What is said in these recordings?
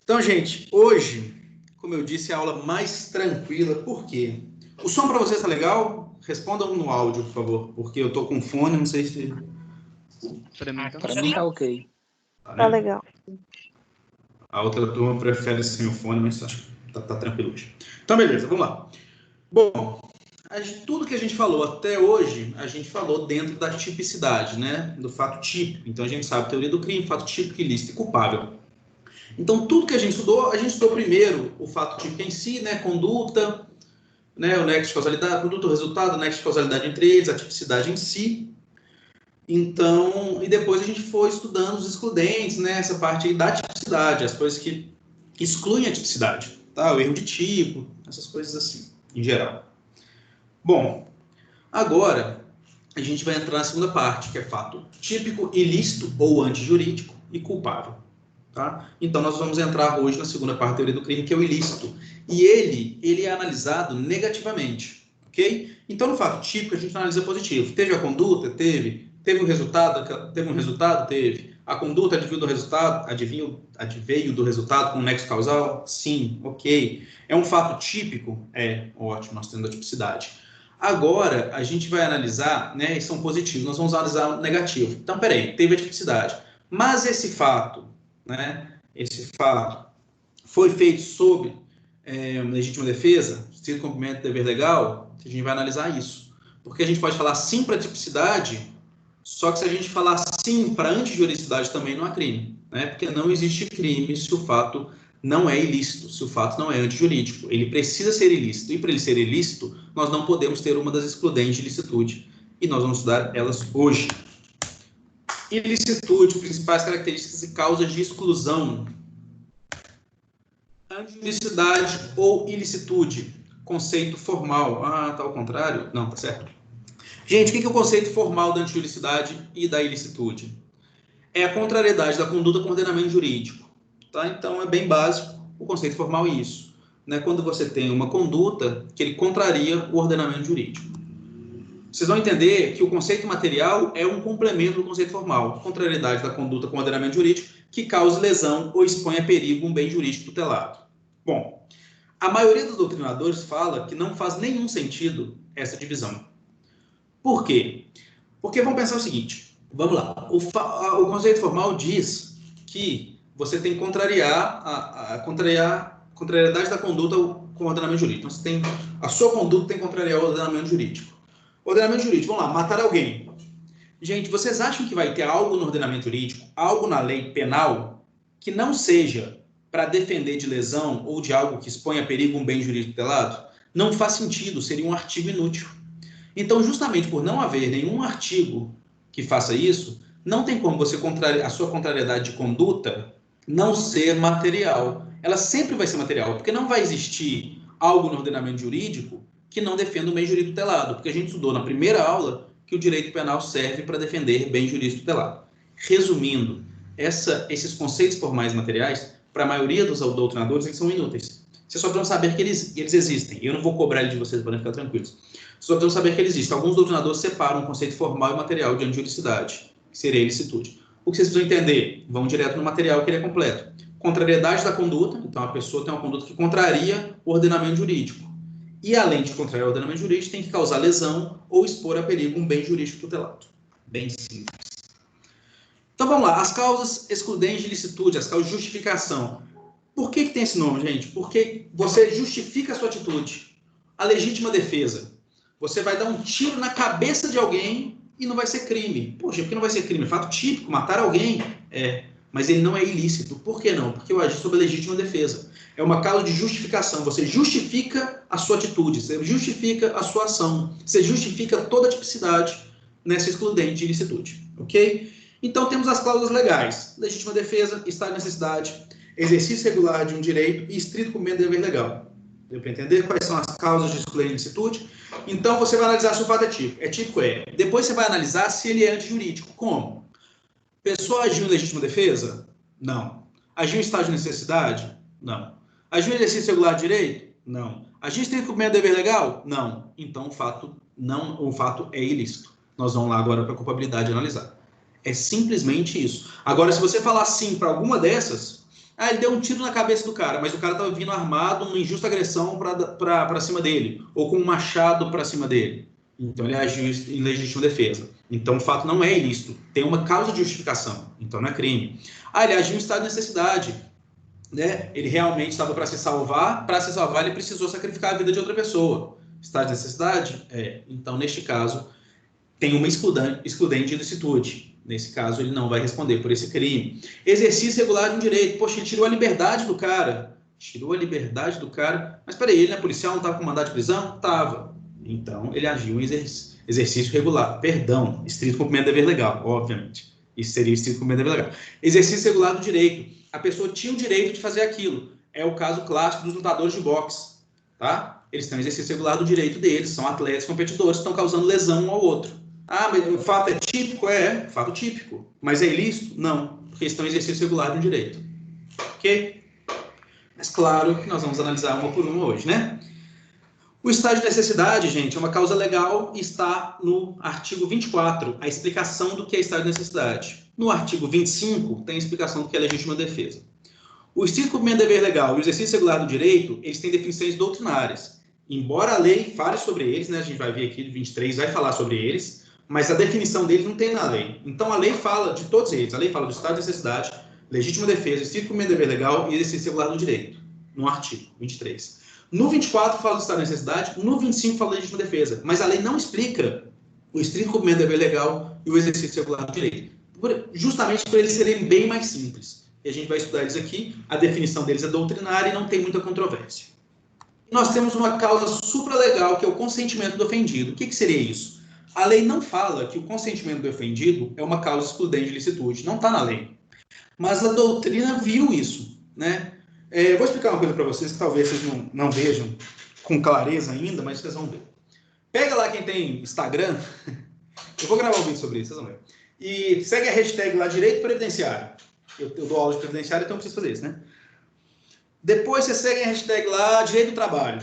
Então, gente, hoje, como eu disse, é a aula mais tranquila. Por quê? O som para vocês está legal? Respondam no áudio, por favor, porque eu tô com fone, não sei se... Para mim tá ok. Tá legal. A outra turma prefere sem o fone, mas acho que tá tranquilo hoje. Então, beleza, vamos lá. Bom, tudo que a gente falou até hoje, a gente falou dentro da tipicidade, né? Do fato típico. Então, a gente sabe teoria do crime, fato típico, ilícito e culpável. Então, tudo que a gente estudou primeiro o fato típico em si, né? Conduta, né? O nexo de causalidade, conduta, o resultado, o nexo de causalidade entre eles, a tipicidade em si. Então, e depois a gente foi estudando os excludentes, né? Essa parte aí da tipicidade, as coisas que excluem a tipicidade, tá? O erro de tipo, essas coisas assim, em geral. Bom, agora a gente vai entrar na segunda parte, que é fato típico, ilícito ou antijurídico e culpável. Tá? Então, nós vamos entrar hoje na segunda parte da teoria do crime, que é o ilícito. E ele é analisado negativamente, ok? Então, no fato típico, a gente analisa positivo. Teve a conduta? Teve. Teve um resultado? Teve. A conduta adveio do resultado com um nexo causal? Sim, ok. É um fato típico? É, ótimo, nós temos a tipicidade. Agora, a gente vai analisar, né, e são positivos, nós vamos analisar o negativo. Então, peraí, teve a tipicidade. Mas esse fato, né, esse fato foi feito sob legítima defesa, estrito cumprimento do dever legal, a gente vai analisar isso. Porque a gente pode falar sim para tipicidade, só que se a gente falar sim para antijuridicidade também não há crime, né? Porque não existe crime se o fato não é ilícito, se o fato não é antijurídico. Ele precisa ser ilícito, e para ele ser ilícito, nós não podemos ter uma das excludentes de ilicitude. E nós vamos estudar elas hoje. Ilicitude, principais características e causas de exclusão. Antijuridicidade ou ilicitude, conceito formal. Ah, tá ao contrário? Não, tá certo. Gente, o que é o conceito formal da antijuridicidade e da ilicitude? É a contrariedade da conduta com ordenamento jurídico. Tá? Então, é bem básico o conceito formal é isso. Né? Quando você tem uma conduta que ele contraria o ordenamento jurídico. Vocês vão entender que o conceito material é um complemento do conceito formal. Contrariedade da conduta com ordenamento jurídico que cause lesão ou expõe a perigo um bem jurídico tutelado. Bom, a maioria dos doutrinadores fala que não faz nenhum sentido essa divisão. Por quê? Porque vamos pensar o seguinte, vamos lá, o conceito formal diz que você tem que contrariar a contrariedade da conduta com o ordenamento jurídico. Então, você tem, a sua conduta tem que contrariar o ordenamento jurídico. Ordenamento jurídico, vamos lá, matar alguém. Gente, vocês acham que vai ter algo no ordenamento jurídico, algo na lei penal, que não seja para defender de lesão ou de algo que expõe a perigo um bem jurídico tutelado? Não faz sentido, seria um artigo inútil. Então, justamente por não haver nenhum artigo que faça isso, não tem como você a sua contrariedade de conduta não ser material. Ela sempre vai ser material, porque não vai existir algo no ordenamento jurídico que não defenda o bem jurídico tutelado, porque a gente estudou na primeira aula que o direito penal serve para defender bem jurídico tutelado. Resumindo, esses conceitos formais materiais, para a maioria dos doutrinadores, eles são inúteis. Vocês só precisam saber que eles existem. Eu não vou cobrar ele de vocês para ficar tranquilos. Só precisam saber que ele existe. Alguns doutrinadores separam o conceito formal e material de antijuridicidade, que seria a ilicitude. O que vocês precisam entender? Vão direto no material, que ele é completo. Contrariedade da conduta, então a pessoa tem uma conduta que contraria o ordenamento jurídico. E além de contrariar o ordenamento jurídico, tem que causar lesão ou expor a perigo um bem jurídico tutelado. Bem simples. Então vamos lá, as causas excludentes de ilicitude, as causas de justificação. Por que tem esse nome, gente? Porque você justifica a sua atitude. A legítima defesa. Você vai dar um tiro na cabeça de alguém e não vai ser crime. Poxa, por que não vai ser crime? Fato típico, matar alguém. Mas ele não é ilícito. Por que não? Porque eu agi sob a legítima defesa. É uma causa de justificação. Você justifica a sua atitude, você justifica a sua ação, você justifica toda a tipicidade nessa excludente de ilicitude. Ok? Então, temos as cláusulas legais. Legítima defesa, estado de necessidade, exercício regular de um direito e estrito cumprimento do dever legal. Deu para entender quais são as causas de excludente de ilicitude? Então, você vai analisar se o fato é típico. É típico, é. Depois você vai analisar se ele é antijurídico. Como? Pessoa agiu em legítima defesa? Não. Agiu em estado de necessidade? Não. Agiu em exercício regular de direito? Não. Agiu em estrito cumprimento do dever legal? Não. Então, o fato é ilícito. Nós vamos lá agora para a culpabilidade analisar. É simplesmente isso. Agora, se você falar sim para alguma dessas, Ah, ele deu um tiro na cabeça do cara, mas o cara estava vindo armado, uma injusta agressão para cima dele, ou com um machado para cima dele. Então ele agiu em legítima defesa. Então o fato não é ilícito, tem uma causa de justificação, então não é crime. Ah, ele agiu em estado de necessidade, né? Ele realmente estava para se salvar ele precisou sacrificar a vida de outra pessoa. Estado de necessidade? Então neste caso tem uma excludente de ilicitude. Nesse caso, ele não vai responder por esse crime. Exercício regular de um direito. Poxa, ele tirou a liberdade do cara. Tirou a liberdade do cara. Mas peraí, ele não é policial, não estava com mandado de prisão? Estava. Então, ele agiu em exercício regular. Perdão, estrito cumprimento do dever legal, obviamente. Isso seria estrito cumprimento do dever legal. Exercício regular do direito. A pessoa tinha o direito de fazer aquilo. É o caso clássico dos lutadores de boxe. Tá? Eles têm o exercício regular do direito deles. São atletas competidores que estão causando lesão um ao outro. Ah, mas o fato é típico? É, fato típico. Mas é ilícito? Não, porque estão em exercício regular do direito. Ok? Mas claro que nós vamos analisar uma por uma hoje, né? O estado de necessidade, gente, é uma causa legal e está no artigo 24, a explicação do que é estado de necessidade. No artigo 25, tem a explicação do que é legítima defesa. O estrito cumprimento do dever legal e o exercício regular do direito, eles têm definições doutrinárias. Embora a lei fale sobre eles, né, a gente vai ver aqui no 23, vai falar sobre eles, mas a definição deles não tem na lei. Então, a lei fala de todos eles. A lei fala do estado de necessidade, legítima defesa, estrito cumprimento do dever legal e exercício regular do direito, no artigo 23. No 24 fala do estado de necessidade, no 25 fala da legítima defesa, mas a lei não explica o estrito cumprimento do dever legal e o exercício regular do direito, justamente para eles serem bem mais simples. E a gente vai estudar eles aqui, a definição deles é doutrinária e não tem muita controvérsia. Nós temos uma causa supralegal, que é o consentimento do ofendido. O que seria isso? A lei não fala que o consentimento do ofendido é uma causa excludente de ilicitude. Não está na lei. Mas a doutrina viu isso, né? Eu vou explicar uma coisa para vocês que talvez vocês não vejam com clareza ainda, mas vocês vão ver. Pega lá quem tem Instagram. Eu vou gravar um vídeo sobre isso, vocês vão ver. E segue a hashtag lá, direito previdenciário. Eu dou aula de previdenciário, então eu preciso fazer isso, né? Depois você segue a hashtag lá, direito do trabalho.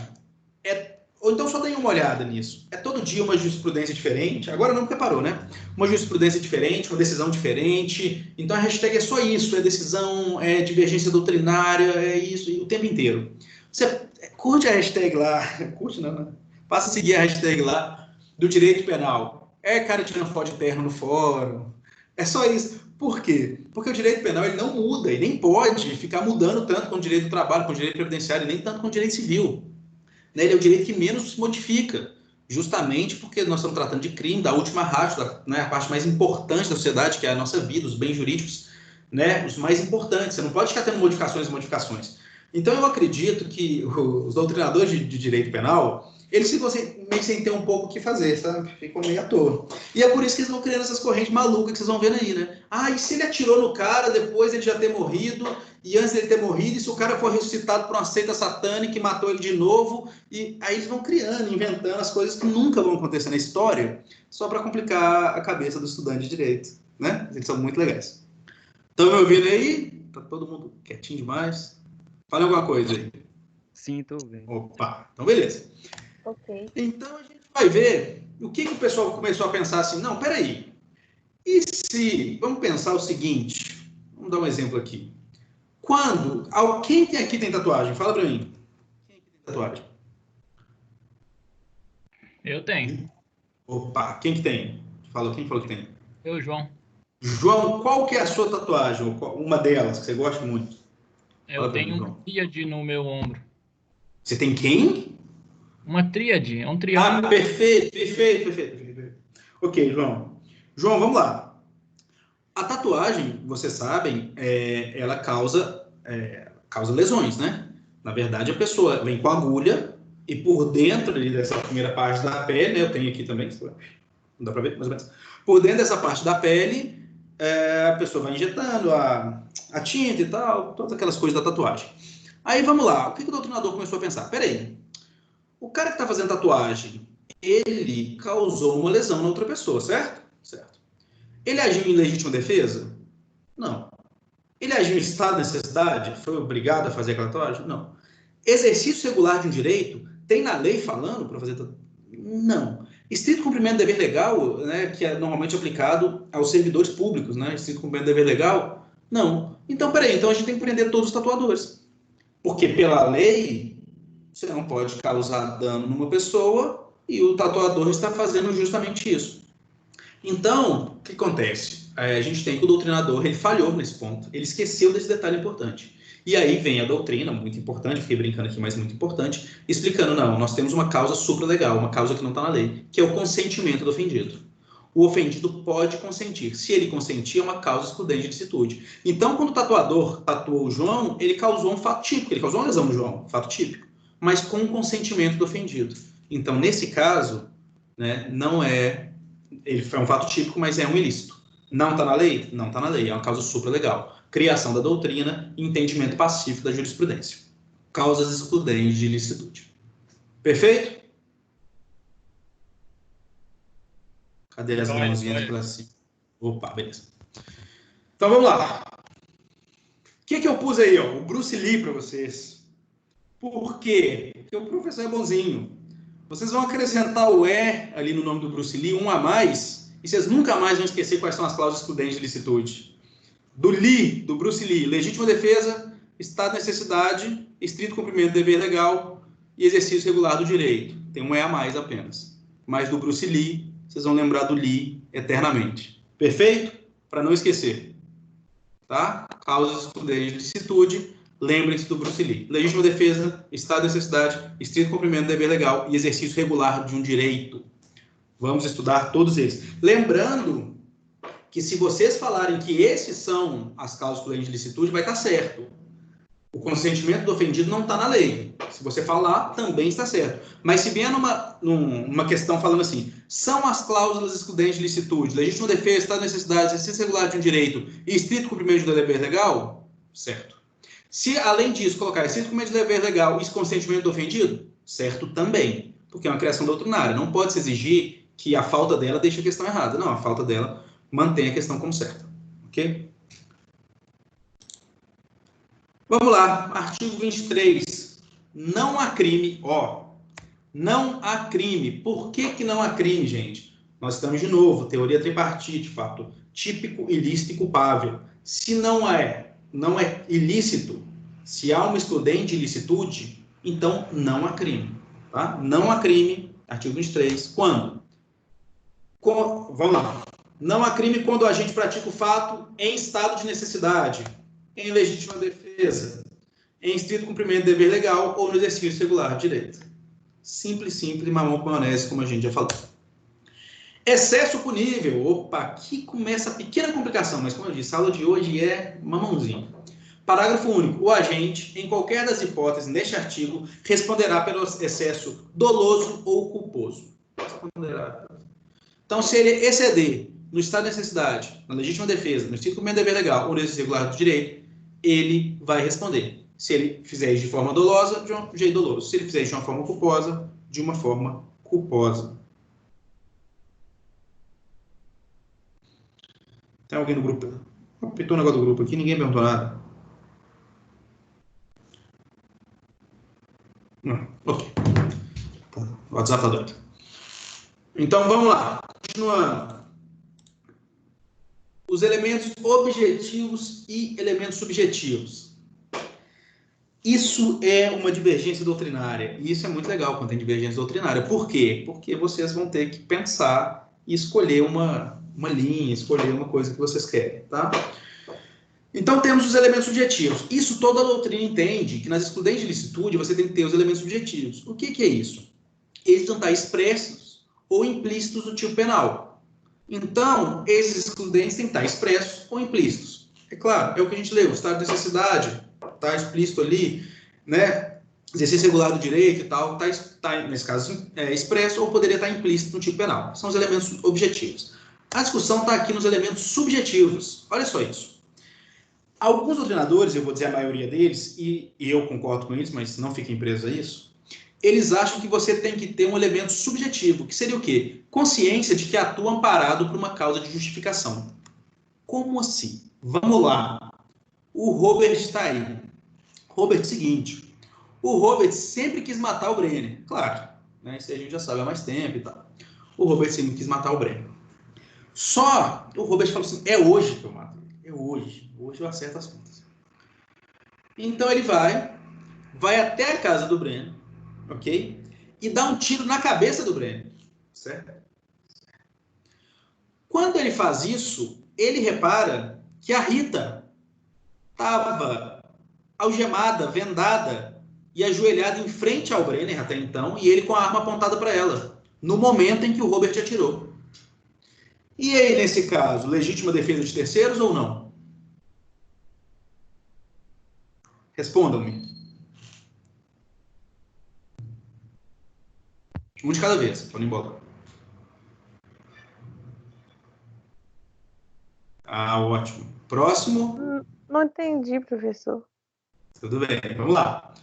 Ou então só dê uma olhada nisso. É todo dia uma jurisprudência diferente. Agora não, porque parou, né? Uma jurisprudência diferente, uma decisão diferente. Então a hashtag é só isso. É decisão, é divergência doutrinária, é isso, e o tempo inteiro. Você curte a hashtag lá. Curte não, né? Passa a seguir a hashtag lá do direito penal. É cara tirando foto de terno no fórum. É só isso. Por quê? Porque o direito penal ele não muda. E nem pode ficar mudando tanto com o direito do trabalho, com o direito previdenciário, nem tanto com o direito civil. Ele é o direito que menos se modifica, justamente porque nós estamos tratando de crime, da última ratio, né, a parte mais importante da sociedade, que é a nossa vida, os bens jurídicos, né, os mais importantes. Você não pode ficar tendo modificações e modificações. Então, eu acredito que os doutrinadores de direito penal, eles ficam meio sem ter um pouco o que fazer, sabe? Ficam meio à toa. E é por isso que eles vão criando essas correntes malucas que vocês vão vendo aí, né? Ah, e se ele atirou no cara depois ele já ter morrido, e antes dele ter morrido, e se o cara for ressuscitado por uma seita satânica e matou ele de novo, e aí eles vão criando, inventando as coisas que nunca vão acontecer na história, só para complicar a cabeça do estudante de direito, né? Eles são muito legais. Estão me ouvindo aí? Tá todo mundo quietinho demais? Fala alguma coisa aí. Sim, tô vendo. Opa, então beleza. Ok. Então a gente vai ver o que o pessoal começou a pensar assim, não, peraí, e se, vamos pensar o seguinte, vamos dar um exemplo aqui. Quem aqui tem tatuagem? Fala pra mim. Quem aqui tem tatuagem? Eu tenho. Opa, quem que tem? Quem falou que tem? Eu, João. João, qual que é a sua tatuagem? Uma delas, que você gosta muito? Eu tenho uma tríade no meu ombro. Você tem quem? Uma tríade, é um triângulo. Ah, perfeito. Ok, João. João, vamos lá. A tatuagem, vocês sabem, ela causa lesões, né? Na verdade, a pessoa vem com agulha e por dentro ali dessa primeira parte da pele, né, eu tenho aqui também, não dá para ver, mais ou menos. Por dentro dessa parte da pele, a pessoa vai injetando a tinta e tal, todas aquelas coisas da tatuagem. Aí, vamos lá. O que o doutrinador começou a pensar? Peraí, o cara que está fazendo tatuagem, ele causou uma lesão na outra pessoa, certo? Certo. Ele agiu em legítima defesa? Não. Ele agiu em estado de necessidade? Foi obrigado a fazer aquela tatuagem? Não. Exercício regular de um direito? Tem na lei falando para fazer tatuagem? Não. Estrito cumprimento do dever legal, né, que é normalmente aplicado aos servidores públicos, né? Estrito cumprimento do dever legal Não. Então, peraí, então a gente tem que prender todos os tatuadores. Porque pela lei, você não pode causar dano numa pessoa e o tatuador está fazendo justamente isso. Então, o que acontece? A gente tem que o doutrinador, ele falhou nesse ponto, ele esqueceu desse detalhe importante. E aí vem a doutrina, muito importante, fiquei brincando aqui, mas muito importante, explicando, não, nós temos uma causa supralegal, uma causa que não está na lei, que é o consentimento do ofendido. O ofendido pode consentir. Se ele consentir, é uma causa excludente de licitude. Então, quando o tatuador tatuou o João, ele causou um fato típico, ele causou uma lesão no João, fato típico, mas com o consentimento do ofendido. Então, nesse caso, né, não é... Ele foi um fato típico, mas é um ilícito. Não está na lei? Não está na lei, é uma causa supralegal. Criação da doutrina e entendimento pacífico da jurisprudência. Causas excludentes de ilicitude. Perfeito? Cadê as mãozinhas para cima? Opa, beleza. Então vamos lá. O que eu pus aí, ó? O Bruce Lee para vocês. Por quê? Porque o professor é bonzinho. Vocês vão acrescentar o E ali no nome do Bruce Lee, um a mais, e vocês nunca mais vão esquecer quais são as cláusulas excludentes de licitude. Do Lee, do Bruce Lee, legítima defesa, estado de necessidade, estrito cumprimento do dever legal e exercício regular do direito. Tem um E a mais apenas. Mas do Bruce Lee, vocês vão lembrar do Lee eternamente. Perfeito? Para não esquecer. Tá? Causas excludentes de licitude. Lembrem-se do Bruce Lee. Legítima defesa, estado de necessidade, estrito cumprimento do dever legal e exercício regular de um direito. Vamos estudar todos eles. Lembrando que se vocês falarem que esses são as causas excludentes de licitude, vai estar certo. O consentimento do ofendido não está na lei. Se você falar, também está certo. Mas se vier numa questão falando assim, são as cláusulas excludentes de licitude, legítima defesa, estado de necessidade, exercício regular de um direito e estrito cumprimento do dever legal, certo. Se, além disso, colocar estrito cumprimento do dever legal e consentimento do ofendido, certo também. Porque é uma criação doutrinária. Não pode se exigir que a falta dela deixe a questão errada. Não, a falta dela mantém a questão como certa. Ok? Vamos lá. Artigo 23. Não há crime. Não há crime. Por que não há crime, gente? Nós estamos de novo. Teoria tripartite, fato típico, ilícito e culpável. Se não é ilícito, se há uma excludente de ilicitude, então não há crime. Tá? Não há crime. Artigo 23. Quando? Vamos lá. Não há crime quando o agente pratica o fato em estado de necessidade, em legítima defesa, em estrito cumprimento do dever legal ou no exercício regular de direito. Simples, mamão com maionese, como a gente já falou. Excesso punível. Opa, aqui começa a pequena complicação, mas como eu disse, a aula de hoje é mamãozinho. Parágrafo único. O agente, em qualquer das hipóteses neste artigo, responderá pelo excesso doloso ou culposo. Responderá. Então, se ele exceder no estado de necessidade, na legítima defesa, no estrito cumprimento do dever legal ou no exercício regular do direito, ele vai responder. Se ele fizer isso de forma dolosa, de um jeito doloso. Se ele fizer isso de uma forma culposa, de uma forma culposa. Tem alguém no grupo? Apitou o negócio do grupo aqui, ninguém perguntou nada. Não, ok. O WhatsApp tá doido. Então, vamos lá. Continuando. Os elementos objetivos e elementos subjetivos. Isso é uma divergência doutrinária. E isso é muito legal quando tem divergência doutrinária. Por quê? Porque vocês vão ter que pensar e escolher uma linha, escolher uma coisa que vocês querem, tá? Então, temos os elementos subjetivos. Isso toda a doutrina entende, que nas excludentes de licitude você tem que ter os elementos subjetivos. O que é isso? Eles vão estar expressos ou implícitos no tipo penal. Então, esses excludentes têm que estar expressos ou implícitos. É claro, é o que a gente leu, estado de necessidade, está explícito ali, né? Exercício regular do direito e tal, está nesse caso, expresso ou poderia estar implícito no tipo penal. São os elementos objetivos. A discussão está aqui nos elementos subjetivos. Olha só isso. Alguns doutrinadores, eu vou dizer a maioria deles, e eu concordo com eles, mas não fiquem presos a isso, eles acham que você tem que ter um elemento subjetivo, que seria o quê? Consciência de que atua amparado por uma causa de justificação. Como assim? Vamos lá. O Robert está aí. Robert, seguinte. O Robert sempre quis matar o Brenner. Claro, né? Isso a gente já sabe há mais tempo e tal. O Robert sempre quis matar o Brenner. Só o Robert falou assim, é hoje que eu mato ele. É hoje Hoje eu acerto as contas. Então ele vai até a casa do Brenner, ok? E dá um tiro na cabeça do Brenner, certo? Quando ele faz isso, ele repara que a Rita estava algemada, vendada e ajoelhada em frente ao Brenner até então, e ele com a arma apontada para ela, no momento em que o Robert atirou. E aí, nesse caso, legítima defesa de terceiros ou não? Respondam-me. Um de cada vez, podem embora. Ah, ótimo. Próximo. Não entendi, professor. Tudo bem, vamos lá.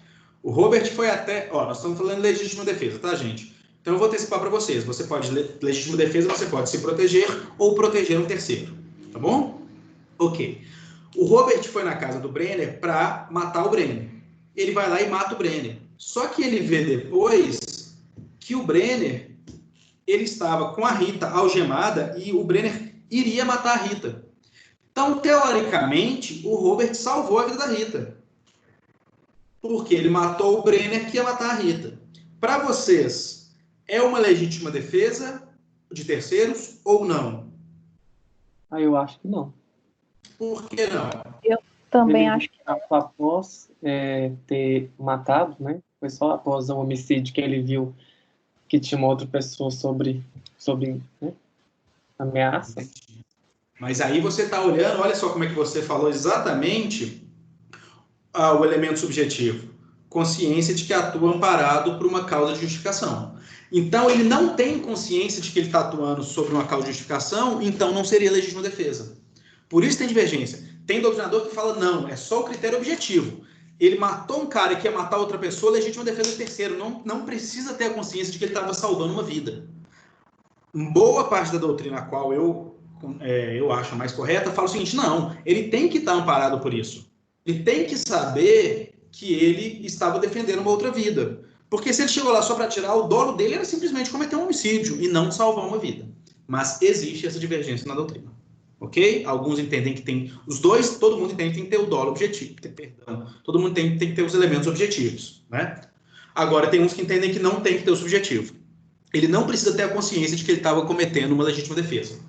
O Robert foi até... Ó, nós estamos falando de legítima defesa, tá, gente? Então eu vou antecipar para vocês. Você pode, legítima defesa, você pode se proteger ou proteger um terceiro. Tá bom? Ok. O Robert foi na casa do Brenner para matar o Brenner. Ele vai lá e mata o Brenner. Só que ele vê depois que o Brenner, ele estava com a Rita algemada e o Brenner iria matar a Rita. Então, teoricamente, o Robert salvou a vida da Rita. Porque ele matou o Brenner que ia matar a Rita. Para vocês, é uma legítima defesa de terceiros ou não? Eu acho que não. Por que não? Eu também Ele, acho que não. após ter matado, né? Foi só após o homicídio que ele viu que tinha uma outra pessoa sobre né, ameaça. Mas aí você está olhando, olha só como é que você falou exatamente o elemento subjetivo. Consciência de que atua amparado por uma causa de justificação. Então, ele não tem consciência de que ele está atuando sobre uma causa de justificação, então não seria legítima defesa. Por isso tem divergência. Tem doutrinador que fala, não, é só o critério objetivo. Ele matou um cara que ia matar outra pessoa, legítima defesa de terceiro. Não precisa ter a consciência de que ele estava salvando uma vida. Boa parte da doutrina a qual eu acho mais correta fala o seguinte, não, ele tem que estar amparado por isso. Ele tem que saber que ele estava defendendo uma outra vida. Porque se ele chegou lá só para tirar, o dolo dele era simplesmente cometer um homicídio e não salvar uma vida. Mas existe essa divergência na doutrina. Ok? Alguns entendem que tem os dois, todo mundo entende que tem que ter o dolo objetivo. Perdão. Todo mundo tem que ter os elementos objetivos. Né? Agora, tem uns que entendem que não tem que ter o subjetivo. Ele não precisa ter a consciência de que ele estava cometendo uma legítima defesa.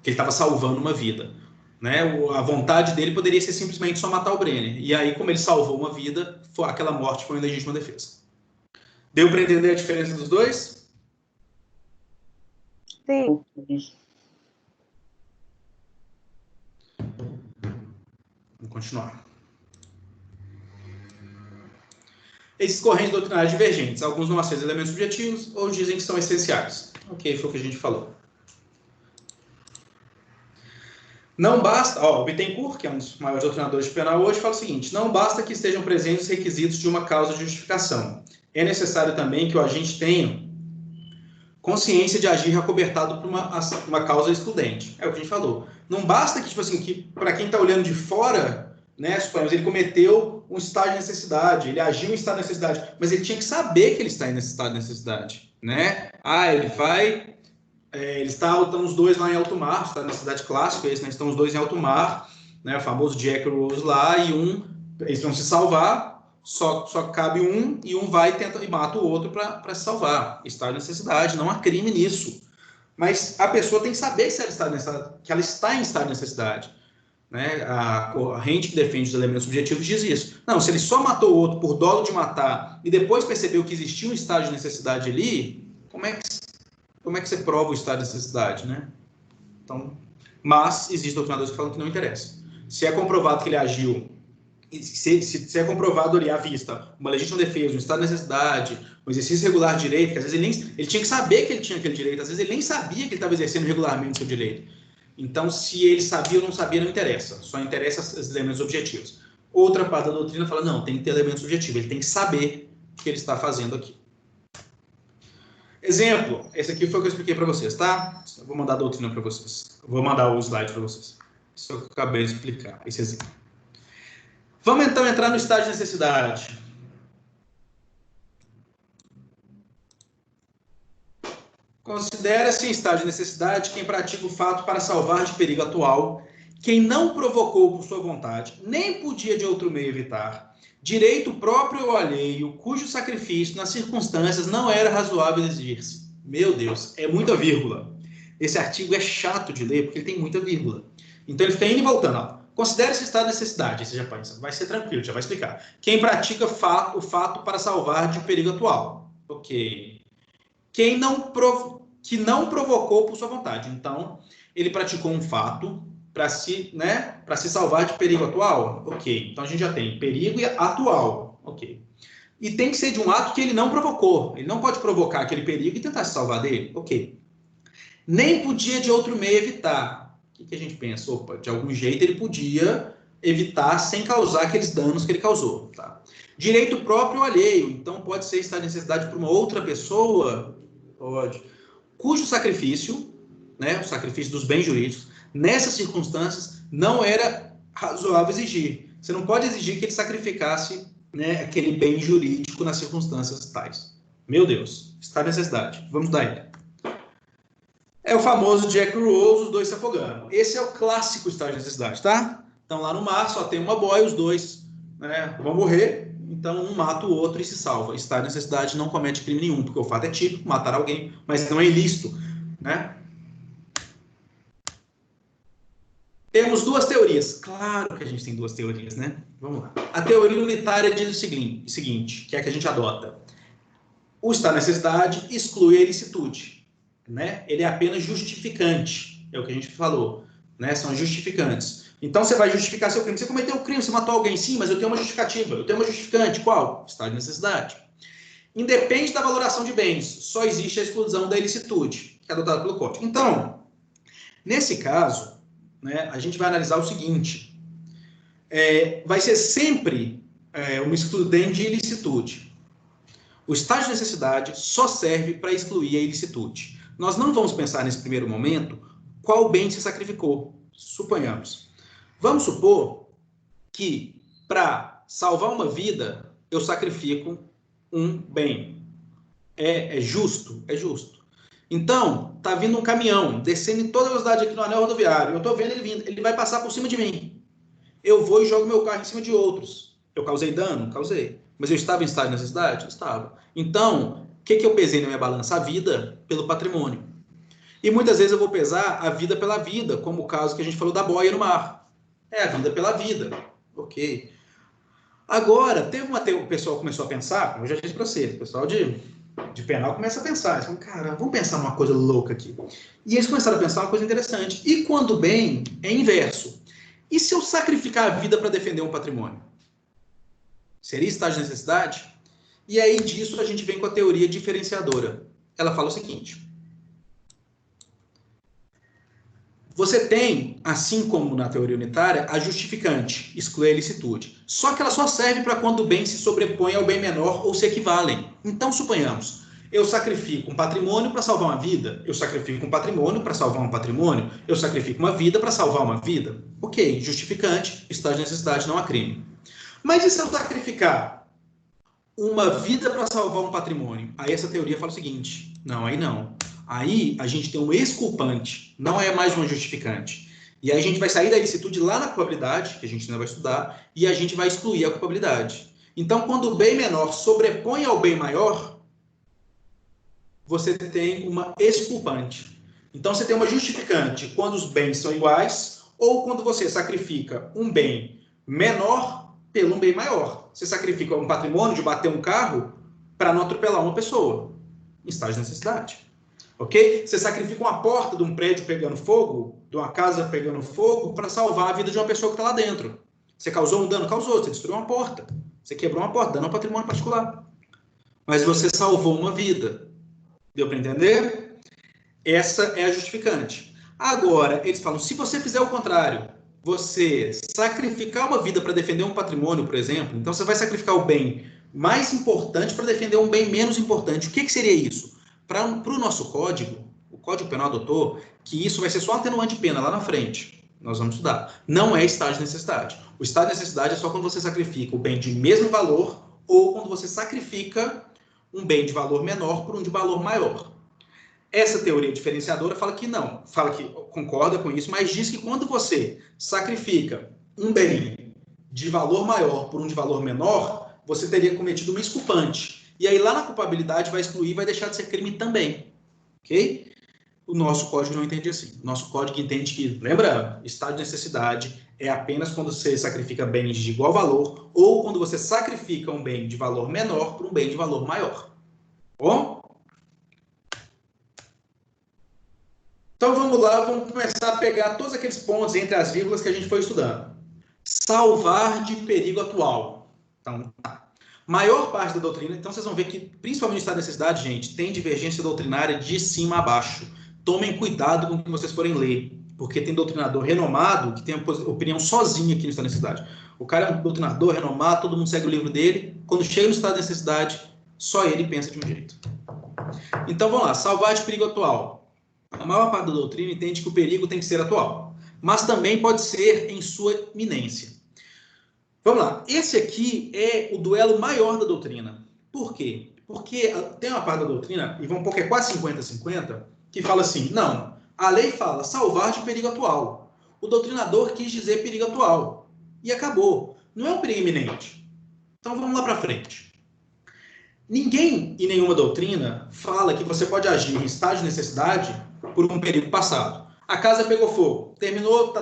Que ele estava salvando uma vida. Né? A vontade dele poderia ser simplesmente só matar o Brenner. E aí, como ele salvou uma vida, aquela morte foi uma legítima defesa. Deu para entender a diferença dos dois? Sim. Vamos continuar. Esses correntes doutrinários divergentes. Alguns não aceitam elementos subjetivos ou dizem que são essenciais. Ok, foi o que a gente falou. Não basta... o Bittencourt, que é um dos maiores doutrinadores de penal hoje, fala o seguinte, não basta que estejam presentes os requisitos de uma causa de justificação. É necessário também que o agente tenha consciência de agir acobertado por uma causa excludente. É o que a gente falou. Não basta que, tipo assim, que para quem está olhando de fora, né, suponhamos, ele cometeu um estado de necessidade, ele agiu em estado de necessidade, mas ele tinha que saber que ele está em estado de necessidade, né? Eles estão os dois lá em alto mar, está na cidade clássica, né? Estão os dois em alto mar, né? O famoso Jack e Rose lá, e eles vão se salvar, só cabe um, e um vai e mata o outro para se salvar. Está em necessidade, não há crime nisso. Mas a pessoa tem que saber se ela que ela está em estado de necessidade. Né? A corrente que defende os elementos subjetivos diz isso. Não, se ele só matou o outro por dolo de matar e depois percebeu que existia um estado de necessidade ali, como é que você prova o estado de necessidade, né? Então, mas existem doutrinadores que falam que não interessa. Se é comprovado que ele agiu, se é comprovado ali à vista uma legítima defesa, um estado de necessidade, um exercício regular de direito, que às vezes ele tinha que saber que ele tinha aquele direito, às vezes ele nem sabia que ele estava exercendo regularmente o seu direito. Então, se ele sabia ou não sabia, não interessa. Só interessa os elementos objetivos. Outra parte da doutrina fala, não, tem que ter elemento subjetivo. Ele tem que saber o que ele está fazendo aqui. Exemplo, esse aqui foi o que eu expliquei para vocês, tá? Eu vou mandar a doutrina para vocês. Eu vou mandar o slide para vocês. Isso eu acabei de explicar, esse exemplo. Vamos então entrar no estado de necessidade. Considera-se em estado de necessidade quem pratica o fato para salvar de perigo atual quem não provocou por sua vontade, nem podia de outro meio evitar, direito próprio ou alheio, cujo sacrifício, nas circunstâncias, não era razoável exigir-se. Meu Deus, é muita vírgula. Esse artigo é chato de ler, porque ele tem muita vírgula. Então, ele fica indo e voltando. Ó. Considere-se estado de necessidade. Você já pensa, vai ser tranquilo, já vai explicar. Quem pratica o fato para salvar de perigo atual. Ok. Que não provocou por sua vontade. Então, ele praticou um fato para se salvar de perigo atual. Ok. Então, a gente já tem perigo e atual. Ok. E tem que ser de um ato que ele não provocou. Ele não pode provocar aquele perigo e tentar se salvar dele. Ok. Nem podia de outro meio evitar. O que a gente pensa? Opa, de algum jeito ele podia evitar sem causar aqueles danos que ele causou. Tá? Direito próprio ou alheio. Então, pode ser estar de necessidade para uma outra pessoa? Pode. Cujo sacrifício, o sacrifício dos bens jurídicos, nessas circunstâncias, não era razoável exigir. Você não pode exigir que ele sacrificasse aquele bem jurídico nas circunstâncias tais. Meu Deus, está de necessidade. Vamos dar ele. É o famoso Jack Rose, os dois se afogando. Esse é o clássico estado de necessidade, tá? Então, lá no mar, só tem uma boia, os dois vão morrer, então um mata o outro e se salva. Estado de necessidade não comete crime nenhum, porque o fato é típico, matar alguém, mas não é ilícito, Temos duas teorias. Claro que a gente tem duas teorias, Vamos lá. A teoria unitária diz o seguinte, que é a que a gente adota. O estado de necessidade exclui a ilicitude. Ele é apenas justificante, é o que a gente falou, são justificantes. Então, você vai justificar seu crime. Você cometeu um crime, você matou alguém, sim, mas eu tenho uma justificativa, eu tenho uma justificante. Qual? Estado de necessidade. Independe da valoração de bens, só existe a exclusão da ilicitude, que é adotada pelo Código. Então, nesse caso, a gente vai analisar o seguinte, vai ser sempre uma excludente de ilicitude. O estado de necessidade só serve para excluir a ilicitude. Nós não vamos pensar nesse primeiro momento qual bem se sacrificou, suponhamos. Vamos supor que para salvar uma vida eu sacrifico um bem. É justo? É justo. Então, está vindo um caminhão, descendo em toda velocidade aqui no anel rodoviário. Eu estou vendo ele vindo, ele vai passar por cima de mim. Eu vou e jogo meu carro em cima de outros. Eu causei dano? Causei. Mas eu estava em estado de necessidade? Estava. Então, o que eu pesei na minha balança? A vida pelo patrimônio. E muitas vezes eu vou pesar a vida pela vida, como o caso que a gente falou da boia no mar. É a vida pela vida. Ok. Agora, o pessoal começou a pensar, como eu já disse para vocês, o pessoal de penal começa a pensar. Eles falam, cara, vamos pensar numa coisa louca aqui. E eles começaram a pensar uma coisa interessante. E quando o bem é inverso? E se eu sacrificar a vida para defender um patrimônio? Seria estado de necessidade? E aí disso a gente vem com a teoria diferenciadora. Ela fala o seguinte. Você tem, assim como na teoria unitária, a justificante, exclui a ilicitude. Só que ela só serve para quando o bem se sobrepõe ao bem menor ou se equivalem. Então, suponhamos, eu sacrifico um patrimônio para salvar uma vida, eu sacrifico um patrimônio para salvar um patrimônio, eu sacrifico uma vida para salvar uma vida. Ok, justificante, estado de necessidade, não há crime. Mas e se eu sacrificar uma vida para salvar um patrimônio? Aí essa teoria fala o seguinte, não, aí não. Aí a gente tem um exculpante, não é mais uma justificante. E aí a gente vai sair da ilicitude lá na culpabilidade, que a gente ainda vai estudar, e a gente vai excluir a culpabilidade. Então, quando o bem menor sobrepõe ao bem maior, você tem uma exculpante. Então, você tem uma justificante quando os bens são iguais, ou quando você sacrifica um bem menor pelo um bem maior. Você sacrifica um patrimônio de bater um carro para não atropelar uma pessoa. Em estágio de necessidade. Ok? Você sacrifica uma porta de um prédio pegando fogo, de uma casa pegando fogo, para salvar a vida de uma pessoa que está lá dentro. Você causou um dano? Causou. Você destruiu uma porta. Você quebrou uma porta, dano ao patrimônio particular. Mas você salvou uma vida. Deu para entender? Essa é a justificante. Agora, eles falam, se você fizer o contrário, você sacrificar uma vida para defender um patrimônio, por exemplo, então você vai sacrificar o bem mais importante para defender um bem menos importante. O que seria isso? Para o nosso código, o Código Penal adotou que isso vai ser só atenuante de pena lá na frente. Nós vamos estudar. Não é estado de necessidade. O estado de necessidade é só quando você sacrifica o bem de mesmo valor ou quando você sacrifica um bem de valor menor por um de valor maior. Essa teoria diferenciadora fala que não, fala que concorda com isso, mas diz que quando você sacrifica um bem de valor maior por um de valor menor, você teria cometido uma exculpante. E aí lá na culpabilidade vai excluir, vai deixar de ser crime também. Ok? O nosso código não entende assim. O nosso código entende que, lembra, estado de necessidade é apenas quando você sacrifica bens de igual valor ou quando você sacrifica um bem de valor menor por um bem de valor maior. Bom? Então vamos lá, vamos começar a pegar todos aqueles pontos entre as vírgulas que a gente foi estudando. Salvar de perigo atual. Então, tá. Maior parte da doutrina, então vocês vão ver que, principalmente no estado de necessidade, gente, tem divergência doutrinária de cima a baixo. Tomem cuidado com o que vocês forem ler, porque tem doutrinador renomado que tem opinião sozinho aqui no estado de necessidade. O cara é um doutrinador renomado, todo mundo segue o livro dele, quando chega no estado de necessidade, só ele pensa de um jeito. Então vamos lá, salvar de perigo atual. A maior parte da doutrina entende que o perigo tem que ser atual, mas também pode ser em sua iminência. Vamos lá, esse aqui é o duelo maior da doutrina. Por quê? Porque tem uma parte da doutrina, e vamos pôr que é quase 50-50, que fala assim, não, a lei fala salvar de perigo atual. O doutrinador quis dizer perigo atual. E acabou. Não é um perigo iminente. Então vamos lá para frente. Ninguém em nenhuma doutrina fala que você pode agir em estágio de necessidade por um período passado. A casa pegou fogo, terminou,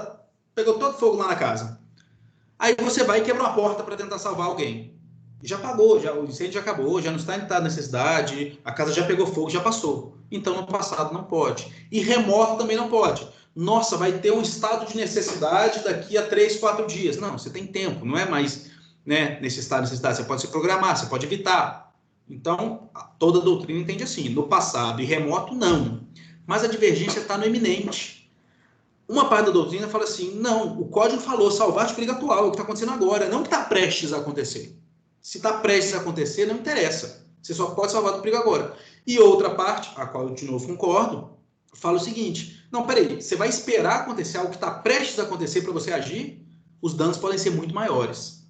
pegou todo fogo lá na casa. Aí você vai e quebra uma porta para tentar salvar alguém. Já apagou, o incêndio já acabou, já não está em estado de necessidade, a casa já pegou fogo, já passou. Então, no passado não pode. E remoto também não pode. Nossa, vai ter um estado de necessidade daqui a 3, 4 dias. Não, você tem tempo, não é mais, né, nesse estado de necessidade. Você pode se programar, você pode evitar. Então, toda a doutrina entende assim. No passado e remoto, não. Mas a divergência está no eminente. Uma parte da doutrina fala assim, não, o código falou salvar de perigo atual, é o que está acontecendo agora, não o que está prestes a acontecer. Se está prestes a acontecer, não interessa. Você só pode salvar do perigo agora. E outra parte, a qual eu de novo concordo, fala o seguinte, não, peraí, você vai esperar acontecer algo que está prestes a acontecer para você agir? Os danos podem ser muito maiores.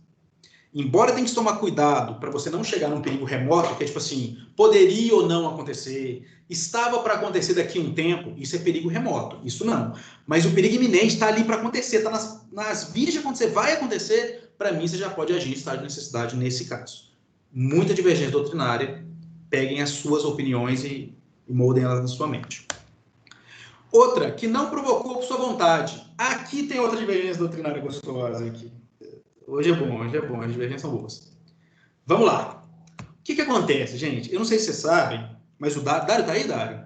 Embora tenha que tomar cuidado para você não chegar num perigo remoto, que é tipo assim, poderia ou não acontecer, estava para acontecer daqui a um tempo, isso é perigo remoto, isso não. Mas o perigo iminente está ali para acontecer, está nas vias de acontecer, vai acontecer, para mim você já pode agir em estado de necessidade nesse caso. Muita divergência doutrinária, peguem as suas opiniões e moldem elas na sua mente. Outra, que não provocou por sua vontade. Aqui tem outra divergência doutrinária gostosa aqui. Hoje é bom, as divergências são boas. Vamos lá. O que acontece, gente? Eu não sei se vocês sabem, mas o Dário tá aí, Dário?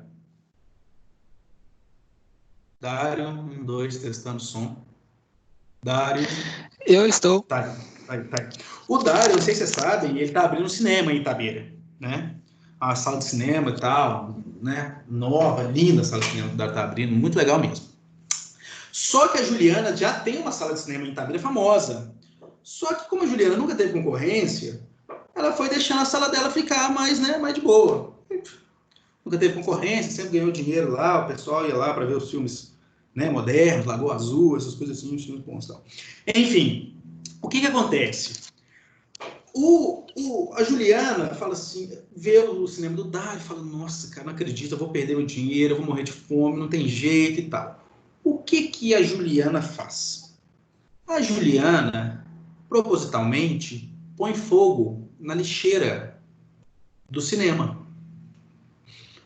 Dário, 1, 2, testando o som. Dário. Eu estou. Tá. O Dário, eu não sei se vocês sabem, ele tá abrindo um cinema em Itabira, né? A sala de cinema e tal, né? Nova, linda a sala de cinema que o Dário tá abrindo, muito legal mesmo. Só que a Juliana já tem uma sala de cinema em Itabira famosa. Só que como a Juliana nunca teve concorrência, ela foi deixando a sala dela ficar mais, né, mais de boa. Nunca teve concorrência, sempre ganhou dinheiro lá, o pessoal ia lá para ver os filmes, né, modernos, Lagoa Azul, essas coisas assim, os filmes bons e tal. Enfim, o que acontece? A Juliana fala assim, vê o cinema do Dário e fala, nossa, cara, não acredito, eu vou perder meu dinheiro, eu vou morrer de fome, não tem jeito e tal. O que a Juliana faz? A Juliana, propositalmente, põe fogo na lixeira do cinema.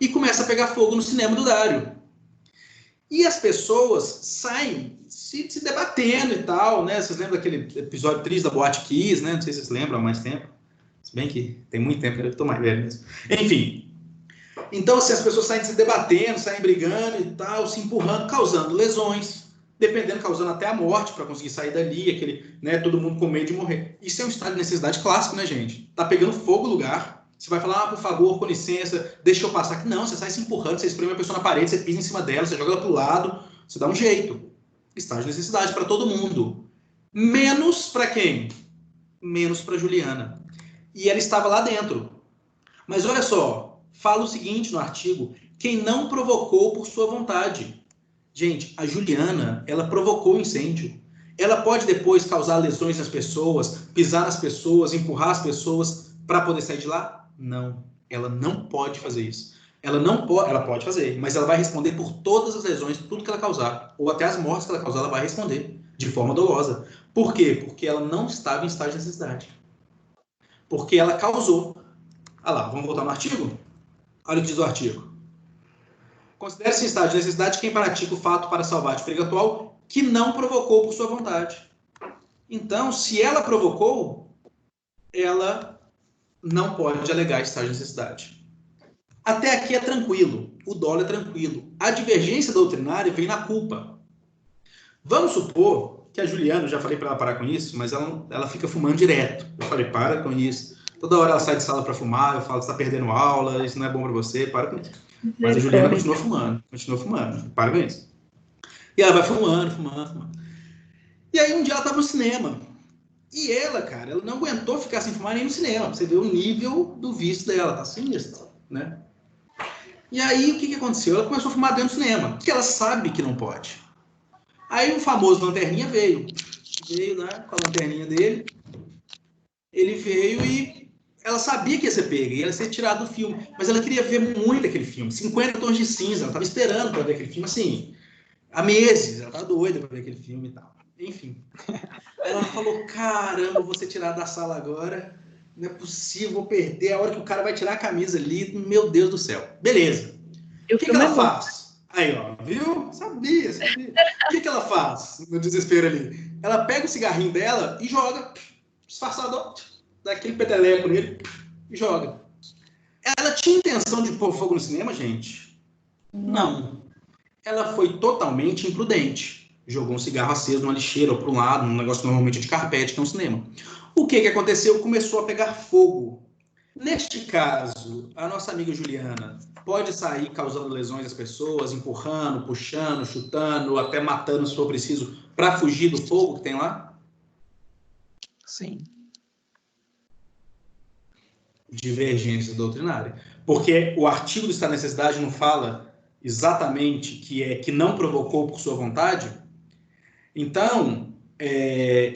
E começa a pegar fogo no cinema do Dário. E as pessoas saem se debatendo e tal, né? Vocês lembram daquele episódio triste da Boate Kiss, né? Não sei se vocês lembram há mais tempo. Se bem que tem muito tempo, eu estou mais velho mesmo. Enfim. Então, assim, as pessoas saem se debatendo, saem brigando e tal, se empurrando, causando lesões, dependendo, causando até a morte para conseguir sair dali, aquele, né, todo mundo com medo de morrer. Isso é um estado de necessidade clássico, né, gente? Tá pegando fogo o lugar, você vai falar, por favor, com licença, deixa eu passar. Não, você sai se empurrando, você espreme a pessoa na parede, você pisa em cima dela, você joga ela pro lado, você dá um jeito. Estado de necessidade para todo mundo. Menos para quem? Menos para Juliana. E ela estava lá dentro. Mas olha só, fala o seguinte no artigo, quem não provocou por sua vontade. Gente, a Juliana, ela provocou o incêndio. Ela pode depois causar lesões nas pessoas, pisar nas pessoas, empurrar as pessoas para poder sair de lá? Não, ela não pode fazer isso. ela não pode, ela pode fazer, mas ela vai responder por todas as lesões, tudo que ela causar, ou até as mortes que ela causar, ela vai responder de forma dolosa. Por quê? Porque ela não estava em estágio de necessidade. Porque ela causou. Ah lá, vamos voltar no artigo? Olha o que diz o artigo. Considere-se em estágio de necessidade quem pratica o fato para salvar de perigo atual que não provocou por sua vontade. Então, se ela provocou, ela não pode alegar estágio de necessidade. Até aqui é tranquilo, o dolo é tranquilo. A divergência doutrinária vem na culpa. Vamos supor que a Juliana, eu já falei para ela parar com isso, mas ela fica fumando direto. Eu falei, para com isso. Toda hora ela sai de sala para fumar, eu falo, você está perdendo aula, isso não é bom para você, para com isso. Mas a Juliana continua fumando, para com isso. E ela vai fumando. E aí um dia ela estava no cinema. E ela, cara, ela não aguentou ficar sem fumar nem no cinema. Você vê o nível do vício dela, tá sinistro, né? E aí o que aconteceu? Ela começou a fumar dentro do cinema, porque ela sabe que não pode. Aí o famoso lanterninha veio lá com a lanterninha dele, ele veio e ela sabia que ia ser pega, ia ser tirado do filme, mas ela queria ver muito aquele filme, 50 Tons de Cinza, ela estava esperando para ver aquele filme, assim, há meses, ela estava doida para ver aquele filme e tal. Enfim, ela falou, caramba, vou ser tirada da sala agora, não é possível, vou perder a hora que o cara vai tirar a camisa ali, meu Deus do céu. Beleza. O que ela faz? Aí, ó, viu? Sabia. O que ela faz no desespero ali? Ela pega o cigarrinho dela e joga, disfarçado, dá aquele peteleco nele e joga. Ela tinha intenção de pôr fogo no cinema, gente? Não. Ela foi totalmente imprudente. Jogou um cigarro aceso numa lixeira ou para um lado, num negócio normalmente de carpete, que é um cinema. O que aconteceu? Começou a pegar fogo. Neste caso, a nossa amiga Juliana pode sair causando lesões às pessoas, empurrando, puxando, chutando, até matando se for preciso, para fugir do fogo que tem lá? Sim. Divergência doutrinária. Porque o artigo do estado de necessidade não fala exatamente que não provocou por sua vontade. Então,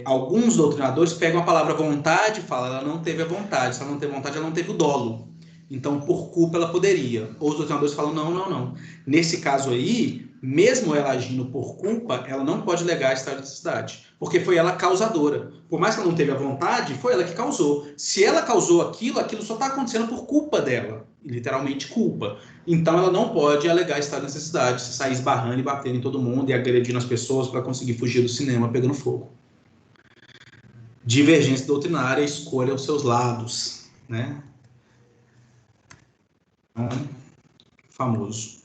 alguns doutrinadores pegam a palavra vontade e falam, ela não teve a vontade. Se ela não teve vontade, ela não teve o dolo. Então, por culpa, ela poderia. Ou os doutrinadores falam, não. Nesse caso aí, mesmo ela agindo por culpa, ela não pode alegar estado de necessidade. Porque foi ela causadora. Por mais que ela não teve a vontade, foi ela que causou. Se ela causou aquilo só está acontecendo por culpa dela. Literalmente culpa. Então, ela não pode alegar estado de necessidade, se sair esbarrando e batendo em todo mundo e agredindo as pessoas para conseguir fugir do cinema pegando fogo. Divergência doutrinária, escolha os seus lados, né? Famoso.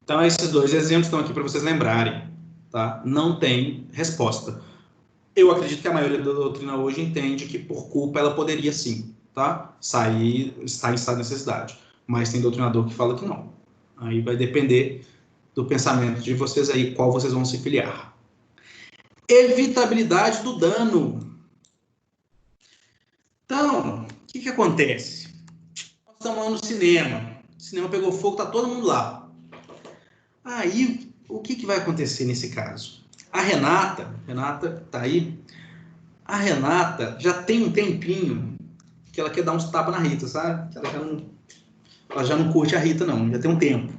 Então, esses dois exemplos estão aqui para vocês lembrarem, tá? Não tem resposta. Eu acredito que a maioria da doutrina hoje entende que por culpa ela poderia sim, tá? Estar em estado de necessidade. Mas tem doutrinador que fala que não. Aí vai depender do pensamento de vocês aí, qual vocês vão se filiar. Evitabilidade do dano. Então, o que acontece? Nós estamos lá no cinema. O cinema pegou fogo, tá todo mundo lá. Aí, o que vai acontecer nesse caso? A Renata tá aí. A Renata já tem um tempinho que ela quer dar uns tapas na Rita, sabe? Ela já não curte a Rita, não. Já tem um tempo.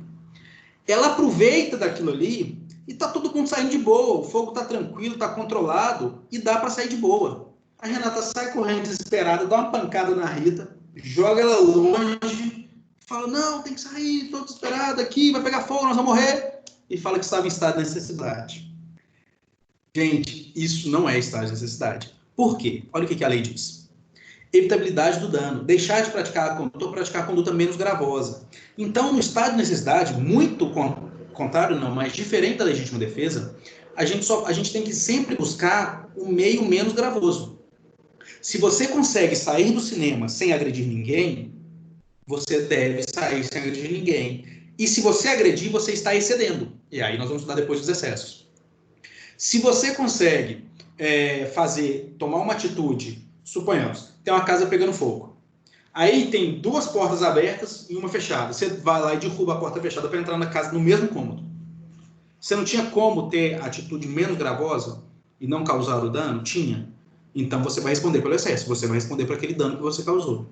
Ela aproveita daquilo ali e tá todo mundo saindo de boa. O fogo tá tranquilo, tá controlado e dá para sair de boa. A Renata sai correndo desesperada, dá uma pancada na Rita, joga ela longe, fala, não, tem que sair, tô desesperada aqui, vai pegar fogo, nós vamos morrer. E fala que estava em estado de necessidade. Gente, isso não é estado de necessidade. Por quê? Olha o que a lei diz. Evitabilidade do dano. Deixar de praticar a conduta ou praticar a conduta menos gravosa. Então, no estado de necessidade, muito contrário não, mas diferente da legítima defesa, a gente tem que sempre buscar o meio menos gravoso. Se você consegue sair do cinema sem agredir ninguém, você deve sair sem agredir ninguém. E se você agredir, você está excedendo. E aí nós vamos estudar depois dos excessos. Se você consegue tomar uma atitude, suponhamos, tem uma casa pegando fogo. Aí tem duas portas abertas e uma fechada. Você vai lá e derruba a porta fechada para entrar na casa no mesmo cômodo. Você não tinha como ter atitude menos gravosa e não causar o dano? Tinha. Então você vai responder pelo excesso. Você vai responder por aquele dano que você causou.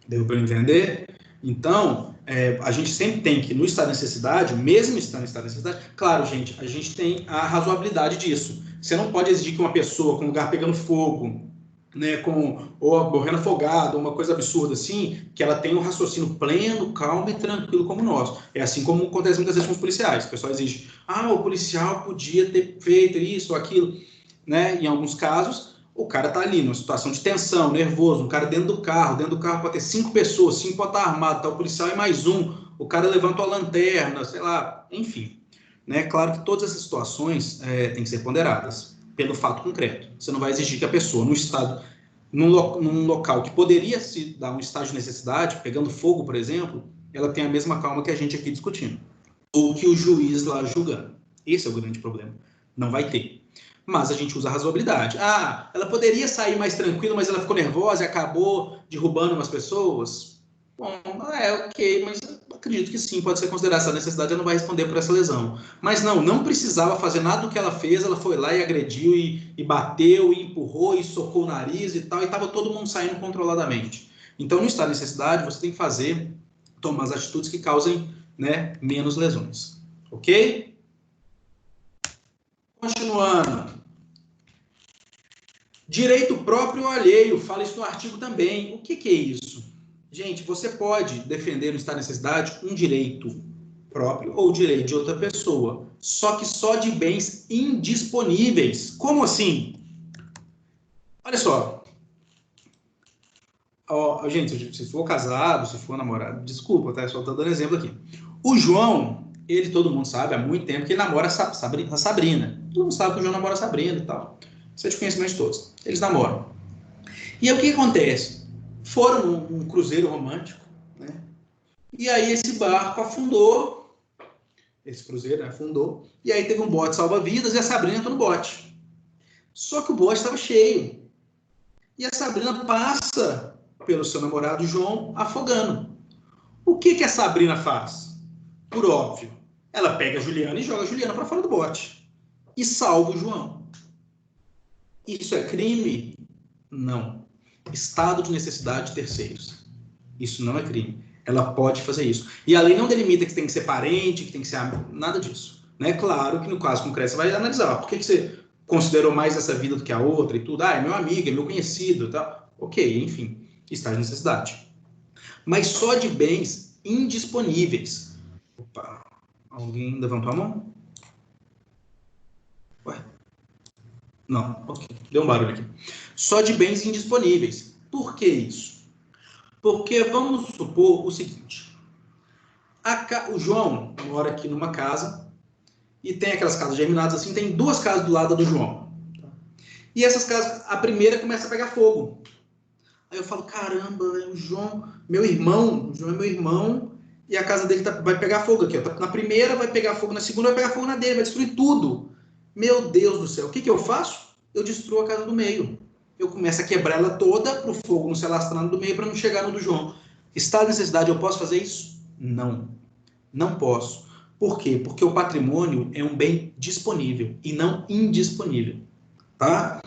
Deu para entender? Então, a gente sempre tem que, no estado de necessidade, mesmo estando em estado de necessidade, claro, gente, a gente tem a razoabilidade disso. Você não pode exigir que uma pessoa com o lugar pegando fogo, né, ou morrendo afogado, uma coisa absurda assim, que ela tenha um raciocínio pleno, calmo e tranquilo como o nosso. É assim como acontece muitas vezes com os policiais. O pessoal exige, o policial podia ter feito isso ou aquilo, né? Em alguns casos, o cara tá ali numa situação de tensão, nervoso, um cara dentro do carro pode ter 5 pessoas, 5 pode estar armado, tá o policial e mais um, o cara levanta a lanterna, sei lá, enfim. Né? Claro que todas essas situações têm que ser ponderadas pelo fato concreto. Você não vai exigir que a pessoa, num local que poderia se dar um estado de necessidade, pegando fogo, por exemplo, ela tem a mesma calma que a gente aqui discutindo. Ou que o juiz lá julgando. Esse é o grande problema. Não vai ter. Mas a gente usa a razoabilidade. Ela poderia sair mais tranquila, mas ela ficou nervosa e acabou derrubando umas pessoas? Bom, ok, mas eu acredito que sim, pode ser considerada essa necessidade, ela não vai responder por essa lesão. Mas não precisava fazer nada do que ela fez, ela foi lá e agrediu, e bateu, e empurrou, e socou o nariz e tal, e estava todo mundo saindo controladamente. Então, no estado de necessidade, você tem que tomar as atitudes que causem, né, menos lesões. Ok? Continuando. Direito próprio ou alheio, fala isso no artigo também. O que é isso? Gente, você pode defender no estado de necessidade um direito próprio ou direito de outra pessoa, só que só de bens indisponíveis. Como assim? Olha só. Gente, se for casado, se for namorado, desculpa, tá? Só estou dando exemplo aqui. O João, todo mundo sabe, há muito tempo que ele namora a Sabrina. Todo mundo sabe que o João namora a Sabrina e tal. Isso é de conhecimento de todos. Eles namoram. E aí o que acontece? Foram num cruzeiro romântico, né? E aí esse barco afundou, esse cruzeiro afundou, e aí teve um bote salva-vidas e a Sabrina entrou no bote. Só que o bote estava cheio. E a Sabrina passa pelo seu namorado João afogando. O que a Sabrina faz? Por óbvio, ela pega a Juliana e joga a Juliana para fora do bote. E salva o João. Isso é crime? Não. Estado de necessidade de terceiros. Isso não é crime. Ela pode fazer isso. E a lei não delimita que tem que ser parente, que tem que ser nada disso. Né? Claro que no caso concreto você vai analisar. Por que você considerou mais essa vida do que a outra e tudo? É meu amigo, é meu conhecido. Tá? Ok, enfim. Estado de necessidade. Mas só de bens indisponíveis. Opa, alguém levantou a mão? Ué? Não, ok. Deu um barulho aqui. Só de bens indisponíveis. Por que isso? Porque vamos supor o seguinte. O João mora aqui numa casa e tem aquelas casas germinadas assim, tem 2 casas do lado do João. E essas casas, a primeira começa a pegar fogo. Aí eu falo, caramba, o João é meu irmão, e a casa dele vai pegar fogo aqui. Na primeira vai pegar fogo, na segunda vai pegar fogo na dele, vai destruir tudo. Meu Deus do céu, o que eu faço? Eu destruo a casa do meio. Eu começo a quebrar ela toda para o fogo não se alastrar do meio para não chegar no do João. Estado de necessidade, eu posso fazer isso? Não. Não posso. Por quê? Porque o patrimônio é um bem disponível e não indisponível. Tá?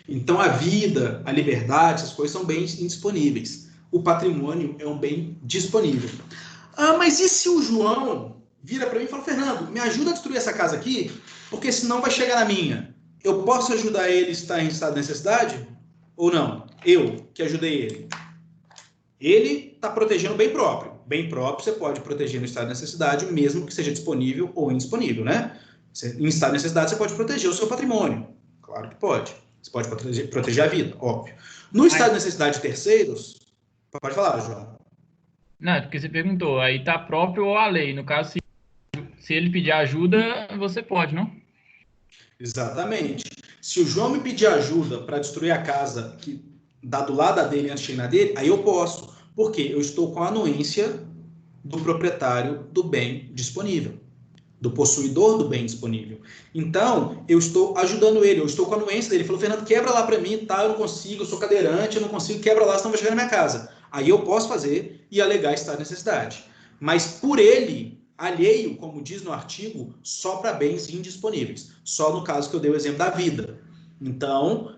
Então, a vida, a liberdade, essas coisas são bens indisponíveis. O patrimônio é um bem disponível. Mas e se o João vira para mim e fala, Fernando, me ajuda a destruir essa casa aqui, porque senão vai chegar na minha. Eu posso ajudar ele a estar em estado de necessidade? Ou não? Eu que ajudei ele. Ele está protegendo o bem próprio. Bem próprio você pode proteger no estado de necessidade, mesmo que seja disponível ou indisponível, né? Em estado de necessidade, você pode proteger o seu patrimônio. Claro que pode. Você pode proteger a vida, óbvio. No estado de necessidade de terceiros, pode falar, João. Não, porque você perguntou, aí tá próprio ou a lei. No caso, se ele pedir ajuda, você pode, não? Exatamente. Se o João me pedir ajuda para destruir a casa que dá do lado dele antes de chegar na dele, aí eu posso. Por quê? Eu estou com a anuência do proprietário do bem disponível, do possuidor do bem disponível. Então, eu estou ajudando ele, eu estou com a anuência dele. Ele falou, Fernando, quebra lá para mim, tá? Eu não consigo, eu sou cadeirante, eu não consigo, quebra lá, senão vai chegar na minha casa. Aí eu posso fazer e alegar estado de necessidade. Mas por ele, alheio, como diz no artigo, só para bens indisponíveis. Só no caso que eu dei o exemplo da vida. Então,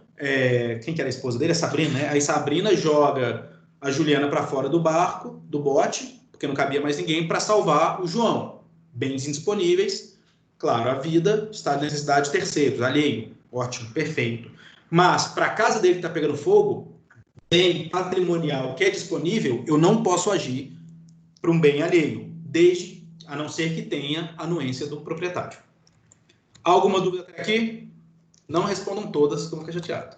quem que era a esposa dele? A Sabrina, né? Aí Sabrina joga a Juliana para fora do barco, do bote, porque não cabia mais ninguém, para salvar o João. Bens indisponíveis, claro, a vida, estado de necessidade, terceiros, alheio, ótimo, perfeito. Mas, para a casa dele que está pegando fogo, bem patrimonial que é disponível, eu não posso agir para um bem alheio, desde, a não ser que tenha anuência do proprietário. Alguma dúvida até aqui? Não respondam todas, que eu vou ficar chateado.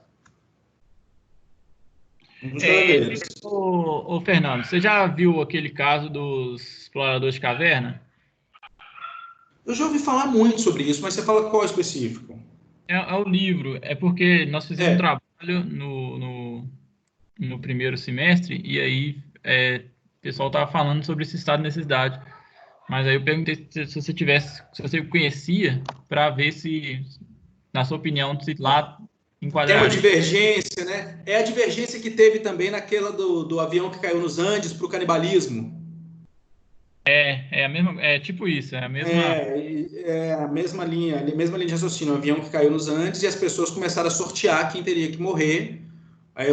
Ô, Fernando, você já viu aquele caso dos exploradores de caverna? Eu já ouvi falar muito sobre isso, mas você fala qual específico? É o livro. É porque nós fizemos um trabalho no primeiro semestre e aí o pessoal estava falando sobre esse estado de necessidade. Mas aí eu perguntei se você conhecia, para ver se, na sua opinião, se lá Tem enquadraria. uma divergência, né? É a divergência que teve também naquela do avião que caiu nos Andes para o canibalismo. É a mesma, é tipo isso, é a mesma. É a mesma linha de raciocínio. Um avião que caiu nos Andes e as pessoas começaram a sortear quem teria que morrer,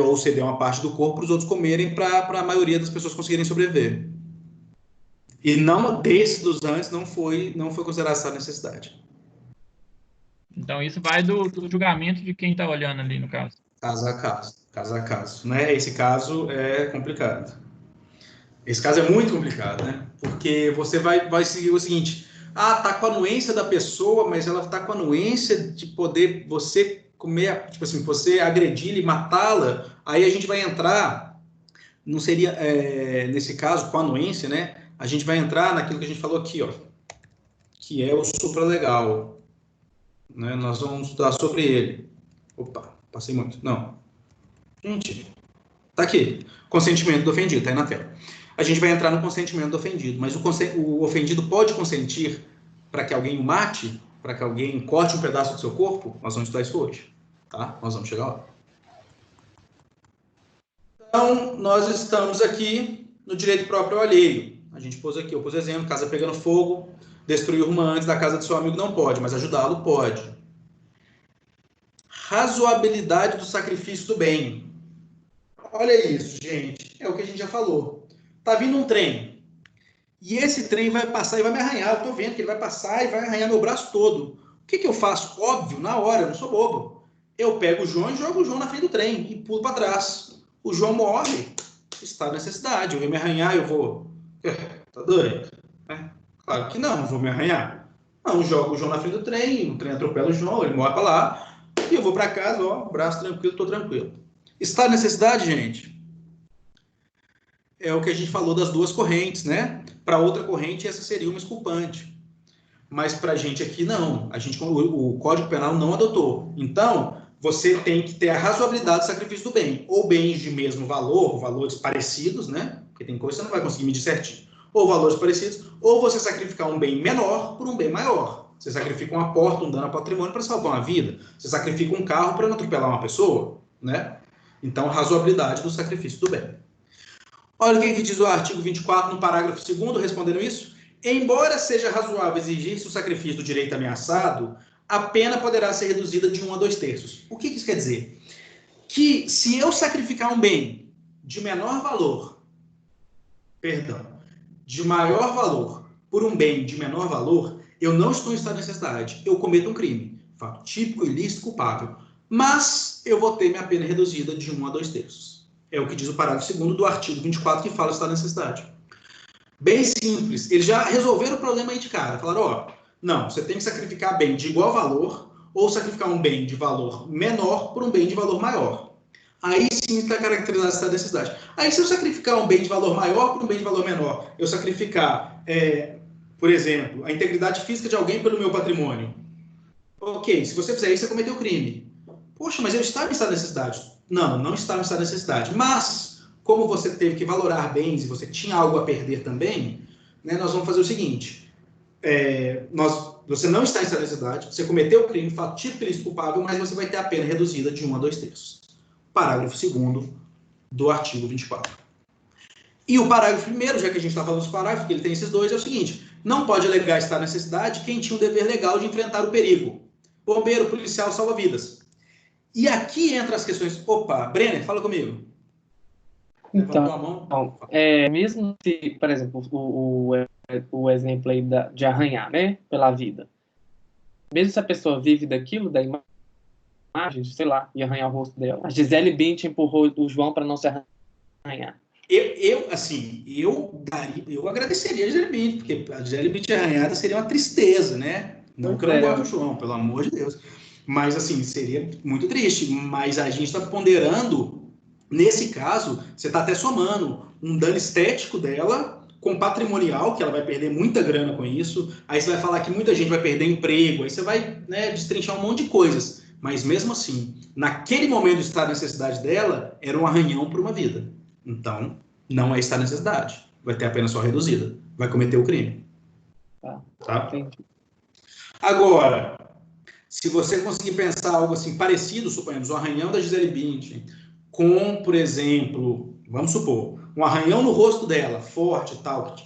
ou ceder uma parte do corpo para os outros comerem, para a maioria das pessoas conseguirem sobreviver. E não desse dos Andes não foi considerada essa necessidade. Então isso vai do julgamento de quem está olhando ali, no caso. Caso a caso, né? Esse caso é complicado. Esse caso é muito complicado, né? Porque você vai seguir o seguinte: tá com a anuência da pessoa, mas ela tá com a anuência de poder você comer, tipo assim, você agredir e matá-la, aí a gente vai entrar, não seria, nesse caso, com a anuência, né? A gente vai entrar naquilo que a gente falou aqui, ó, que é o supralegal, né? Nós vamos estudar sobre ele. Opa, passei muito. Não. Gente, tá aqui. Consentimento do ofendido, tá aí na tela. A gente vai entrar no consentimento do ofendido, mas o ofendido pode consentir para que alguém o mate, para que alguém corte um pedaço do seu corpo? Nós vamos estudar isso hoje, tá? Nós vamos chegar lá. Então, nós estamos aqui no direito próprio ao alheio. A gente pôs aqui, eu pus exemplo, casa pegando fogo, destruir uma antes da casa do seu amigo não pode, mas ajudá-lo pode. Razoabilidade do sacrifício do bem. Olha isso, gente. É o que a gente já falou. Tá vindo um trem. E esse trem vai passar e vai me arranhar. Eu tô vendo que ele vai passar e vai arranhar meu braço todo. O que eu faço? Óbvio, na hora, eu não sou bobo. Eu pego o João e jogo o João na frente do trem e pulo para trás. O João morre. Está necessidade. Eu vou me arranhar, eu vou... Tá doido? Claro que não vou me arranhar. Não, jogo o João na frente do trem, o trem atropela o João, ele morre para lá. E eu vou para casa, ó, braço tranquilo, tô tranquilo. Está necessidade, gente? É o que a gente falou das duas correntes, né? Para outra corrente, essa seria uma exculpante. Mas para a gente aqui, não. O Código Penal não adotou. Então, você tem que ter a razoabilidade do sacrifício do bem. Ou bens de mesmo valor, valores parecidos, né? Porque tem coisa que você não vai conseguir medir certinho. Ou valores parecidos, ou você sacrificar um bem menor por um bem maior. Você sacrifica uma porta, um dano ao patrimônio para salvar uma vida. Você sacrifica um carro para não atropelar uma pessoa, né? Então, razoabilidade do sacrifício do bem. Olha o que diz o artigo 24, no parágrafo 2º, respondendo isso. Embora seja razoável exigir-se o sacrifício do direito ameaçado, a pena poderá ser reduzida de 1 a 2 terços. O que isso quer dizer? Que se eu sacrificar um bem de menor valor, de maior valor por um bem de menor valor, eu não estou em estado de necessidade. Eu cometo um crime. Fato típico, ilícito, culpável. Mas eu vou ter minha pena reduzida de 1 a 2 terços. É o que diz o parágrafo 2º do artigo 24, que fala estado de necessidade. Bem simples. Eles já resolveram o problema aí de cara. Falaram, não, você tem que sacrificar bem de igual valor ou sacrificar um bem de valor menor por um bem de valor maior. Aí sim está caracterizado estado de necessidade. Aí se eu sacrificar um bem de valor maior por um bem de valor menor, eu sacrificar, por exemplo, a integridade física de alguém pelo meu patrimônio. Ok, se você fizer isso, você cometeu crime. Poxa, mas eu estava em estado de necessidade. Não estava em estado de necessidade. Mas, como você teve que valorar bens e você tinha algo a perder também, né, nós vamos fazer o seguinte. Você não está em estado de necessidade, você cometeu o crime, fato típico, ilícito, culpável, mas você vai ter a pena reduzida de 1 a 2 terços. Parágrafo 2º do artigo 24. E o parágrafo 1º, já que a gente está falando dos parágrafos, que ele tem esses dois, é o seguinte. Não pode alegar estado de necessidade quem tinha o dever legal de enfrentar o perigo. Bombeiro, policial, salva-vidas. E aqui entra as questões... Opa, Brenner, fala comigo. Levantou a mão? Então, mesmo se, por exemplo, o exemplo aí de arranhar, né, pela vida. Mesmo se a pessoa vive daquilo, da imagem, sei lá, e arranhar o rosto dela. A Gisele Bündchen empurrou o João para não se arranhar. Eu agradeceria a Gisele Bündchen, porque a Gisele Bündchen arranhada seria uma tristeza, né? Não que eu não gosto do João, pelo amor de Deus. Mas, assim, seria muito triste. Mas a gente está ponderando, nesse caso, você está até somando um dano estético dela com patrimonial, que ela vai perder muita grana com isso. Aí você vai falar que muita gente vai perder emprego, aí você vai, né, destrinchar um monte de coisas. Mas, mesmo assim, naquele momento do estado de necessidade dela, era um arranhão para uma vida. Então, não é estado de necessidade. Vai ter a pena só reduzida. Vai cometer o crime. Tá? Agora, se você conseguir pensar algo assim parecido, suponhamos, o arranhão da Gisele Bündchen, com, por exemplo, vamos supor, um arranhão no rosto dela, forte e tal,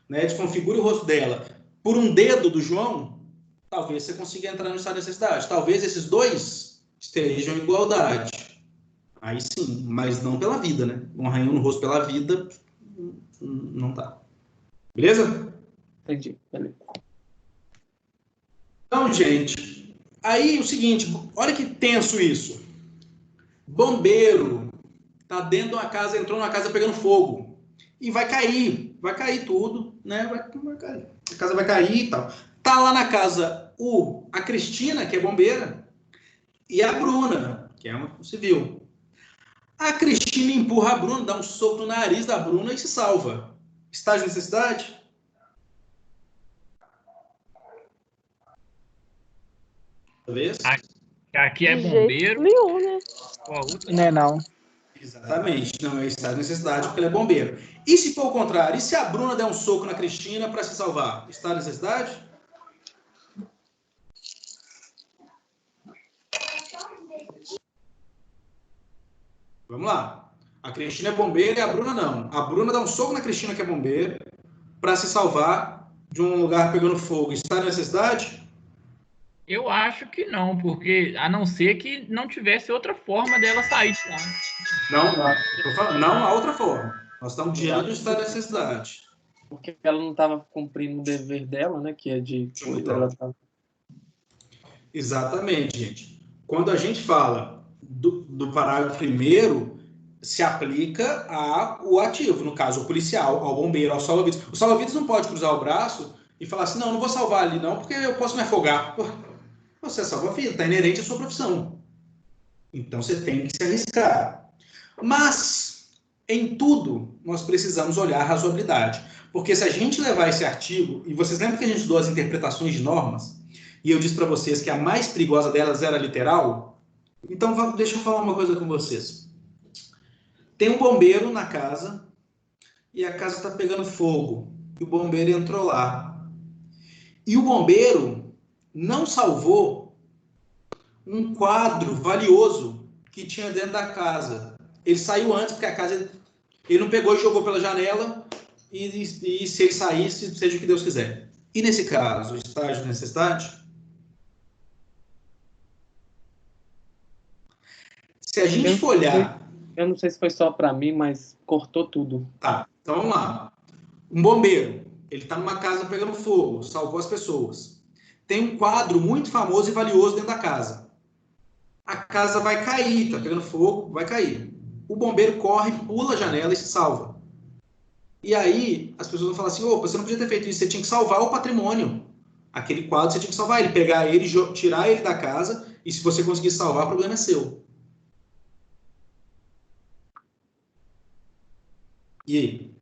né, desconfigure o rosto dela, por um dedo do João, talvez você consiga entrar no estado de necessidade. Talvez esses dois estejam em igualdade. Aí sim, mas não pela vida, né? Um arranhão no rosto pela vida, não dá. Beleza? Entendi. Beleza. Então, gente, aí o seguinte, olha que tenso isso. Bombeiro tá dentro de uma casa, entrou numa casa pegando fogo. E vai cair tudo, né? Vai cair. A casa vai cair e tal. Tá lá na casa a Cristina, que é bombeira, e a Bruna, que é uma civil. A Cristina empurra a Bruna, dá um soco no nariz da Bruna e se salva. Estágio de necessidade? Talvez? Aqui é De jeito bombeiro. nenhum, né? Não é não. Exatamente, não é estágio de necessidade porque ele é bombeiro. E se for o contrário? E se a Bruna der um soco na Cristina para se salvar? Estágio de necessidade? Vamos lá. A Cristina é bombeira e a Bruna não. A Bruna dá um soco na Cristina, que é bombeira, para se salvar de um lugar pegando fogo. Está na necessidade? Eu acho que não, porque a não ser que não tivesse outra forma dela sair de lá. Não há outra forma. Nós estamos diante do estado de necessidade. Porque ela não estava cumprindo o dever dela, né? Que é de cuidar. Exatamente, gente. Quando a gente fala do parágrafo primeiro, se aplica ao ativo, no caso, ao policial, ao bombeiro, ao salva-vidas. O salva-vidas não pode cruzar o braço e falar assim, não vou salvar ali não, porque eu posso me afogar. Você é salva-vidas, está inerente à sua profissão. Então, você tem que se arriscar. Mas, em tudo, nós precisamos olhar a razoabilidade. Porque se a gente levar esse artigo, e vocês lembram que a gente estudou as interpretações de normas, e eu disse para vocês que a mais perigosa delas era literal? Então, deixa eu falar uma coisa com vocês. Tem um bombeiro na casa, e a casa está pegando fogo, e o bombeiro entrou lá. E o bombeiro não salvou um quadro valioso que tinha dentro da casa. Ele saiu antes, porque a casa... Ele não pegou e jogou pela janela, e se ele saísse, seja o que Deus quiser. E nesse caso, o estágio de necessidade? Se a gente for olhar... Eu não sei se foi só para mim, mas cortou tudo. Tá, então vamos lá. Um bombeiro, ele está numa casa pegando fogo, salvou as pessoas. Tem um quadro muito famoso e valioso dentro da casa. A casa vai cair, está pegando fogo, vai cair. O bombeiro corre, pula a janela e se salva. E aí, as pessoas vão falar assim, opa, você não podia ter feito isso, você tinha que salvar o patrimônio. Aquele quadro, você tinha que salvar ele, pegar ele, tirar ele da casa, e se você conseguir salvar, o problema é seu. E aí?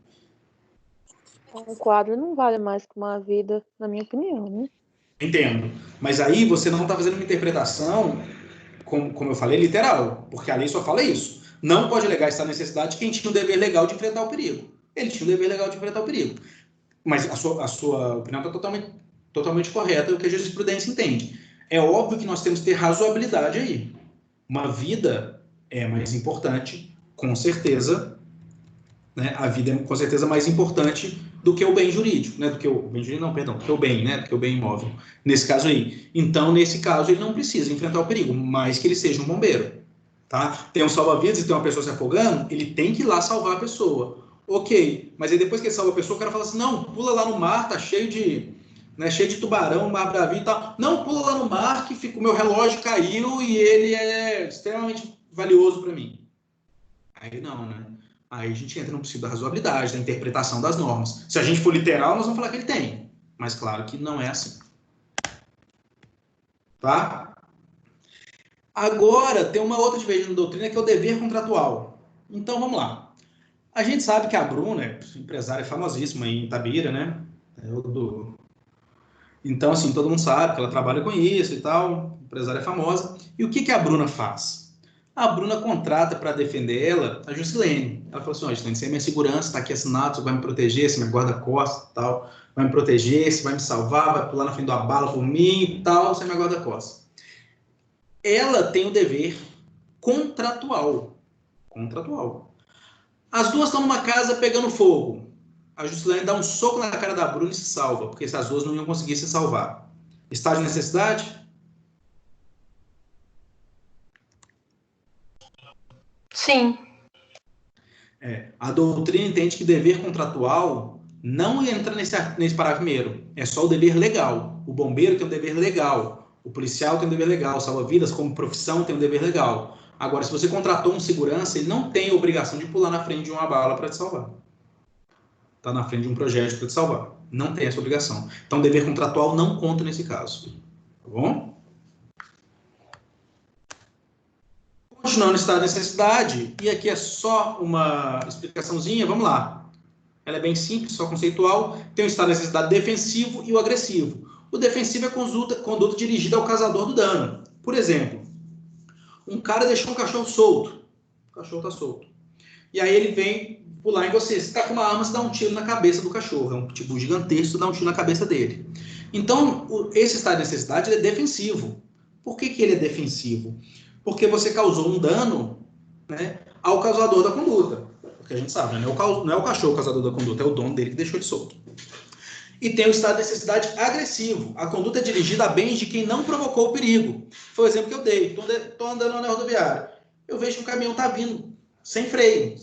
Um quadro não vale mais que uma vida, na minha opinião, né? Entendo. Mas aí você não está fazendo uma interpretação, como eu falei, literal. Porque a lei só fala isso. Não pode alegar essa necessidade quem tinha o dever legal de enfrentar o perigo. Ele tinha o dever legal de enfrentar o perigo. Mas a sua opinião está totalmente correta, é o que a jurisprudência entende. É óbvio que nós temos que ter razoabilidade aí. Uma vida é mais importante, com certeza, né? A vida é com certeza mais importante do que o bem jurídico, né? Do que o bem jurídico, não, perdão, do que o bem, né? Do que o bem imóvel, nesse caso aí. Então, nesse caso, ele não precisa enfrentar o perigo, mais que ele seja um bombeiro. Tá? Tem um salva-vidas e tem uma pessoa se afogando, ele tem que ir lá salvar a pessoa. Ok, mas aí depois que ele salva a pessoa, o cara fala assim, não, pula lá no mar, tá cheio de, né, cheio de tubarão, mar bravinho e tal. Não, pula lá no mar que o meu relógio caiu e ele é extremamente valioso para mim. Aí não, né? Aí a gente entra no princípio da razoabilidade, da interpretação das normas. Se a gente for literal, nós vamos falar que ele tem. Mas claro que não é assim. Tá? Agora, tem uma outra divergência na doutrina que é o dever contratual. Então, vamos lá. A gente sabe que a Bruna, empresária famosíssima em Itabira, né? Então, assim, todo mundo sabe que ela trabalha com isso e tal, empresária famosa. E o que a Bruna faz? A Bruna contrata para defender ela a Juscelene. Ela falou assim, Juscelene, você é minha segurança, está aqui assinado, você vai me proteger, você me guarda-costas e tal, vai me proteger, você vai me salvar, vai pular na frente da bala por mim e tal, você é minha guarda-costas. Ela tem o dever contratual. Contratual. As duas estão numa casa pegando fogo. A Juscelene dá um soco na cara da Bruna e se salva, porque essas duas não iam conseguir se salvar. Estado de necessidade? Sim. A doutrina entende que dever contratual não entra nesse parágrafo primeiro. É só o dever legal. O bombeiro tem um dever legal. O policial tem um dever legal. O salva-vidas, como profissão, tem um dever legal. Agora, se você contratou um segurança, ele não tem a obrigação de pular na frente de uma bala para te salvar. Está na frente de um projétil para te salvar. Não tem essa obrigação. Então, o dever contratual não conta nesse caso. Tá bom? Continuando o estado de necessidade, e aqui é só uma explicaçãozinha, vamos lá. Ela é bem simples, só conceitual. Tem o estado de necessidade defensivo e o agressivo. O defensivo é conduta dirigida ao causador do dano. Por exemplo, um cara deixou um cachorro solto. O cachorro está solto. E aí ele vem pular em você. Você está com uma arma, você dá um tiro na cabeça do cachorro. É um tipo gigantesco, você dá um tiro na cabeça dele. Então, esse estado de necessidade ele é defensivo. Por que ele é defensivo? Porque você causou um dano, né, ao causador da conduta. Porque a gente sabe, né, não é o cachorro o causador da conduta, é o dono dele que deixou ele solto. E tem o estado de necessidade agressivo. A conduta é dirigida a bens de quem não provocou o perigo. Foi o exemplo que eu dei. Estou andando na rodoviária. Eu vejo que o caminhão está vindo sem freio.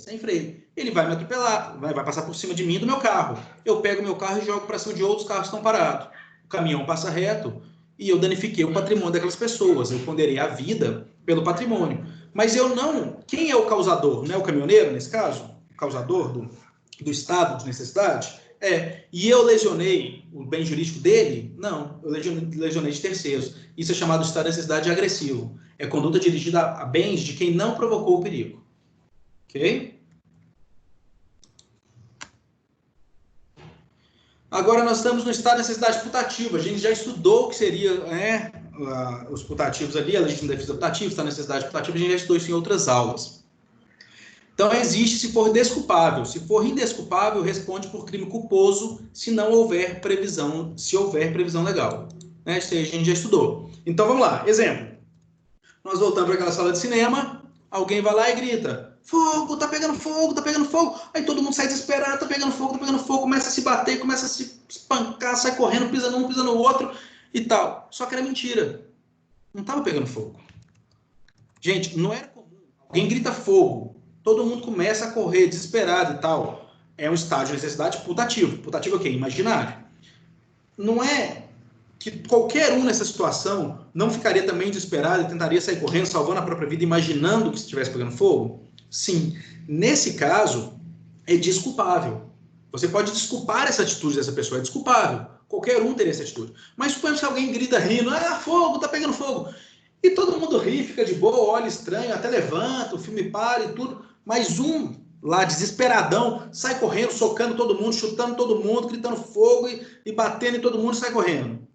Ele vai me atropelar, vai passar por cima de mim e do meu carro. Eu pego o meu carro e jogo para cima de outros carros que estão parados. O caminhão passa reto e eu danifiquei o patrimônio daquelas pessoas. Eu ponderei a vida pelo patrimônio. Mas eu não... Quem é o causador? Não é o caminhoneiro, nesse caso? O causador do estado de necessidade? E eu lesionei o bem jurídico dele? Não, eu lesionei de terceiros. Isso é chamado de estado de necessidade agressivo. É conduta dirigida a bens de quem não provocou o perigo. Ok? Agora nós estamos no estado de necessidade putativa. A gente já estudou o que seria os putativos ali, a legítima defesa putativa, estado de necessidade putativa, a gente já estudou isso em outras aulas. Então, existe se for desculpável. Se for indesculpável, responde por crime culposo se não houver previsão, se houver previsão legal. Né? Isso aí a gente já estudou. Então, vamos lá. Exemplo. Nós voltamos para aquela sala de cinema, alguém vai lá e grita, fogo, tá pegando fogo, tá pegando fogo. Aí todo mundo sai desesperado, tá pegando fogo, começa a se bater, começa a se espancar, sai correndo, pisa num, pisa no outro e tal. Só que era mentira. Não estava pegando fogo. Gente, não era comum. Alguém grita fogo. Todo mundo começa a correr desesperado e tal. É um estado de necessidade putativo. Putativo é o quê? Imaginário. Não é que qualquer um nessa situação não ficaria também desesperado e tentaria sair correndo, salvando a própria vida, imaginando que estivesse pegando fogo? Sim. Nesse caso, é desculpável. Você pode desculpar essa atitude dessa pessoa, é desculpável. Qualquer um teria essa atitude. Mas suponhamos que alguém grita rindo, fogo, tá pegando fogo. E todo mundo ri, fica de boa, olha estranho, até levanta, o filme para e tudo. Mas um lá, desesperadão, sai correndo, socando todo mundo, chutando todo mundo, gritando fogo e batendo em todo mundo e sai correndo.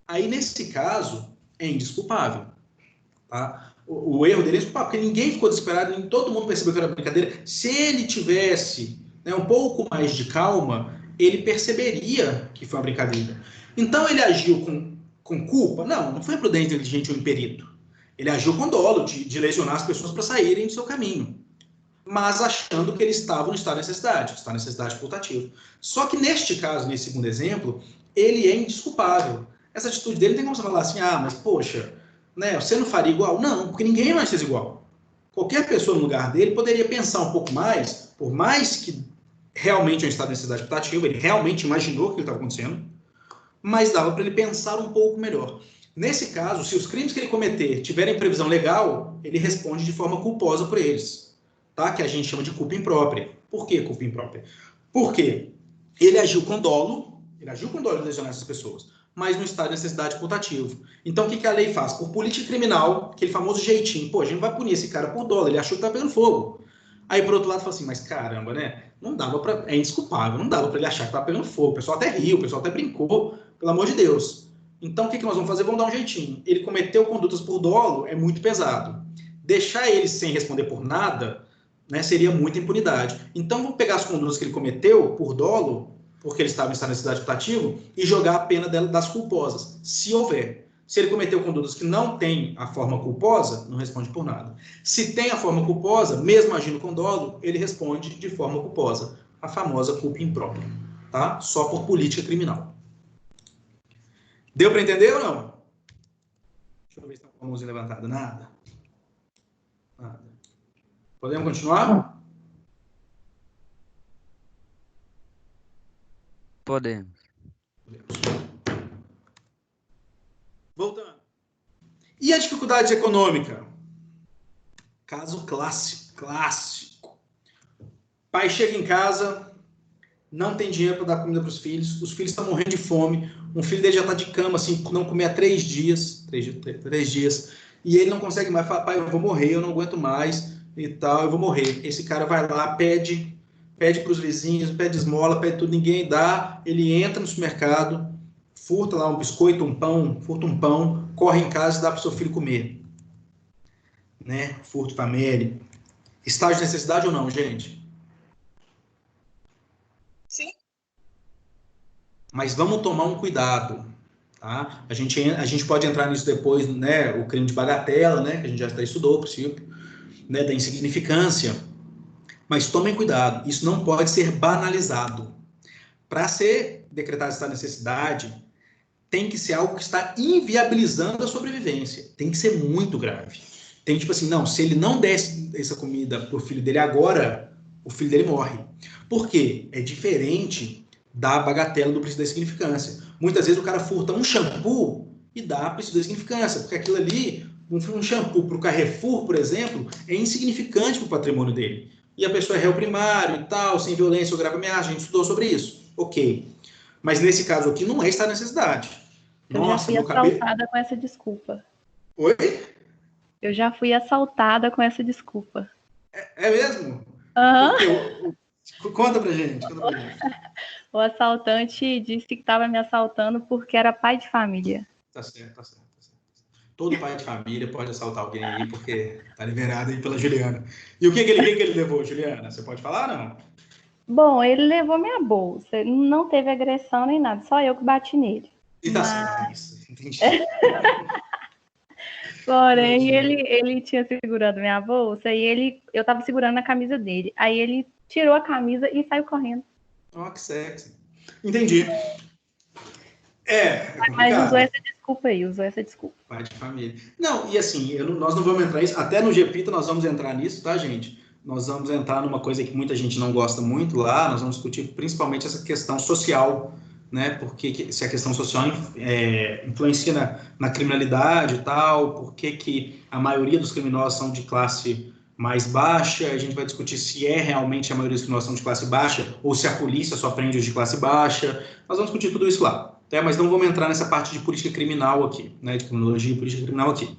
Aí, nesse caso, é indesculpável. Tá? O erro dele é desculpável, porque ninguém ficou desesperado, nem todo mundo percebeu que era brincadeira. Se ele tivesse um pouco mais de calma, ele perceberia que foi uma brincadeira. Então, ele agiu com culpa? Não foi prudente, inteligente ou imperito. Ele agiu com dolo de lesionar as pessoas para saírem do seu caminho, mas achando que ele estava no estado de necessidade putativo. Só que neste caso, nesse segundo exemplo, ele é indesculpável. Essa atitude dele tem como você falar assim, mas poxa, né, você não faria igual? Não, porque ninguém mais fez igual. Qualquer pessoa no lugar dele poderia pensar um pouco mais, por mais que realmente é um estado de necessidade putativa, ele realmente imaginou que ele estava acontecendo, mas dava para ele pensar um pouco melhor. Nesse caso, se os crimes que ele cometer tiverem previsão legal, ele responde de forma culposa por eles, tá? Que a gente chama de culpa imprópria. Por que culpa imprópria? Porque ele agiu com dolo de lesionar essas pessoas, mas no estado de necessidade putativo. Então, o que a lei faz? Por política criminal, aquele famoso jeitinho, pô, a gente não vai punir esse cara por dolo, ele achou que tá pegando fogo. Aí, por outro lado, fala assim, mas caramba, né? Não dava para, é indesculpável, não dava para ele achar que tava pegando fogo. O pessoal até riu, o pessoal até brincou, pelo amor de Deus. Então, o que nós vamos fazer? Vamos dar um jeitinho. Ele cometeu condutas por dolo, é muito pesado. Deixar ele sem responder por nada, né, seria muita impunidade. Então, vamos pegar as condutas que ele cometeu por dolo, porque ele estava em estado de necessidade putativo, e jogar a pena dela das culposas, se houver. Se ele cometeu condutas que não têm a forma culposa, não responde por nada. Se tem a forma culposa, mesmo agindo com dolo, ele responde de forma culposa. A famosa culpa imprópria, tá? Só por política criminal. Deu para entender ou não? Deixa eu ver se está com a mãozinha levantada. Nada. Nada. Podemos continuar? Podemos. Voltando. E a dificuldade econômica? Caso clássico. Pai chega em casa, não tem dinheiro para dar comida para os filhos estão morrendo de fome, um filho dele já está de cama, assim, não comer há 3 dias, e ele não consegue mais, fala, pai, eu vou morrer, eu não aguento mais, e tal, eu vou morrer. Esse cara vai lá, pede para os vizinhos, pede esmola, pede tudo, ninguém dá, ele entra no supermercado, furta lá um biscoito, furta um pão, corre em casa e dá para o seu filho comer. Né? Furto família. Estágio de necessidade ou não, gente? Sim. Mas vamos tomar um cuidado, tá? A gente pode entrar nisso depois, né? O crime de bagatela, né? Que a gente já estudou, o princípio, né? Da insignificância. Mas tomem cuidado, isso não pode ser banalizado. Para ser decretado estado de necessidade, tem que ser algo que está inviabilizando a sobrevivência. Tem que ser muito grave. Tem tipo assim, não, se ele não desse essa comida pro filho dele agora, o filho dele morre. Por quê? É diferente da bagatela do princípio da insignificância. Muitas vezes o cara furta um shampoo e dá princípio da insignificância, porque aquilo ali, um shampoo para o Carrefour, por exemplo, é insignificante para o patrimônio dele. E a pessoa é réu primário e tal, sem violência ou grave ameaça, a gente estudou sobre isso. Ok. Mas nesse caso aqui não é estado de necessidade. Eu já fui assaltada com essa desculpa. Oi? Eu já fui assaltada com essa desculpa. É mesmo? Aham. Conta pra gente. O assaltante disse que estava me assaltando porque era pai de família. Tá certo. Todo pai de família pode assaltar alguém aí, porque tá liberado aí pela Juliana. E o que ele levou, Juliana? Você pode falar, não? Bom, ele levou minha bolsa. Não teve agressão nem nada, só eu que bati nele. E tá certo, isso. Entendi. Porém, ele tinha segurado minha bolsa e eu tava segurando a camisa dele. Aí ele tirou a camisa e saiu correndo. Ó, que sexy. Entendi. Mas usou essa desculpa. Pai de família. Não, e assim, nós não vamos entrar nisso, até no GPITA nós vamos entrar nisso, tá, gente? Nós vamos entrar numa coisa que muita gente não gosta muito lá, nós vamos discutir principalmente essa questão social, né? Porque se a questão social influencia na criminalidade e tal, por que a maioria dos criminosos são de classe mais baixa, a gente vai discutir se realmente a maioria dos criminosos são de classe baixa, ou se a polícia só prende os de classe baixa, nós vamos discutir tudo isso lá. Mas não vamos entrar nessa parte de política criminal aqui, né, de criminologia e política criminal aqui.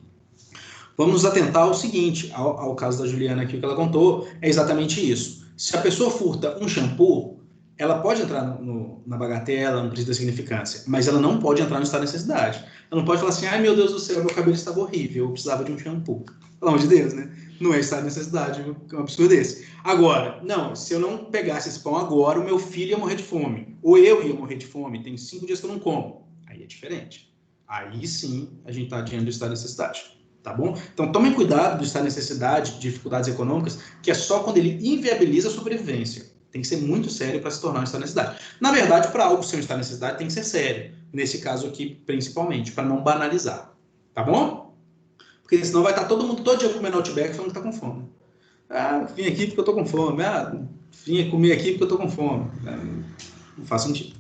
Vamos nos atentar ao seguinte, ao caso da Juliana aqui, o que ela contou, é exatamente isso. Se a pessoa furta um shampoo, ela pode entrar na bagatela, no princípio da significância, mas ela não pode entrar no estado de necessidade. Ela não pode falar assim, ai meu Deus do céu, meu cabelo estava horrível, eu precisava de um shampoo. Pelo amor de Deus, né? Não é estado de necessidade, é um absurdo desse. Agora, não, se eu não pegasse esse pão agora, o meu filho ia morrer de fome. Ou eu ia morrer de fome, tem 5 dias que eu não como. Aí é diferente. Aí sim, a gente está diante do estado de necessidade. Tá bom? Então, tomem cuidado do estado de necessidade, de dificuldades econômicas, que é só quando ele inviabiliza a sobrevivência. Tem que ser muito sério para se tornar um estado de necessidade. Na verdade, para algo ser um estado de necessidade, tem que ser sério. Nesse caso aqui, principalmente, para não banalizar. Tá bom? Porque senão vai estar todo mundo todo dia comendo Outback falando que está com fome. Ah, vim aqui porque eu estou com fome. Ah, vim comer aqui porque eu estou com fome. Não faz sentido.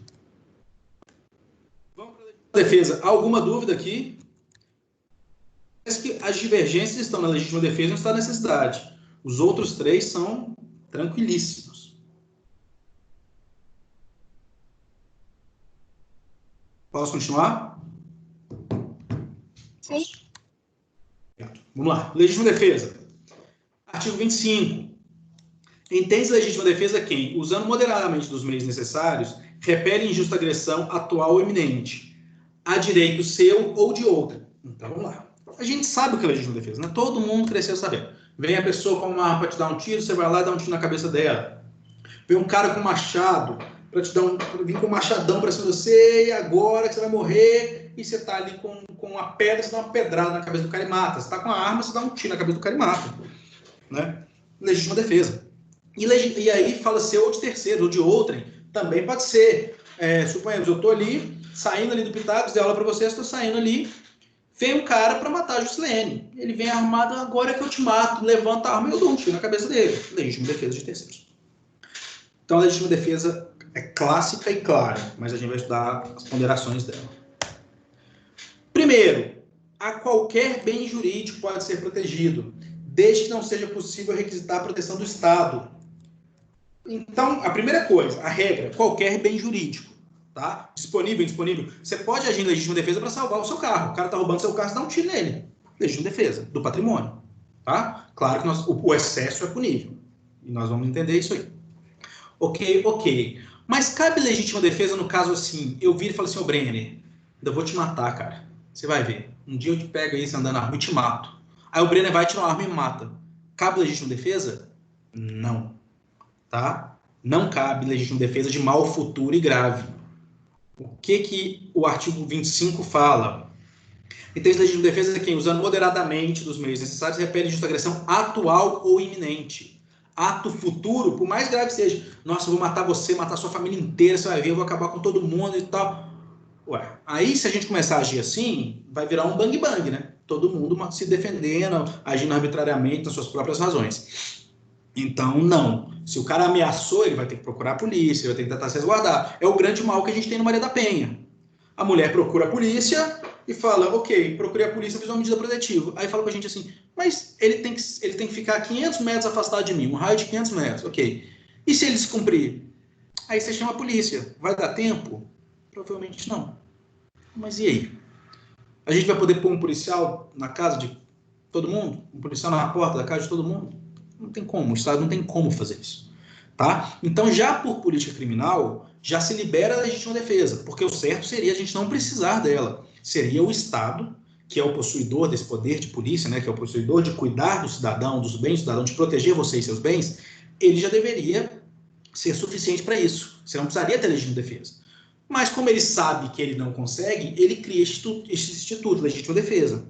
Vamos para a defesa. Alguma dúvida aqui? Parece que as divergências estão na legítima defesa e não está na necessidade. Os outros 3 são tranquilíssimos. Posso continuar? Sim. Vamos lá. Legítima defesa. Artigo 25. Entende-se legítima defesa quem, usando moderadamente dos meios necessários, repele injusta agressão atual ou iminente, a direito seu ou de outra. Então, vamos lá. A gente sabe o que é legítima defesa, né? Todo mundo cresceu sabendo. Vem a pessoa com uma arma para te dar um tiro, você vai lá e dá um tiro na cabeça dela. Vem um cara com um machado para te dar vir com um machadão para cima de você, e agora que você vai morrer, e você tá ali com uma pedra, você dá uma pedrada na cabeça do cara e mata. Você tá com a arma, você dá um tiro na cabeça do cara e mata. Né? Legítima defesa. E aí fala ser ou de terceiro, ou de outrem, também pode ser. Suponhamos, eu estou ali, saindo ali do Pitagos, dei aula para vocês, estou saindo ali, vem um cara para matar a Juscelene. Ele vem armado, agora que eu te mato, levanta a arma e eu dou um tiro na cabeça dele. Legítima defesa de terceiros. Então a legítima defesa é clássica e clara, mas a gente vai estudar as ponderações dela. Primeiro, a qualquer bem jurídico pode ser protegido, desde que não seja possível requisitar a proteção do Estado. Então, a primeira coisa, a regra, qualquer bem jurídico, tá? Disponível, indisponível. Você pode agir em legítima defesa para salvar o seu carro. O cara tá roubando seu carro, você dá um tiro nele. Legítima defesa, do patrimônio, tá? Claro que o excesso é punível. E nós vamos entender isso aí. Ok. Mas cabe legítima defesa no caso assim, eu viro e falo assim, ô Brenner, eu vou te matar, cara. Você vai ver. Um dia eu te pego aí, você andando na rua e te mato. Aí o Brenner vai tirar uma arma e me mata. Cabe legítima defesa? Não. Tá? Não cabe legítima defesa de mal futuro e grave. O que o artigo 25 fala? Então, legítima defesa é quem, usando moderadamente dos meios necessários, repele injusta agressão atual ou iminente. Ato futuro, por mais grave que seja. Nossa, eu vou matar você, matar sua família inteira, você vai ver, eu vou acabar com todo mundo e tal. Ué, aí se a gente começar a agir assim, vai virar um bang-bang, né? Todo mundo se defendendo, agindo arbitrariamente nas suas próprias razões. Então, não. Se o cara ameaçou, ele vai ter que procurar a polícia, ele vai ter que tentar se resguardar. É o grande mal que a gente tem no Maria da Penha. A mulher procura a polícia e fala, ok, procurei a polícia, fiz uma medida protetiva. Aí fala pra gente assim, mas ele tem que ficar a 500 metros afastado de mim, um raio de 500 metros, ok. E se ele descumprir? Aí você chama a polícia. Vai dar tempo? Provavelmente não. Mas e aí? A gente vai poder pôr um policial na casa de todo mundo? Um policial na porta da casa de todo mundo? Não tem como, o Estado não tem como fazer isso. Tá? Então, já por política criminal, já se libera a legítima defesa, porque o certo seria a gente não precisar dela. Seria o Estado, que é o possuidor desse poder de polícia, né, que é o possuidor de cuidar do cidadão, dos bens do cidadão, de proteger você e seus bens, ele já deveria ser suficiente para isso. Você não precisaria ter legítima defesa. Mas como ele sabe que ele não consegue, ele cria esse instituto, legítima defesa.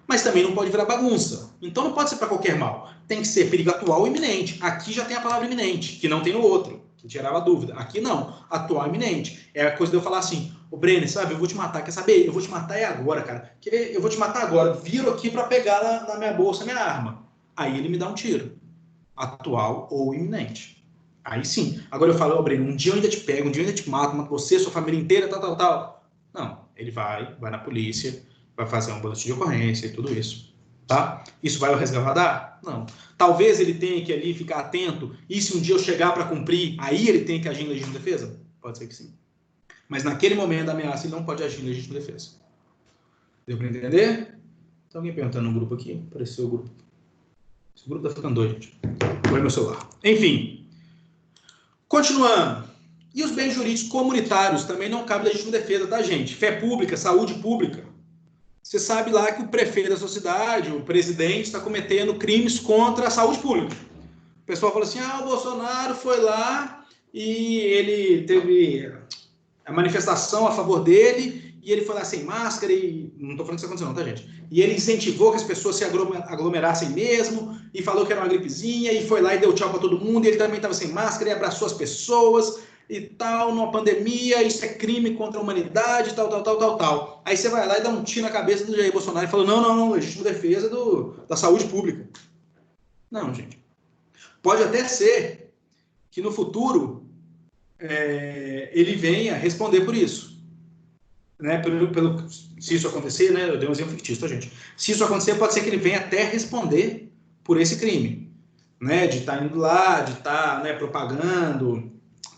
Mas também não pode virar bagunça. Então não pode ser para qualquer mal. Tem que ser perigo atual ou iminente. Aqui já tem a palavra iminente, que não tem no outro, que gerava dúvida. Aqui não, atual e iminente. É a coisa de eu falar assim, ô Brenner, sabe, eu vou te matar, quer saber? Eu vou te matar agora, cara. Quer ver? Eu vou te matar agora. Viro aqui para pegar na minha bolsa a minha arma. Aí ele me dá um tiro. Atual ou iminente. Aí sim. Agora eu falo, ô Brenner, um dia eu ainda te pego, um dia eu ainda te mato você, sua família inteira, tal. Não, ele vai na polícia, vai fazer um boletim de ocorrência e tudo isso, tá? Isso vai ao resguardar? Não. Talvez ele tenha que ali ficar atento, e se um dia eu chegar para cumprir, aí ele tem que agir em legítima defesa? Pode ser que sim. Mas naquele momento da ameaça, ele não pode agir em legítima defesa. Deu para entender? Tem alguém perguntando no grupo aqui? Apareceu o grupo. Esse grupo tá ficando doido, gente. Foi meu celular. Enfim. Continuando. E os bens jurídicos comunitários também não cabe legítima defesa, tá, gente? Fé pública, saúde pública. Você sabe lá que o prefeito da sua cidade, o presidente, está cometendo crimes contra a saúde pública. O pessoal fala assim, o Bolsonaro foi lá e ele teve a manifestação a favor dele e ele foi lá sem máscara e... Não estou falando que isso aconteceu não, tá, gente? E ele incentivou que as pessoas se aglomerassem mesmo e falou que era uma gripezinha e foi lá e deu tchau para todo mundo e ele também estava sem máscara e abraçou as pessoas e tal, numa pandemia, isso é crime contra a humanidade, tal. Aí você vai lá e dá um tiro na cabeça do Jair Bolsonaro e fala, não, legítima defesa da saúde pública. Não, gente. Pode até ser que no futuro ele venha responder por isso. Né? Se isso acontecer, né? Eu dei um exemplo fictício, tá, gente? Se isso acontecer, pode ser que ele venha até responder por esse crime. Né? De estar indo lá, de estar, né, propagando,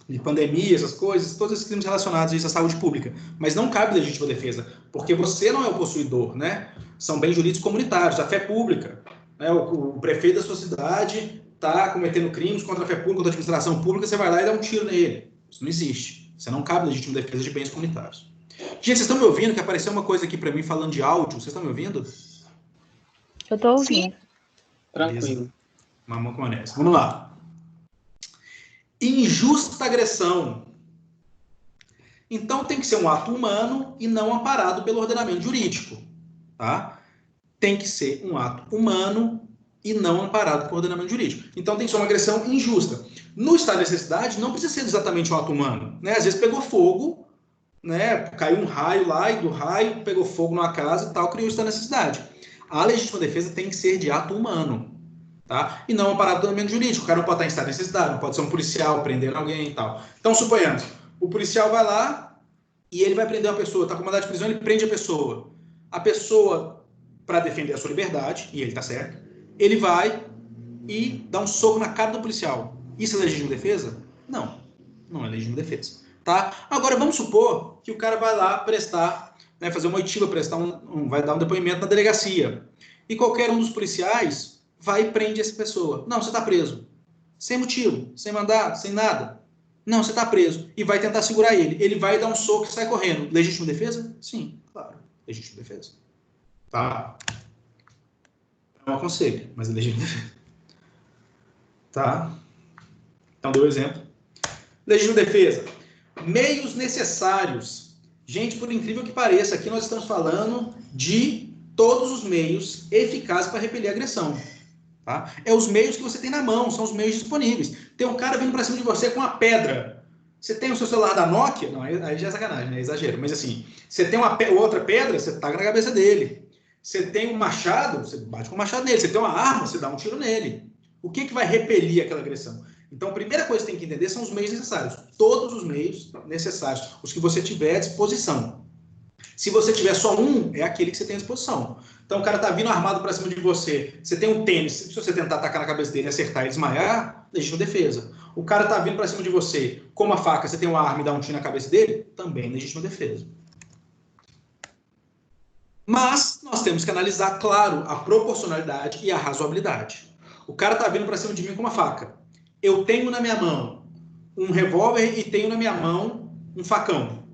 de pandemia, essas coisas, todos esses crimes relacionados a isso, à saúde pública. Mas não cabe legítima defesa, porque você não é o possuidor, né? São bens jurídicos comunitários, a fé pública. Né? O prefeito da sua cidade está cometendo crimes contra a fé pública, contra a administração pública, você vai lá e dá um tiro nele. Isso não existe. Você não cabe legítima defesa de bens comunitários. Gente, vocês estão me ouvindo? Que apareceu uma coisa aqui para mim falando de áudio. Vocês estão me ouvindo? Eu tô ouvindo. Sim. Tranquilo. Mamão com anés. Vamos lá. Injusta agressão. Então tem que ser um ato humano e não amparado pelo ordenamento jurídico. Tá? Tem que ser um ato humano e não amparado pelo ordenamento jurídico. Então tem que ser uma agressão injusta. No estado de necessidade, não precisa ser exatamente um ato humano. Né? Às vezes pegou fogo, né? Caiu um raio lá e do raio pegou fogo numa casa e tal, criou estado de necessidade. A legítima defesa tem que ser de ato humano. Tá? E não amparado pelo ordenamento jurídico. O cara não pode estar em estado de necessidade, não pode ser um policial prendendo alguém e tal. Então, suponhamos, o policial vai lá e ele vai prender uma pessoa, está com mandado de prisão, ele prende a pessoa. A pessoa, para defender a sua liberdade, e ele está certo, ele vai e dá um soco na cara do policial. Isso é legítima defesa? Não, não é legítima defesa. Tá? Agora, vamos supor que o cara vai lá prestar, né, fazer uma oitiva, vai dar um depoimento na delegacia. E qualquer um dos policiais vai e prende essa pessoa. Não, você está preso. Sem motivo, sem mandado, sem nada. Não, você está preso. E vai tentar segurar ele. Ele vai dar um soco e sai correndo. Legítima defesa? Sim, claro. Legítima defesa. Tá? Não aconselho, mas é legítima defesa. Tá? Então, deu exemplo. Legítima defesa. Meios necessários. Gente, por incrível que pareça, aqui nós estamos falando de todos os meios eficazes para repelir a agressão. Tá? É os meios que você tem na mão, são os meios disponíveis. Tem um cara vindo para cima de você com uma pedra. Você tem o seu celular da Nokia? Não, aí já é sacanagem, né? É exagero. Mas assim, você tem outra pedra, você taca na cabeça dele. Você tem um machado, você bate com o machado nele. Você tem uma arma, você dá um tiro nele. O que vai repelir aquela agressão? Então, a primeira coisa que você tem que entender são os meios necessários. Todos os meios necessários, os que você tiver à disposição. Se você tiver só um, é aquele que você tem à disposição. Então, o cara tá vindo armado para cima de você. Você tem um tênis. Se você tentar atacar na cabeça dele, acertar e desmaiar, legítima defesa. O cara tá vindo para cima de você com uma faca, você tem uma arma e dá um tiro na cabeça dele, também legítima defesa. Mas nós temos que analisar, claro, a proporcionalidade e a razoabilidade. O cara tá vindo para cima de mim com uma faca. Eu tenho na minha mão um revólver e tenho na minha mão um facão.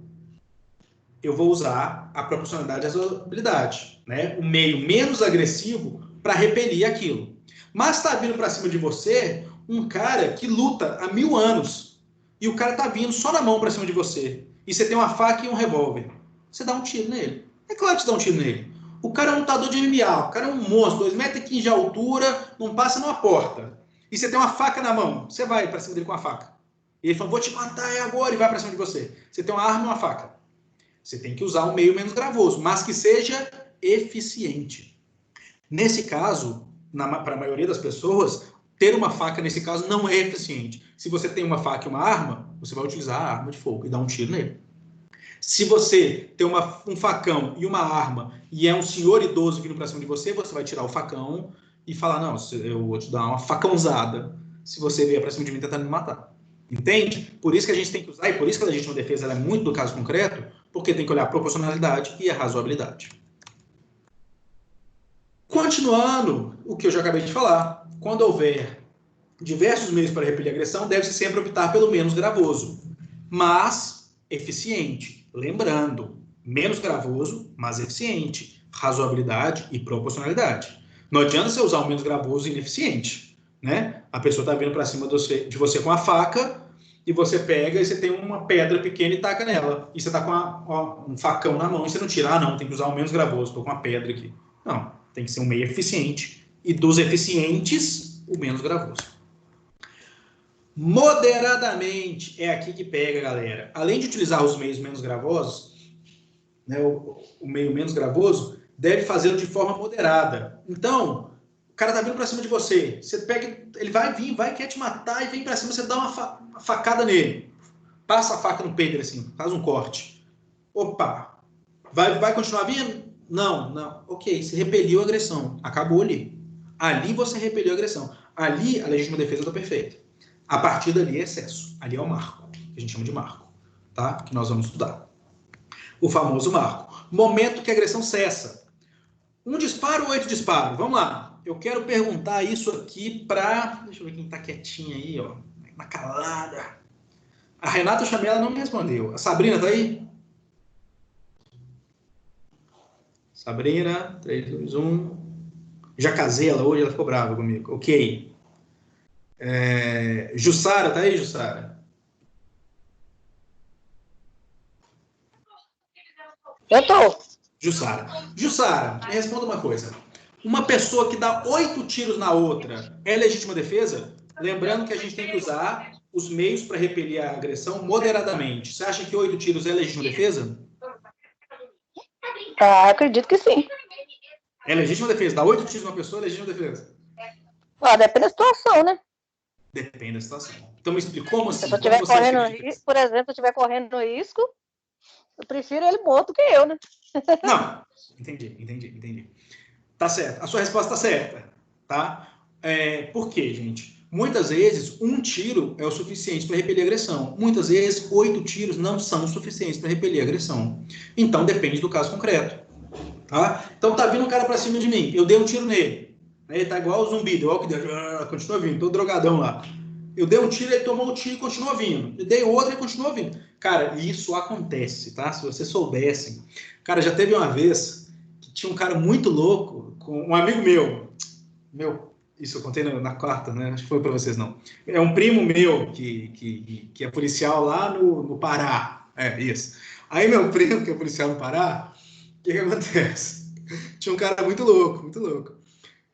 Eu vou usar a proporcionalidade e a razoabilidade, né? O meio menos agressivo para repelir aquilo. Mas está vindo para cima de você um cara que luta há 1000 anos e o cara está vindo só na mão para cima de você e você tem uma faca e um revólver. Você dá um tiro nele. É claro que você dá um tiro nele. O cara é um lutador de MMA, o cara é um monstro, 2,15 metros de altura, não passa numa porta. E você tem uma faca na mão, você vai para cima dele com a faca. E ele fala, vou te matar agora, e vai para cima de você. Você tem uma arma e uma faca. Você tem que usar um meio menos gravoso, mas que seja eficiente. Nesse caso, para a maioria das pessoas, ter uma faca, nesse caso, não é eficiente. Se você tem uma faca e uma arma, você vai utilizar a arma de fogo e dar um tiro nele. Se você tem um facão e uma arma e é um senhor idoso vindo para cima de você, você vai tirar o facão e falar, não, eu vou te dar uma facãozada se você vier para cima de mim tentando me matar. Entende? Por isso que a gente tem que usar, e por isso que a legítima defesa ela é muito do caso concreto, porque tem que olhar a proporcionalidade e a razoabilidade. Continuando o que eu já acabei de falar, quando houver diversos meios para repelir a agressão, deve-se sempre optar pelo menos gravoso, mas eficiente. Lembrando, menos gravoso, mas eficiente. Razoabilidade e proporcionalidade. Não adianta você usar o menos gravoso e ineficiente, né? A pessoa está vindo para cima de você com a faca e você pega e você tem uma pedra pequena e taca nela. E você está com um facão na mão e você não tira. Ah, não, tem que usar o menos gravoso, estou com uma pedra aqui. Não, tem que ser um meio eficiente. E dos eficientes, o menos gravoso. Moderadamente é aqui que pega, galera. Além de utilizar os meios menos gravosos, né, o meio menos gravoso, deve fazê-lo de forma moderada. Então, o cara tá vindo para cima de você. Você pega, ele vai vir, quer te matar e vem para cima, você dá uma facada nele. Passa a faca no peito dele assim, faz um corte. Opa! Vai continuar vindo? Não. Ok, você repeliu a agressão. Acabou ali. Ali você repeliu a agressão. Ali a legítima defesa está perfeita. A partir dali é excesso. Ali é o marco, que a gente chama de marco, tá? Que nós vamos estudar. O famoso marco. Momento que a agressão cessa. 1 disparo ou 8 disparos? Vamos lá. Eu quero perguntar isso aqui para... Deixa eu ver quem está quietinho aí, ó. Na calada. A Renata Chamela não me respondeu. A Sabrina tá aí? Sabrina, 3, 2, 1. Já casei ela hoje, ela ficou brava comigo. Ok. Jussara, tá aí, Jussara? Eu tô. Jussara, me responda uma coisa. Uma pessoa que dá 8 tiros na outra é legítima defesa? Lembrando que a gente tem que usar os meios para repelir a agressão moderadamente. Você acha que 8 tiros é legítima defesa? Acredito que sim. É legítima defesa. Dar 8 tiros numa pessoa é legítima defesa? Depende da situação, né? Depende da situação. Então me explica como assim? Se eu estiver correndo risco, por exemplo, se eu estiver correndo risco, eu prefiro ele morto do que eu, né? Não, entendi. Tá certo. A sua resposta tá certa, tá? Por quê, gente? Muitas vezes, 1 tiro é o suficiente para repelir a agressão. Muitas vezes, 8 tiros não são suficientes para repelir a agressão. Então, depende do caso concreto. Tá? Então, tá vindo um cara para cima de mim. Eu dei um tiro nele. Ele tá igual o zumbi, igual que continua vindo. Tô drogadão lá. Eu dei um tiro, ele tomou um tiro e continua vindo. Eu dei outro e continua vindo. Cara, isso acontece, tá? Se vocês soubessem. Cara, já teve uma vez que tinha um cara muito louco, com um amigo meu, isso eu contei na quarta, né? Acho que foi para vocês, não. É um primo meu que é policial lá no Pará. Isso. Aí meu primo, que é policial no Pará, o que acontece? Tinha um cara muito louco.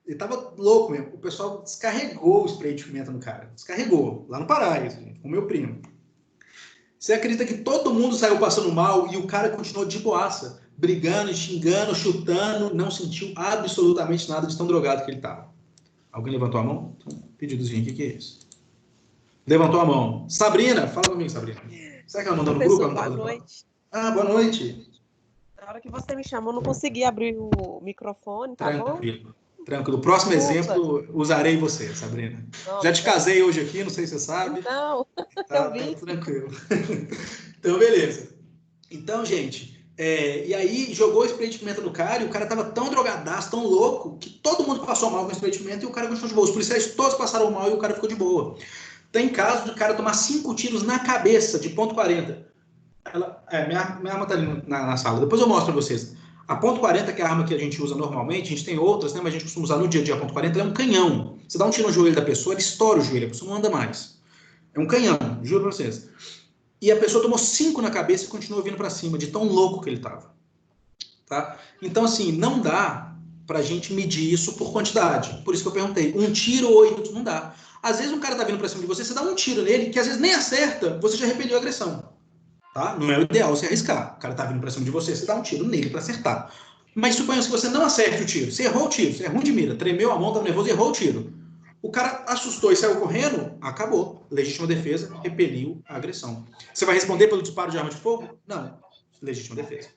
Ele tava louco mesmo. O pessoal descarregou o spray de pimenta no cara. Descarregou. Lá no Pará, isso, gente, com o meu primo. Você acredita que todo mundo saiu passando mal e o cara continuou de boaça, brigando, xingando, chutando, não sentiu absolutamente nada de tão drogado que ele tava. Alguém levantou a mão? Então, pedidozinho, o que é isso? Levantou a mão. Sabrina, fala comigo, Sabrina. Será que ela mandou no grupo? Boa noite. Boa noite. Na hora que você me chamou, não consegui abrir o microfone, tá bom? Tranquilo. Próximo exemplo, usarei você, Sabrina. Não, já te casei hoje aqui, não sei se você sabe. Não, tá tranquilo. Então, beleza. Então, gente, e aí jogou o spray de pimenta no cara e o cara tava tão drogadaço, tão louco, que todo mundo passou mal com o spray de pimenta e o cara continuou de boa. Os policiais todos passaram mal e o cara ficou de boa. Tem caso do cara tomar 5 tiros na cabeça de ponto .40. Minha arma tá ali na sala. Depois eu mostro pra vocês. A ponto .40, que é a arma que a gente usa normalmente, a gente tem outras, né, mas a gente costuma usar no dia a dia. A ponto .40 é um canhão. Você dá um tiro no joelho da pessoa, ele estoura o joelho, a pessoa não anda mais. É um canhão, juro pra vocês. E a pessoa tomou 5 na cabeça e continuou vindo pra cima, de tão louco que ele tava. Tá? Então, assim, não dá pra gente medir isso por quantidade. Por isso que eu perguntei, 1 tiro ou 8, não dá. Às vezes um cara tá vindo pra cima de você, você dá um tiro nele, que às vezes nem acerta, você já repeliu a agressão. Tá? Não é o ideal você arriscar. O cara tá vindo pra cima de você, você dá um tiro nele pra acertar. Mas suponhamos que você não acerte o tiro. Você errou o tiro, você é ruim de mira, tremeu a mão, tá nervoso e errou o tiro. O cara assustou e saiu correndo, acabou. Legítima defesa, repeliu a agressão. Você vai responder pelo disparo de arma de fogo? Não. Legítima defesa.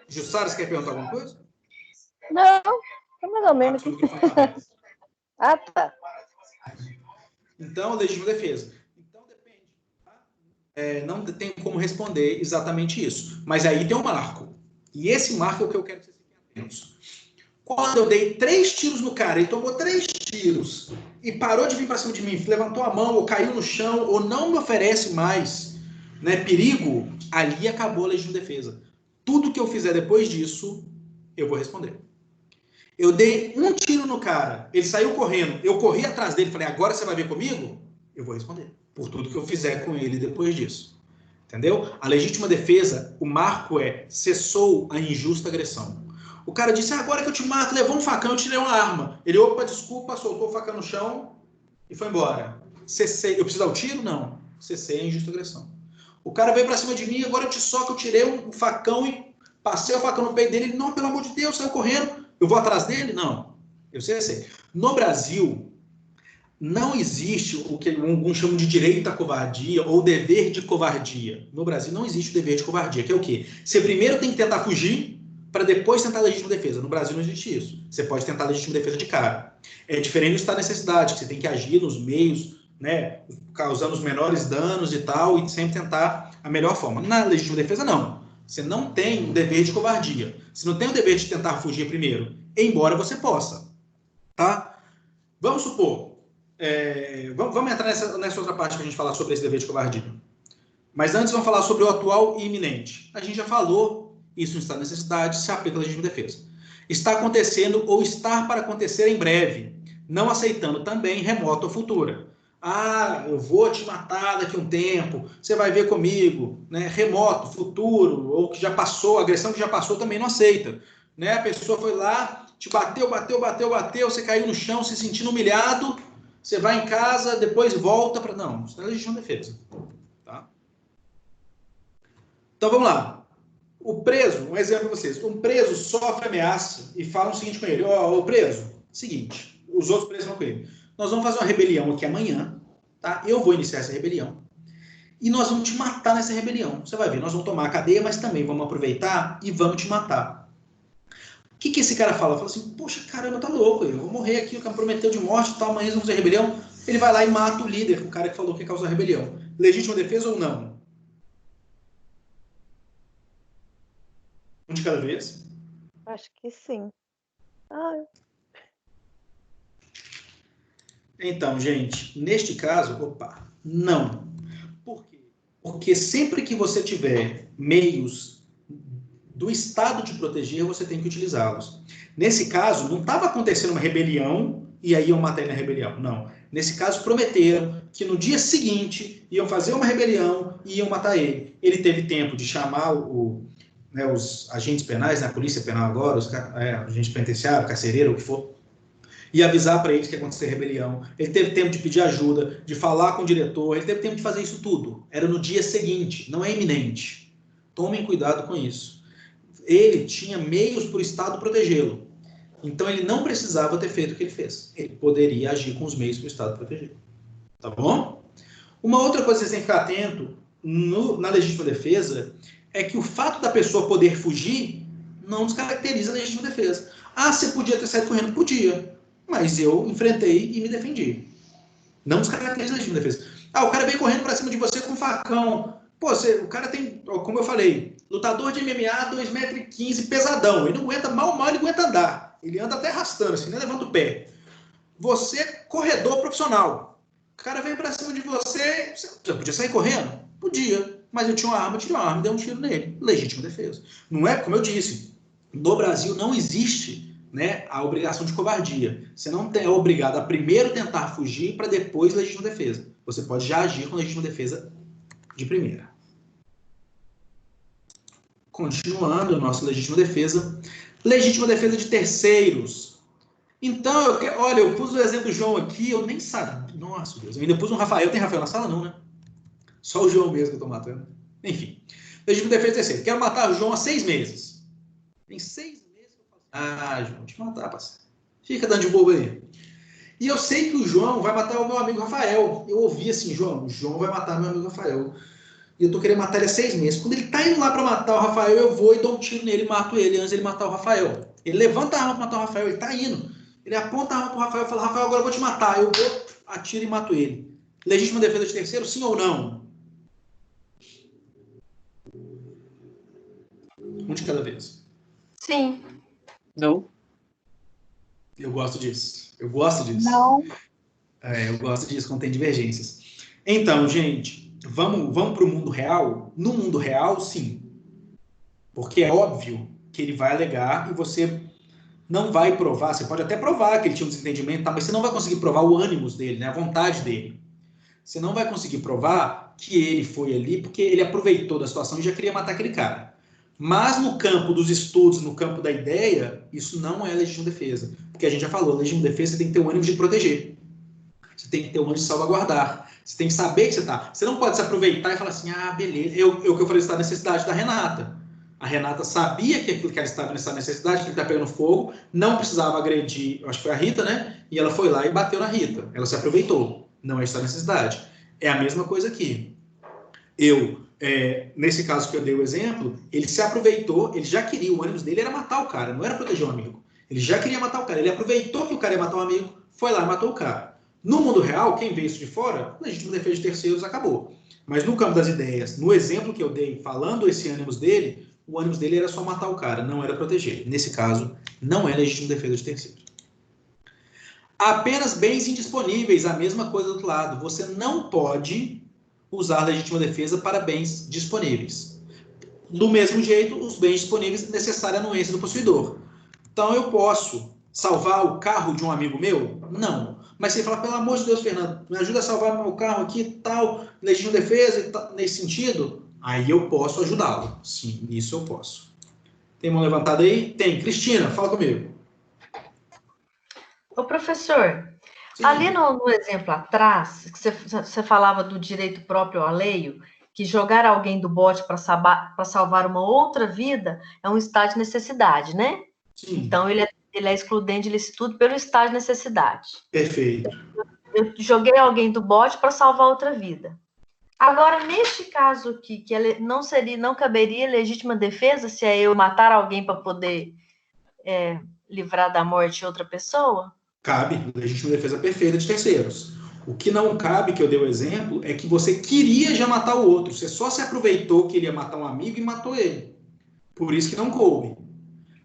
Jussara, você quer perguntar alguma coisa? Não, é mais ou menos. Tá. Então, legítima defesa. Então, depende. Tá? Não tem como responder exatamente isso. Mas aí tem um marco. E esse marco é o que eu quero que vocês fiquem atentos. Quando eu dei 3 tiros no cara, ele tomou 3 tiros e parou de vir para cima de mim, levantou a mão, ou caiu no chão, ou não me oferece mais, né, perigo, ali acabou a legítima defesa. Tudo que eu fizer depois disso, eu vou responder. Eu dei 1 tiro no cara, ele saiu correndo, eu corri atrás dele, falei, agora você vai vir comigo? Eu vou responder, por tudo que eu fizer com ele depois disso. Entendeu? A legítima defesa, o marco é, cessou a injusta agressão. O cara disse, agora que eu te mato, levou um facão, eu tirei uma arma. Ele, opa, desculpa, soltou o facão no chão e foi embora. cessei. Eu preciso dar o tiro? Não. Cessei a injusta agressão. O cara veio pra cima de mim, agora eu te soco, eu tirei um facão e passei o facão no peito dele. Ele, não, pelo amor de Deus, saiu correndo. Eu vou atrás dele? Não. Eu cessei. No Brasil, não existe o que alguns chamam de direito à covardia ou dever de covardia. No Brasil não existe o dever de covardia, que é o quê? Você primeiro tem que tentar fugir para depois tentar a legítima defesa. No Brasil não existe isso. Você pode tentar a legítima defesa de cara. É diferente do estado de necessidade, que você tem que agir nos meios, né, causando os menores danos e tal, e sempre tentar a melhor forma. Na legítima defesa, não. Você não tem o dever de covardia. Você não tem o dever de tentar fugir primeiro, embora você possa. Tá? Vamos supor... vamos entrar nessa outra parte para a gente falar sobre esse dever de covardia. Mas antes vamos falar sobre o atual e iminente. A gente já falou isso no estado de necessidade, se aplica à legítima defesa. Está acontecendo ou estar para acontecer em breve, não aceitando também remota ou futura. Ah, eu vou te matar daqui a um tempo, você vai ver comigo, né? Remoto, futuro, ou que já passou, agressão que já passou também não aceita. Né? A pessoa foi lá, te bateu, você caiu no chão se sentindo humilhado, você vai em casa, depois volta para... Não, isso não é legítima defesa. Tá? Então, vamos lá. O preso, um exemplo para vocês. Um preso sofre ameaça e fala o seguinte com ele. Ô, preso, seguinte, os outros presos vão com ele. Nós vamos fazer uma rebelião aqui amanhã, tá? Eu vou iniciar essa rebelião. E nós vamos te matar nessa rebelião. Você vai ver, nós vamos tomar a cadeia, mas também vamos aproveitar e vamos te matar. O que esse cara fala? Fala assim, poxa, caramba, tá louco, eu vou morrer aqui, o cara prometeu de morte, tal, amanhã vamos fazer rebelião. Ele vai lá e mata o líder, o cara que falou que ia causar a rebelião. Legítima defesa ou não? Um de cada vez? Acho que sim. Então, gente, neste caso, não. Por quê? Porque sempre que você tiver meios do Estado de proteger, você tem que utilizá-los. Nesse caso, não estava acontecendo uma rebelião e aí iam matar ele na rebelião. Não. Nesse caso, prometeram que no dia seguinte iam fazer uma rebelião e iam matar ele. Ele teve tempo de chamar os agentes penais, a polícia penal agora, os agentes penitenciários, carcereiro, o que for, e avisar para eles que ia acontecer rebelião. Ele teve tempo de pedir ajuda, de falar com o diretor, ele teve tempo de fazer isso tudo. Era no dia seguinte, não é iminente. Tomem cuidado com isso. Ele tinha meios para o Estado protegê-lo. Então ele não precisava ter feito o que ele fez. Ele poderia agir com os meios para o Estado protegê-lo. Tá bom? Uma outra coisa que vocês têm que ficar atento na legítima defesa é que o fato da pessoa poder fugir não descaracteriza a legítima defesa. Ah, você podia ter saído correndo? Podia. Mas eu enfrentei e me defendi. Não descaracteriza a legítima defesa. Ah, o cara veio correndo pra cima de você com um facão. Pô, o cara tem, como eu falei, lutador de MMA, 2,15 m, pesadão. Ele não aguenta, mal ele aguenta andar. Ele anda até arrastando, assim, nem levanta o pé. Você, corredor profissional. O cara veio pra cima de você, você podia sair correndo? Podia. Mas eu tinha uma arma, tirei uma arma e dei um tiro nele. Legítima defesa. Não é, como eu disse, no Brasil não existe, né, a obrigação de covardia. Você não é obrigado a primeiro tentar fugir para depois legítima defesa. Você pode já agir com legítima defesa de primeira. Continuando a nossa legítima defesa. Legítima defesa de terceiros. Então, olha, eu pus o exemplo do João aqui, eu nem sabia. Nossa, Deus, eu ainda pus um Rafael. Tem Rafael na sala? Não, né? Só o João mesmo que eu estou matando. Enfim. Legítima defesa de terceiro. Quero matar o João há 6 meses. Tem 6 meses que eu falo assim, João, vou te matar, parceiro. Fica dando de bobo aí. E eu sei que o João vai matar o meu amigo Rafael. Eu ouvi assim, o João vai matar meu amigo Rafael. E eu tô querendo matar ele há 6 meses. Quando ele tá indo lá para matar o Rafael, eu vou e dou um tiro nele e mato ele antes de ele matar o Rafael. Ele levanta a arma para matar o Rafael, ele tá indo. Ele aponta a arma pro Rafael e fala, Rafael, agora eu vou te matar. Eu vou, atiro e mato ele. Legítima defesa de terceiro, sim ou não? Um de cada vez. Sim. Não. Eu gosto disso. Eu gosto disso. Não. Eu gosto disso quando tem divergências. Então, gente, vamos para o mundo real? No mundo real, sim. Porque é óbvio que ele vai alegar e você não vai provar. Você pode até provar que ele tinha um desentendimento, tá? Mas você não vai conseguir provar o ânimos dele, né? A vontade dele. Você não vai conseguir provar que ele foi ali porque ele aproveitou da situação e já queria matar aquele cara. Mas no campo dos estudos, no campo da ideia, isso não é legítima defesa. Porque a gente já falou, legítima defesa tem que ter o ânimo de proteger. Você tem que ter o ânimo de salvaguardar. Você tem que saber que você está. Você não pode se aproveitar e falar assim, beleza. O que eu falei, está a necessidade da Renata. A Renata sabia que aquilo que ela estava nessa necessidade, que ele está pegando fogo, não precisava agredir, acho que foi a Rita, né? E ela foi lá e bateu na Rita. Ela se aproveitou. Não é essa a necessidade. É a mesma coisa aqui. Nesse caso que eu dei o exemplo, ele se aproveitou, ele já queria, o ânimo dele era matar o cara, não era proteger o amigo. Ele já queria matar o cara, ele aproveitou que o cara ia matar o amigo, foi lá e matou o cara. No mundo real, quem vê isso de fora, legítima defesa de terceiros, acabou. Mas no campo das ideias, no exemplo que eu dei, falando esse ânimo dele, o ânimo dele era só matar o cara, não era proteger. Nesse caso, não é legítima defesa de terceiros. Apenas bens indisponíveis, a mesma coisa do outro lado. Você não pode usar legítima defesa para bens disponíveis. Do mesmo jeito, os bens disponíveis necessária anuência do possuidor. Então, eu posso salvar o carro de um amigo meu? Não. Mas você fala, pelo amor de Deus, Fernando, me ajuda a salvar meu carro aqui e tal, legítima defesa e tal, nesse sentido, aí eu posso ajudá-lo. Sim, isso eu posso. Tem mão levantada aí? Tem. Cristina, fala comigo. Ô, professor, Sim. Ali no exemplo atrás, que você falava do direito próprio alheio, que jogar alguém do bote para salvar uma outra vida é um estado de necessidade, né? Sim. Então, ele é excludente de licitude pelo estado de necessidade. Perfeito. Eu joguei alguém do bote para salvar outra vida. Agora, neste caso aqui, que não caberia legítima defesa se é eu matar alguém para poder livrar da morte outra pessoa? Cabe, legítima defesa perfeita de terceiros. O que não cabe, que eu dei o exemplo, é que você queria já matar o outro. Você só se aproveitou que ele ia matar um amigo e matou ele. Por isso que não coube.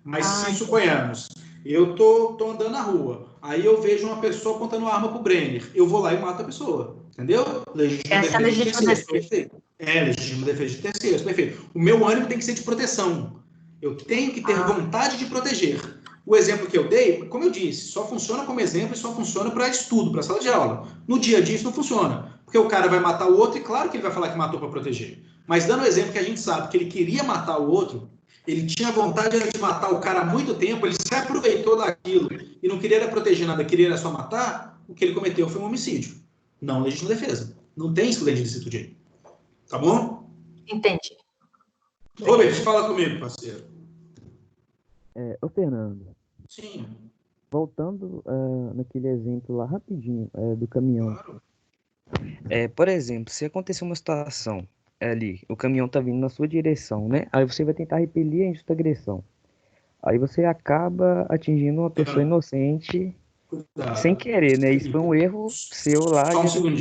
Mas se suponhamos, eu tô andando na rua, aí eu vejo uma pessoa apontando uma arma pro Brenner, eu vou lá e mato a pessoa. Entendeu? Legítima Essa defesa é legítima defesa. Perfeito. Legítima defesa de terceiros, perfeito. O meu ânimo tem que ser de proteção. Eu tenho que ter vontade de proteger. O exemplo que eu dei, como eu disse, só funciona como exemplo e só funciona para estudo, para sala de aula. No dia a dia isso não funciona, porque o cara vai matar o outro e claro que ele vai falar que matou para proteger. Mas dando o exemplo que a gente sabe que ele queria matar o outro, ele tinha vontade de matar o cara há muito tempo, ele se aproveitou daquilo e não queria proteger nada, queria só matar, o que ele cometeu foi um homicídio, não legítima defesa. Não tem excludente de licitude aí. Tá bom? Entendi. Robert, fala comigo, parceiro. Ô, Fernando. Sim. Voltando naquele exemplo lá rapidinho do caminhão. Claro. Por exemplo, se acontecer uma situação ali, o caminhão tá vindo na sua direção, né? Aí você vai tentar repelir a injusta agressão. Aí você acaba atingindo uma pessoa inocente sem querer, né? Isso foi um erro seu lá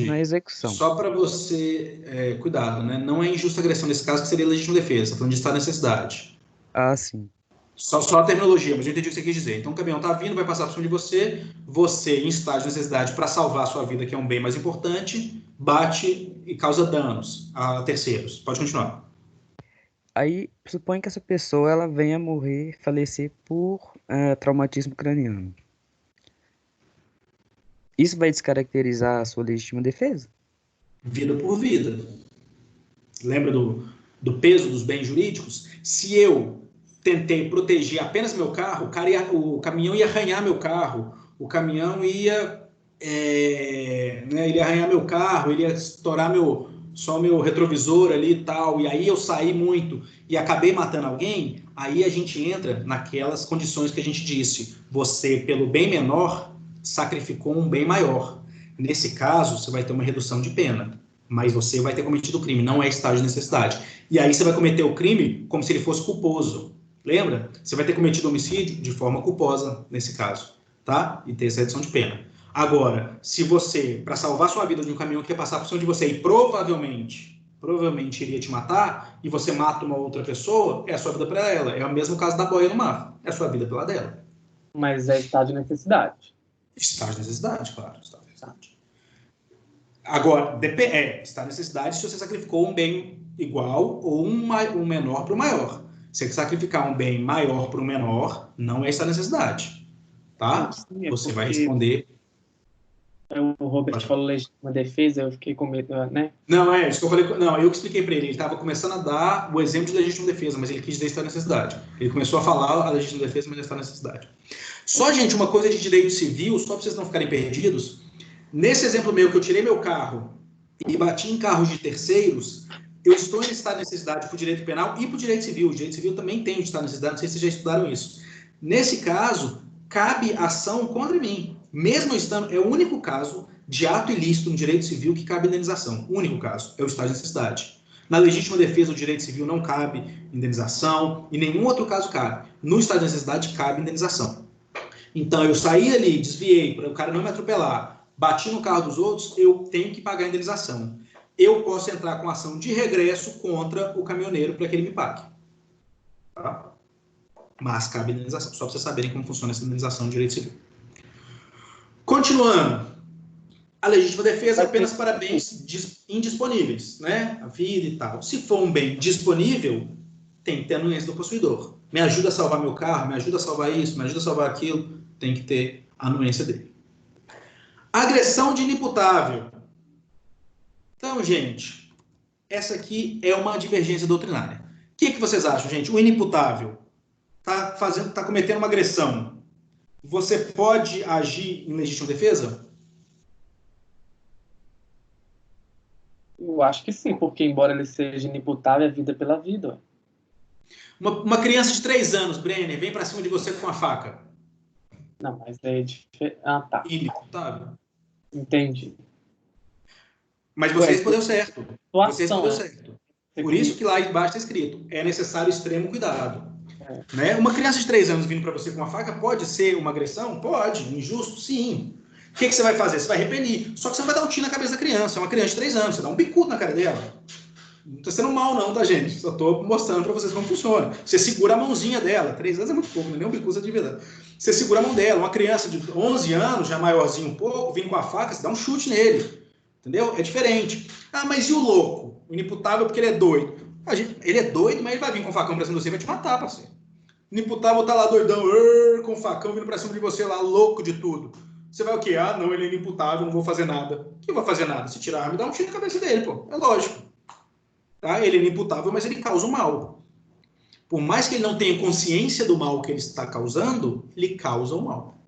na execução. Só para você, cuidado, né? Não é injusta agressão nesse caso que seria legítima defesa, tá falando de estado de necessidade. Ah, sim. Só a terminologia, mas eu entendi o que você quis dizer. Então o caminhão tá vindo, vai passar por cima de você, você, em estado de necessidade para salvar a sua vida, que é um bem mais importante, bate e causa danos a terceiros. Pode continuar. Aí, supõe que essa pessoa ela venha morrer, falecer por traumatismo craniano. Isso vai descaracterizar a sua legítima defesa? Vida por vida. Lembra do peso dos bens jurídicos? Se eu tentei proteger apenas meu carro, o caminhão ia arranhar meu carro, o caminhão ia arranhar meu carro, ele ia estourar só meu retrovisor ali e tal, e aí eu saí muito e acabei matando alguém, aí a gente entra naquelas condições que a gente disse. Você, pelo bem menor, sacrificou um bem maior. Nesse caso, você vai ter uma redução de pena, mas você vai ter cometido o crime, não é estágio de necessidade. E aí você vai cometer o crime como se ele fosse culposo. Lembra? Você vai ter cometido homicídio de forma culposa, nesse caso, tá? E ter essa redução de pena. Agora, se você, para salvar sua vida de um caminhão que ia passar por cima de você e provavelmente iria te matar, e você mata uma outra pessoa, é a sua vida para ela. É o mesmo caso da boia no mar. É a sua vida pela dela. Mas é estado de necessidade. Estado de necessidade, claro. Estado de necessidade. Agora, estado de necessidade se você sacrificou um bem igual ou um menor para o maior. Se você sacrificar um bem maior para o menor, não é essa necessidade, tá? Sim, você vai responder. O Robert falou legítima defesa, eu fiquei com medo, né? Não, isso que eu falei. Não, eu que expliquei para ele. Ele estava começando a dar o exemplo de legítima defesa, mas ele quis dizer estado de necessidade. Ele começou a falar a legítima defesa, mas estado de necessidade. Só, gente, uma coisa de direito civil, só para vocês não ficarem perdidos. Nesse exemplo meu, que eu tirei meu carro e bati em carros de terceiros, eu estou em estado de necessidade para o direito penal e para o direito civil. O direito civil também tem o estado de necessidade, não sei se vocês já estudaram isso. Nesse caso, cabe ação contra mim. Mesmo estando, é o único caso de ato ilícito no direito civil que cabe indenização. O único caso é o estado de necessidade. Na legítima defesa, o direito civil não cabe indenização, e nenhum outro caso cabe. No estado de necessidade, cabe indenização. Então, eu saí ali, desviei, para o cara não me atropelar, bati no carro dos outros, eu tenho que pagar a indenização. Eu posso entrar com ação de regresso contra o caminhoneiro para que ele me pague. Tá? Mas cabe indenização, só para vocês saberem como funciona essa indenização no direito civil. Continuando. A legítima defesa é apenas para bens indisponíveis, né? A vida e tal. Se for um bem disponível, tem que ter anuência do possuidor. Me ajuda a salvar meu carro, me ajuda a salvar isso, me ajuda a salvar aquilo, tem que ter a anuência dele. Agressão de inimputável. Então, gente, essa aqui é uma divergência doutrinária. O que vocês acham, gente? O inimputável tá cometendo uma agressão. Você pode agir em legítima defesa? Eu acho que sim, porque embora ele seja inimputável, é vida pela vida. Uma criança de 3 anos, Brenner, vem pra cima de você com uma faca. Não, mas é diferente. Ah, tá. Inimputável. Entendi. Mas você respondeu certo. Você Situação, respondeu certo. Por isso que lá embaixo está escrito, é necessário extremo cuidado. Né? Uma criança de 3 anos vindo para você com uma faca pode ser uma agressão? Pode. Injusto? Sim. O que você vai fazer? Você vai repelir. Só que você não vai dar um tiro na cabeça da criança. É uma criança de 3 anos. Você dá um bicudo na cara dela. Não está sendo mal não, tá, gente? Só estou mostrando para vocês como funciona. Você segura a mãozinha dela. 3 anos é muito pouco, não é nem um bicudo de verdade. Você segura a mão dela. Uma criança de 11 anos, já maiorzinho um pouco, vindo com a faca, você dá um chute nele. Entendeu? É diferente. Ah, mas e o louco? O inimputável porque ele é doido. Ele é doido, mas ele vai vir com o facão pra cima de você e vai te matar, parceiro. O inimputável tá lá doidão, com o facão vindo pra cima de você lá, louco de tudo. Você vai o quê? Ah, não, ele é inimputável, não vou fazer nada. O que eu vou fazer nada? Se tirar a arma, dá um tiro na cabeça dele, pô. É lógico. Tá? Ele é inimputável, mas ele causa o mal. Por mais que ele não tenha consciência do mal que ele está causando, ele causa o mal.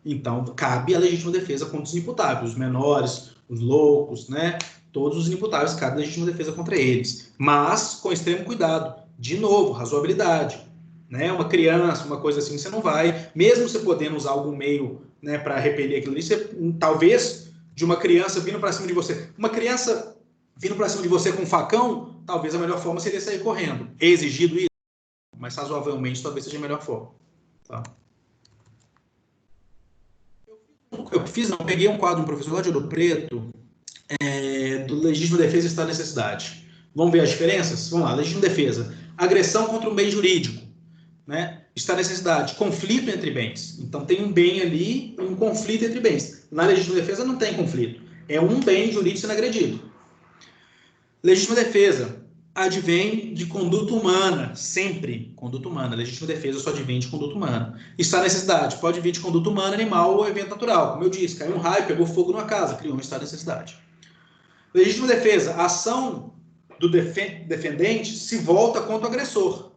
Então, cabe a legítima defesa contra os inimputáveis, os menores, os loucos, né? Todos os inimputáveis, cabe a legítima defesa contra eles. Mas com extremo cuidado. De novo, razoabilidade. Né? Uma criança, uma coisa assim, você não vai, mesmo você podendo usar algum meio, né, para repelir aquilo ali, você, talvez de uma criança vindo para cima de você. Uma criança vindo para cima de você com um facão, talvez a melhor forma seria sair correndo. É exigido isso, mas razoavelmente talvez seja a melhor forma. Tá? Peguei um quadro de um professor lá de Ouro Preto, do legítima defesa e estado de necessidade. Vamos ver as diferenças? Vamos lá, legítima defesa. Agressão contra um bem jurídico. Né? Estado de necessidade. Conflito entre bens. Então tem um bem ali e um conflito entre bens. Na legítima defesa não tem conflito. É um bem jurídico sendo agredido. Legítima defesa. Advém de conduta humana. Sempre conduta humana. Legítima defesa só advém de conduta humana. Estado de necessidade. Pode vir de conduta humana, animal ou evento natural. Como eu disse, caiu um raio, pegou fogo numa casa, criou um estado de necessidade. Legítima defesa. A ação do defendente se volta contra o agressor.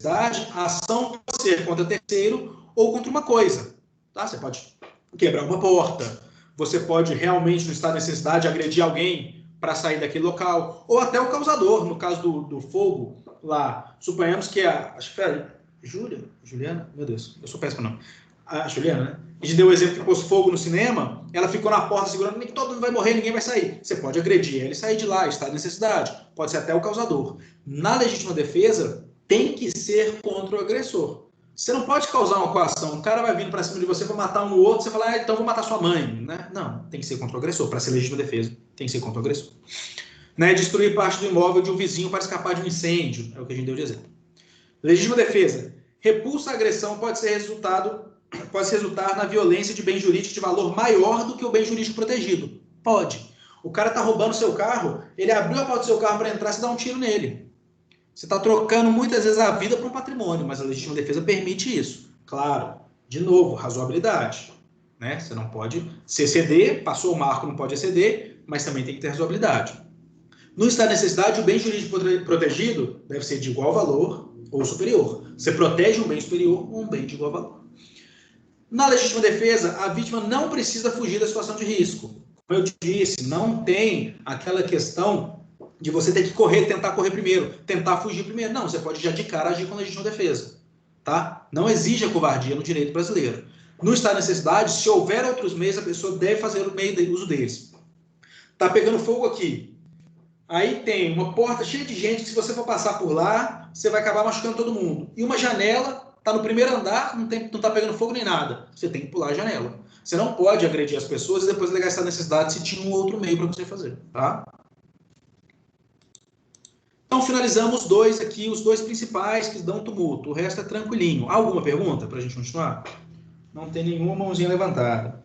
A ação pode ser contra terceiro ou contra uma coisa. Tá? Você pode quebrar uma porta. Você pode realmente, no estado de necessidade, agredir alguém para sair daquele local. Ou até o causador, no caso do fogo lá. Suponhamos que acho que foi a Juliana? Meu Deus, eu sou péssimo nome. A Juliana, né? A gente deu o exemplo que pôs fogo no cinema, ela ficou na porta segurando, todo mundo vai morrer, ninguém vai sair. Você pode agredir ela e sair de lá, estado de necessidade. Pode ser até o causador. Na legítima defesa, tem que ser contra o agressor. Você não pode causar uma coação. Um cara vai vindo para cima de você para matar um outro, você fala, então vou matar sua mãe. Né? Não, tem que ser contra o agressor. Para ser legítima defesa, tem que ser contra o agressor. Né? Destruir parte do imóvel de um vizinho para escapar de um incêndio. É o que a gente deu de exemplo. Legítima defesa. Repulsa à agressão pode resultar na violência de bem jurídico de valor maior do que o bem jurídico protegido. Pode. O cara está roubando seu carro, ele abriu a porta do seu carro para entrar, você dá um tiro nele. Você está trocando muitas vezes a vida por um patrimônio, mas a legítima defesa permite isso. Claro, de novo, razoabilidade. Né? Você não pode se exceder, passou o marco, não pode exceder, mas também tem que ter razoabilidade. No estado de necessidade, o bem jurídico protegido deve ser de igual valor ou superior. Você protege um bem superior ou um bem de igual valor. Na legítima defesa, a vítima não precisa fugir da situação de risco. Como eu disse, não tem aquela questão de você ter que correr, tentar correr primeiro, tentar fugir primeiro. Não, você pode já de cara agir com legítima defesa. Tá? Não exige a covardia no direito brasileiro. No estado de necessidade, se houver outros meios, a pessoa deve fazer o meio de uso deles. Tá pegando fogo aqui. Aí tem uma porta cheia de gente que se você for passar por lá, você vai acabar machucando todo mundo. E uma janela, tá no primeiro andar, não tá pegando fogo nem nada. Você tem que pular a janela. Você não pode agredir as pessoas e depois alegar essa necessidade se tinha um outro meio para você fazer. Tá? Então, finalizamos dois aqui, os dois principais que dão tumulto. O resto é tranquilinho. Alguma pergunta para a gente continuar? Não tem nenhuma mãozinha levantada.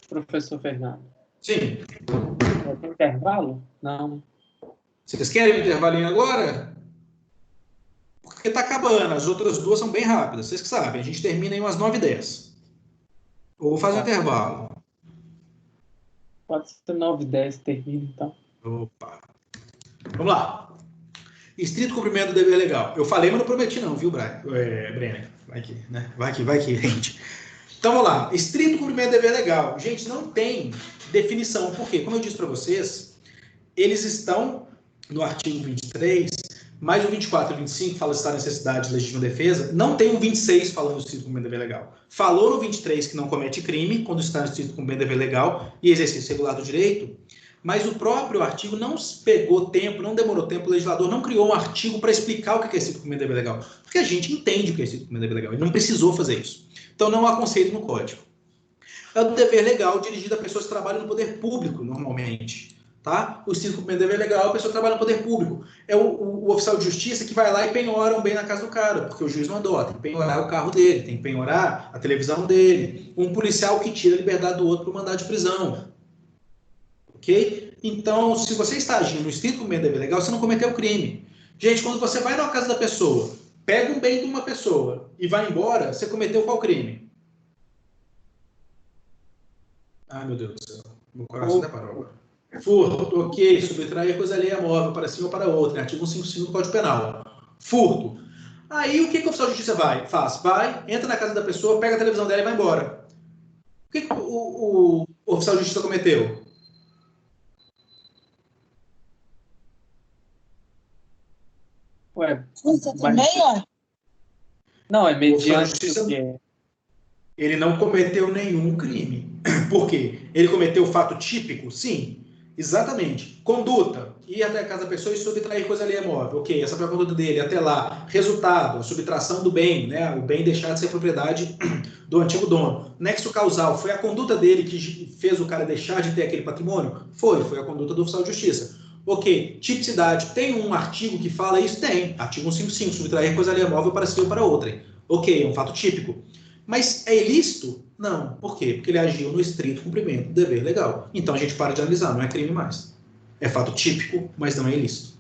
Professor Fernando. Sim. Tem intervalo? Não. Vocês querem um intervalinho agora? Porque está acabando. As outras duas são bem rápidas. Vocês que sabem. A gente termina em umas 9h10. Ou faz um intervalo. Pode ser 9h10, termina então. Opa. Vamos lá. Estrito cumprimento do dever legal. Eu falei, mas não prometi não, viu, Brenner? Vai que, né? Vai que, gente. Então, vamos lá. Estrito cumprimento do dever legal. Gente, não tem definição. Por quê? Como eu disse para vocês, eles estão no artigo 23, mais o 24 e o 25 fala de necessidade de legítima defesa. Não tem o 26 falando do estrito cumprimento do dever legal. Falou no 23 que não comete crime quando está no estrito cumprimento do dever legal e exercício regular do direito. Mas o próprio artigo não pegou tempo, não demorou tempo, o legislador não criou um artigo para explicar o que é estrito cumprimento do dever legal. Porque a gente entende o que é estrito cumprimento do dever legal. Ele não precisou fazer isso. Então, não há conceito no código. É o dever legal dirigido a pessoas que trabalham no poder público, normalmente. Tá? O estrito cumprimento do dever legal é a pessoa que trabalha no poder público. É o oficial de justiça que vai lá e penhora um bem na casa do cara, porque o juiz mandou. Tem que penhorar o carro dele, tem que penhorar a televisão dele. Um policial que tira a liberdade do outro por mandado de prisão. Ok? Então, se você está agindo no estrito cumprimento do dever legal, você não cometeu crime. Gente, quando você vai na casa da pessoa, pega um bem de uma pessoa e vai embora, você cometeu qual crime? Ai, meu Deus do céu. Meu coração até parou agora. Furto, ok. Subtrair coisa alheia móvel para cima ou para outra. Artigo 155 do Código Penal. Furto. Aí, o que o oficial de justiça faz? Vai, entra na casa da pessoa, pega a televisão dela e vai embora. O que o oficial de justiça cometeu? Ué, Você também, ó? Não, é mediante justiça, o quê? ele não cometeu nenhum crime. Por quê? Ele cometeu o fato típico? Sim, exatamente. Conduta, ir até a casa da pessoa e subtrair coisa alheia móvel. Ok, essa foi a conduta dele, até lá. Resultado, subtração do bem, né? O bem deixar de ser propriedade do antigo dono. Nexo causal, foi a conduta dele que fez o cara deixar de ter aquele patrimônio? Foi a conduta do oficial de justiça. Ok, tipicidade, tem um artigo que fala isso? Tem. Artigo 155, subtrair coisa alheia móvel para si ou para outra. Ok, é um fato típico. Mas é ilícito? Não. Por quê? Porque ele agiu no estrito cumprimento do dever legal. Então a gente para de analisar, não é crime mais. É fato típico, mas não é ilícito.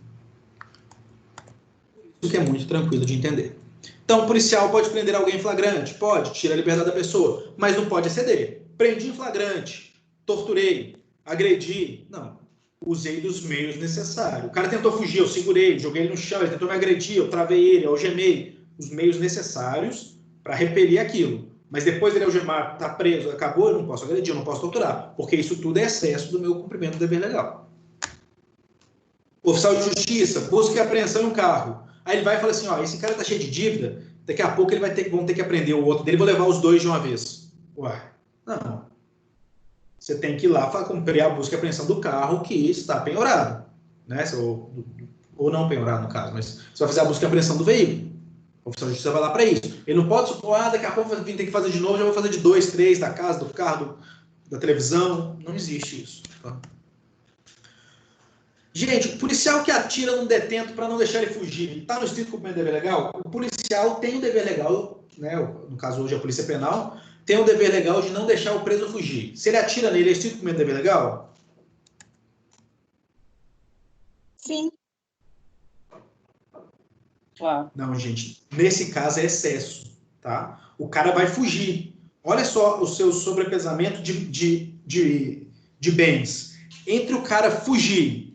Isso que é muito tranquilo de entender. Então, o policial pode prender alguém em flagrante? Pode, tira a liberdade da pessoa, mas não pode exceder. Prendi em flagrante, torturei, agredi. Não. Usei dos meios necessários. O cara tentou fugir, eu segurei, joguei ele no chão, ele tentou me agredir, eu travei ele, eu algemei. Os meios necessários para repelir aquilo. Mas depois dele algemar, tá preso, acabou, eu não posso agredir, eu não posso torturar. Porque isso tudo é excesso do meu cumprimento do dever legal. O oficial de justiça, busca e apreensão em um carro. Aí ele vai e fala assim, ó, esse cara tá cheio de dívida, daqui a pouco vão ter que aprender o outro dele, vou levar os dois de uma vez. Ué, não. Você tem que ir lá cumprir a busca e apreensão do carro que está penhorado. Né? Ou não penhorado, no caso, mas você vai fazer a busca e apreensão do veículo. O oficial de justiça vai lá para isso. Ele não pode supor, daqui a pouco eu vou ter que fazer de novo, já vou fazer de 2, 3, da casa, do carro, da televisão. Não existe isso. Tá? Gente, o policial que atira num detento para não deixar ele fugir, está no estrito cumprimento do dever legal? O policial tem o dever legal, né? No caso hoje a polícia penal, tem o dever legal de não deixar o preso fugir. Se ele atira nele, é estrito cumprimento do dever legal? Sim. Claro. Não, gente. Nesse caso é excesso, tá? O cara vai fugir. Olha só o seu sobrepesamento de bens. Entre o cara fugir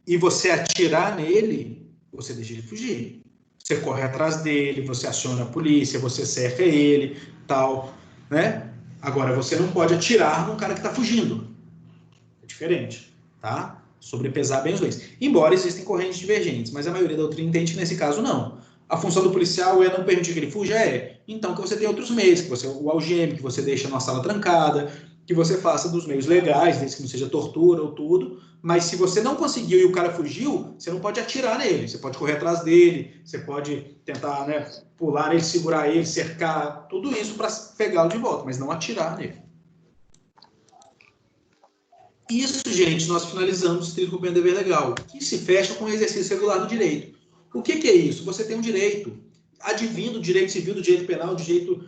e você atirar nele, você deixa ele fugir. Você corre atrás dele, você aciona a polícia, você cerca ele, tal, né? Agora, você não pode atirar num cara que está fugindo. É diferente, tá? Sobrepesar bem os dois. Embora existem correntes divergentes, mas a maioria da doutrina entende que nesse caso não. A função do policial é não permitir que ele fuja? Então que você tem outros meios, que você o algeme, que você deixa numa sala trancada, que você faça dos meios legais, desde que não seja tortura ou tudo. Mas se você não conseguiu e o cara fugiu, você não pode atirar nele. Você pode correr atrás dele, você pode tentar, né, pular nele, segurar ele, cercar, tudo isso para pegá-lo de volta, mas não atirar nele. Isso, gente, nós finalizamos o estrito cumprimento do dever legal, que se fecha com o exercício regular do direito. O que é isso? Você tem um direito advindo do direito civil, do direito penal, do direito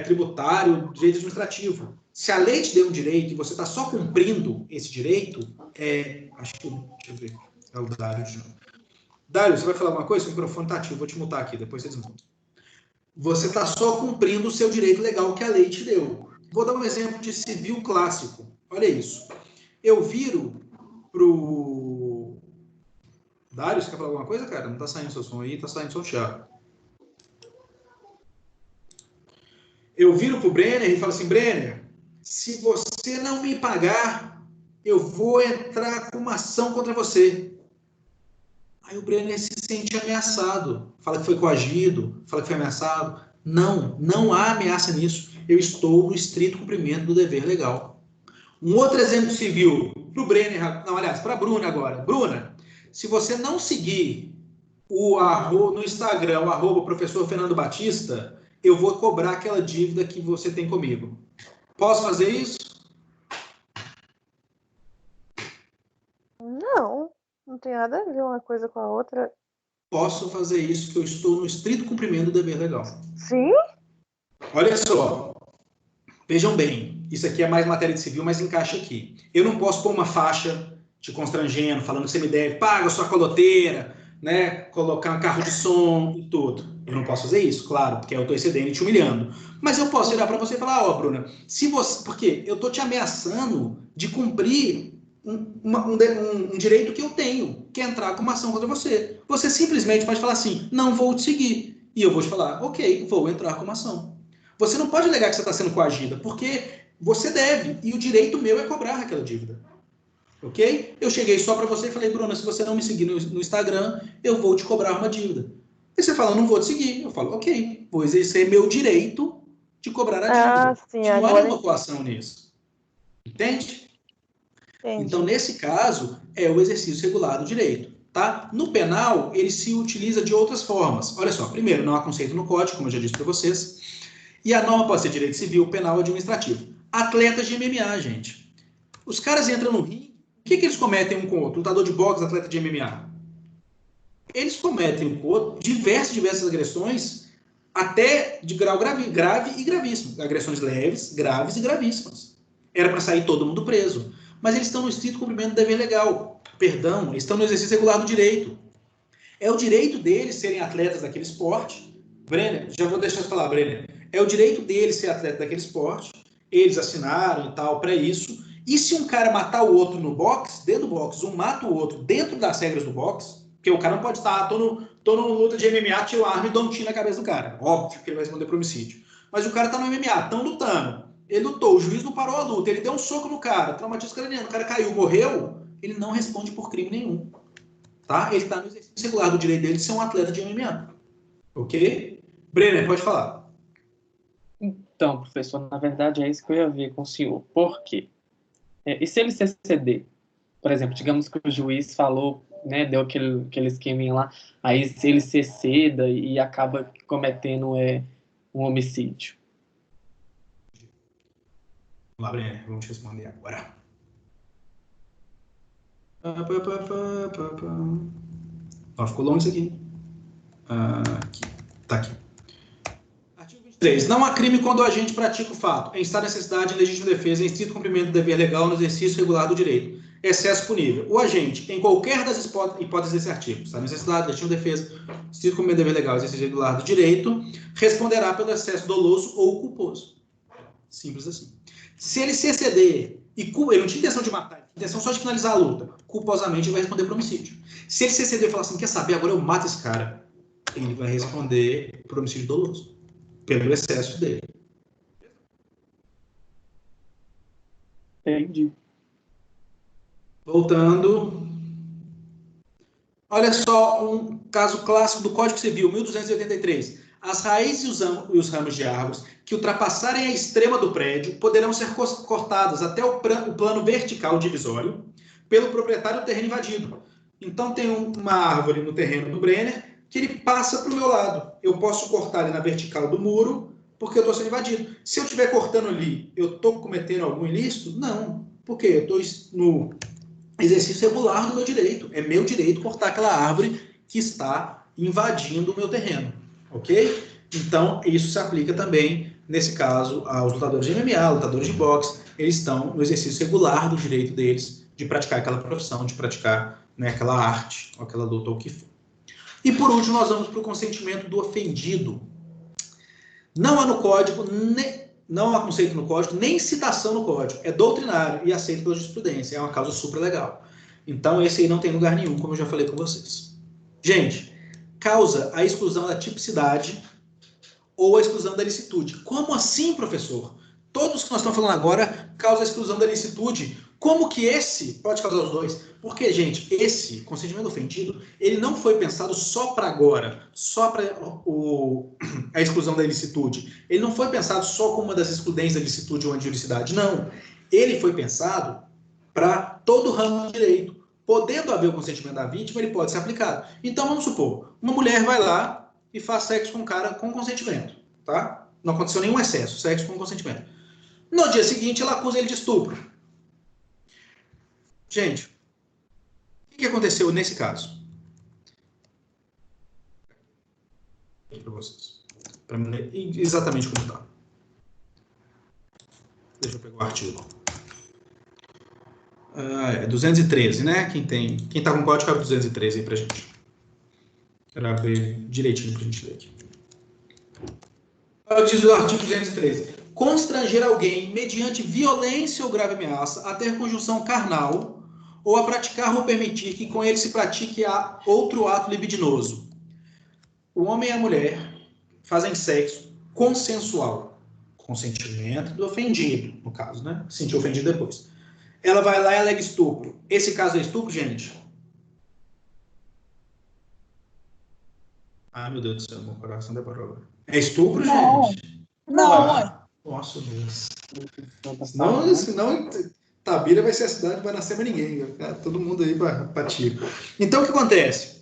tributário, do direito administrativo. Se a lei te deu um direito e você está só cumprindo esse direito, acho que, deixa eu ver, é o Dário de novo. Dário, você vai falar alguma coisa? O microfone está ativo, vou te mutar aqui, depois você desmuta. Você está só cumprindo o seu direito legal que a lei te deu. Vou dar um exemplo de civil clássico. Olha isso. Eu viro pro... Dário, você quer falar alguma coisa, cara? Não está saindo seu som aí, está saindo só o Thiago. Eu viro pro Brenner e falo assim, Brenner, se você não me pagar, eu vou entrar com uma ação contra você. Aí o Brenner se sente ameaçado. Fala que foi coagido, fala que foi ameaçado. Não há ameaça nisso. Eu estou no estrito cumprimento do dever legal. Um outro exemplo civil, para o Brenner, não, aliás, para a Bruna agora. Bruna, se você não seguir no Instagram, o @professor Fernando Batista, eu vou cobrar aquela dívida que você tem comigo. Posso fazer isso? Não tem nada a ver uma coisa com a outra. Posso fazer isso, que eu estou no estrito cumprimento do dever legal. Sim? Olha só, vejam bem, isso aqui é mais matéria de civil, mas encaixa aqui. Eu não posso pôr uma faixa te constrangendo, falando que você me deve, paga sua coloteira, né, colocar um carro de som e tudo. Eu não posso fazer isso, claro, porque eu estou excedendo e te humilhando. Mas eu posso virar para você e falar, Bruna, se você... Porque eu estou te ameaçando de cumprir um direito que eu tenho, que é entrar com uma ação contra você. Você simplesmente pode falar assim, não vou te seguir. E eu vou te falar, ok, vou entrar com uma ação. Você não pode alegar que você está sendo coagida, porque você deve, e o direito meu é cobrar aquela dívida. Ok? Eu cheguei só para você e falei, Bruna, se você não me seguir no Instagram, eu vou te cobrar uma dívida. E você fala, não vou te seguir. Eu falo, ok, vou exercer meu direito de cobrar a dívida. Sim, não agora... há uma coação nisso. Entende? Entendi. Então, nesse caso, é o exercício regular do direito. Tá? No penal, ele se utiliza de outras formas. Olha só, primeiro, não há conceito no código, como eu já disse para vocês. E a norma pode ser direito civil, penal ou administrativo. Atletas de MMA, gente. Os caras entram no ringue, o que eles cometem um com o outro? Lutador de boxe, atleta de MMA. Eles cometem um com o outro diversas agressões, até de grau grave e gravíssimo. Agressões leves, graves e gravíssimas. Era para sair todo mundo preso. Mas eles estão no estrito cumprimento do dever legal. Perdão, eles estão no exercício regular do direito. É o direito deles serem atletas daquele esporte. Brenner, já vou deixar você falar, Brenner. É o direito deles ser atleta daquele esporte. Eles assinaram e tal para isso. E se um cara matar o outro no boxe, dentro do boxe, um mata o outro dentro das regras do boxe, porque o cara não pode estar, tô no luta de MMA, tiro a arma e dou um tiro na cabeça do cara. Óbvio que ele vai responder por homicídio. Mas o cara tá no MMA, estão lutando. Ele lutou, o juiz não parou a luta, ele deu um soco no cara, traumatismo craniano, o cara caiu, morreu, ele não responde por crime nenhum. Tá? Ele tá no exercício regular do direito dele de ser um atleta de MMA. Ok? Brenner, pode falar. Então, professor, na verdade é isso que eu ia ver com o senhor. Por quê? E se ele se exceder? Por exemplo, digamos que o juiz falou, né, deu aquele esqueminha lá, aí se ele se exceda e acaba cometendo um homicídio. Vamos lá, Brenner, vamos responder agora. Ó, ficou longe isso aqui. Aqui. Tá aqui. Artigo 23. Não há crime quando o agente pratica o fato, em estado de necessidade, em legítima defesa, em estrito cumprimento do dever legal, no exercício regular do direito. Excesso punível. O agente, em qualquer das hipóteses desse artigo, estado de necessidade, legítima defesa, estrito cumprimento do dever legal, exercício regular do direito, responderá pelo excesso doloso ou culposo. Simples assim. Se ele se exceder e ele não tinha intenção de matar, tinha intenção só de finalizar a luta, culposamente ele vai responder por homicídio. Se ele se exceder e falar assim, quer saber, agora eu mato esse cara, ele vai responder por homicídio doloso, pelo excesso dele. Entendi. Voltando. Olha só um caso clássico do Código Civil, 1283. As raízes e os ramos de árvores que ultrapassarem a extrema do prédio poderão ser cortadas até o plano vertical divisório pelo proprietário do terreno invadido. Então, tem uma árvore no terreno do Brenner que ele passa para o meu lado. Eu posso cortar ele na vertical do muro porque eu estou sendo invadido. Se eu estiver cortando ali, eu estou cometendo algum ilícito? Não. Por quê? Eu estou no exercício regular do meu direito. É meu direito cortar aquela árvore que está invadindo o meu terreno. Ok? Então, isso se aplica também, nesse caso, aos lutadores de MMA, lutadores de boxe. Eles estão no exercício regular do direito deles de praticar aquela profissão, de praticar, né, aquela arte, ou aquela luta, ou o que for. E, por último, nós vamos para o consentimento do ofendido. Não há no código, não há conceito no código, nem citação no código. É doutrinário e aceito pela jurisprudência. É uma causa supralegal. Então, esse aí não tem lugar nenhum, como eu já falei com vocês. Gente, causa a exclusão da tipicidade ou a exclusão da licitude. Como assim, professor? Todos que nós estamos falando agora causam a exclusão da licitude. Como que esse pode causar os dois? Porque, gente, esse consentimento ofendido, ele não foi pensado só para agora, só para a exclusão da ilicitude. Ele não foi pensado só como uma das excludentes da licitude ou anti-juridicidade. Não. Ele foi pensado para todo o ramo do direito. Podendo haver o consentimento da vítima, ele pode ser aplicado. Então, vamos supor, uma mulher vai lá e faz sexo com um cara com consentimento, tá? Não aconteceu nenhum excesso, sexo com consentimento. No dia seguinte, ela acusa ele de estupro. Gente, o que aconteceu nesse caso? Para vocês. Para me ler exatamente como está. Deixa eu pegar o artigo. É 213, né? Quem está com código, cabe 213 aí para a gente. Quero ver direitinho para a gente ler aqui. Diz o artigo 213. Constranger alguém mediante violência ou grave ameaça a ter conjunção carnal ou a praticar ou permitir que com ele se pratique outro ato libidinoso. O homem e a mulher fazem sexo consensual. Consentimento do ofendido, no caso, né? Sentiu ofendido depois. Ela vai lá e alega estupro. Esse caso é estupro, gente? Ai, meu Deus do céu, meu coração deparou agora. É estupro, Não. gente? Não, Nossa, Deus. Senão Tabira vai ser a cidade, não vai nascer mais ninguém. Vai ficar todo mundo aí para tiro. Então, o que acontece?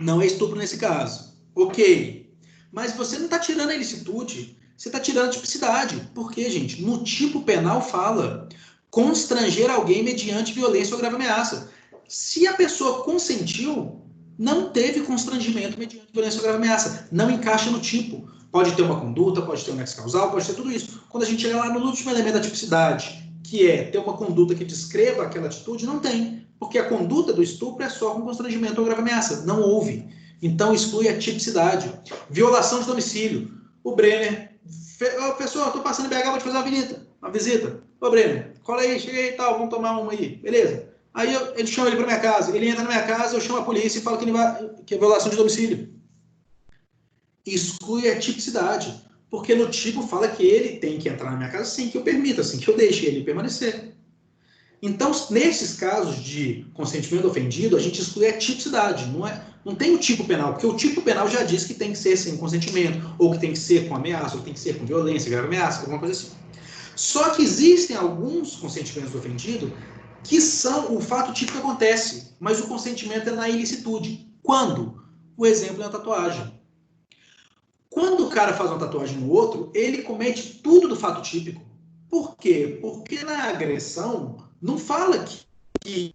Não é estupro nesse caso. Ok. Mas você não está tirando a ilicitude, você está tirando a tipicidade. Por quê, gente? No tipo penal fala constranger alguém mediante violência ou grave ameaça. Se a pessoa consentiu, não teve constrangimento mediante violência ou grave ameaça. Não encaixa no tipo. Pode ter uma conduta, pode ter um nexo causal, pode ter tudo isso. Quando a gente chega lá no último elemento da tipicidade, que é ter uma conduta que descreva aquela atitude, não tem. Porque a conduta do estupro é só com constrangimento ou grave ameaça. Não houve. Então, exclui a tipicidade. Violação de domicílio. O Brenner... pessoal, eu estou passando em BH, vou te fazer uma visita. Ô, Brenner, cola aí, chega aí e tal, vamos tomar uma aí. Beleza. Aí ele chama ele para minha casa. Ele entra na minha casa, eu chamo a polícia e falo que é violação de domicílio. Exclui a tipicidade. Porque no tipo fala que ele tem que entrar na minha casa sem que eu permita, sem que eu deixe ele permanecer. Então, nesses casos de consentimento ofendido, a gente exclui a tipicidade. Não tem o tipo penal, porque o tipo penal já diz que tem que ser sem consentimento, ou que tem que ser com ameaça, ou que tem que ser com violência, grave ameaça, alguma coisa assim. Só que existem alguns consentimentos ofendidos que são o fato típico que acontece, mas o consentimento é na ilicitude. Quando? O exemplo é a tatuagem. Quando o cara faz uma tatuagem no outro, ele comete tudo do fato típico. Por quê? Porque na agressão não fala que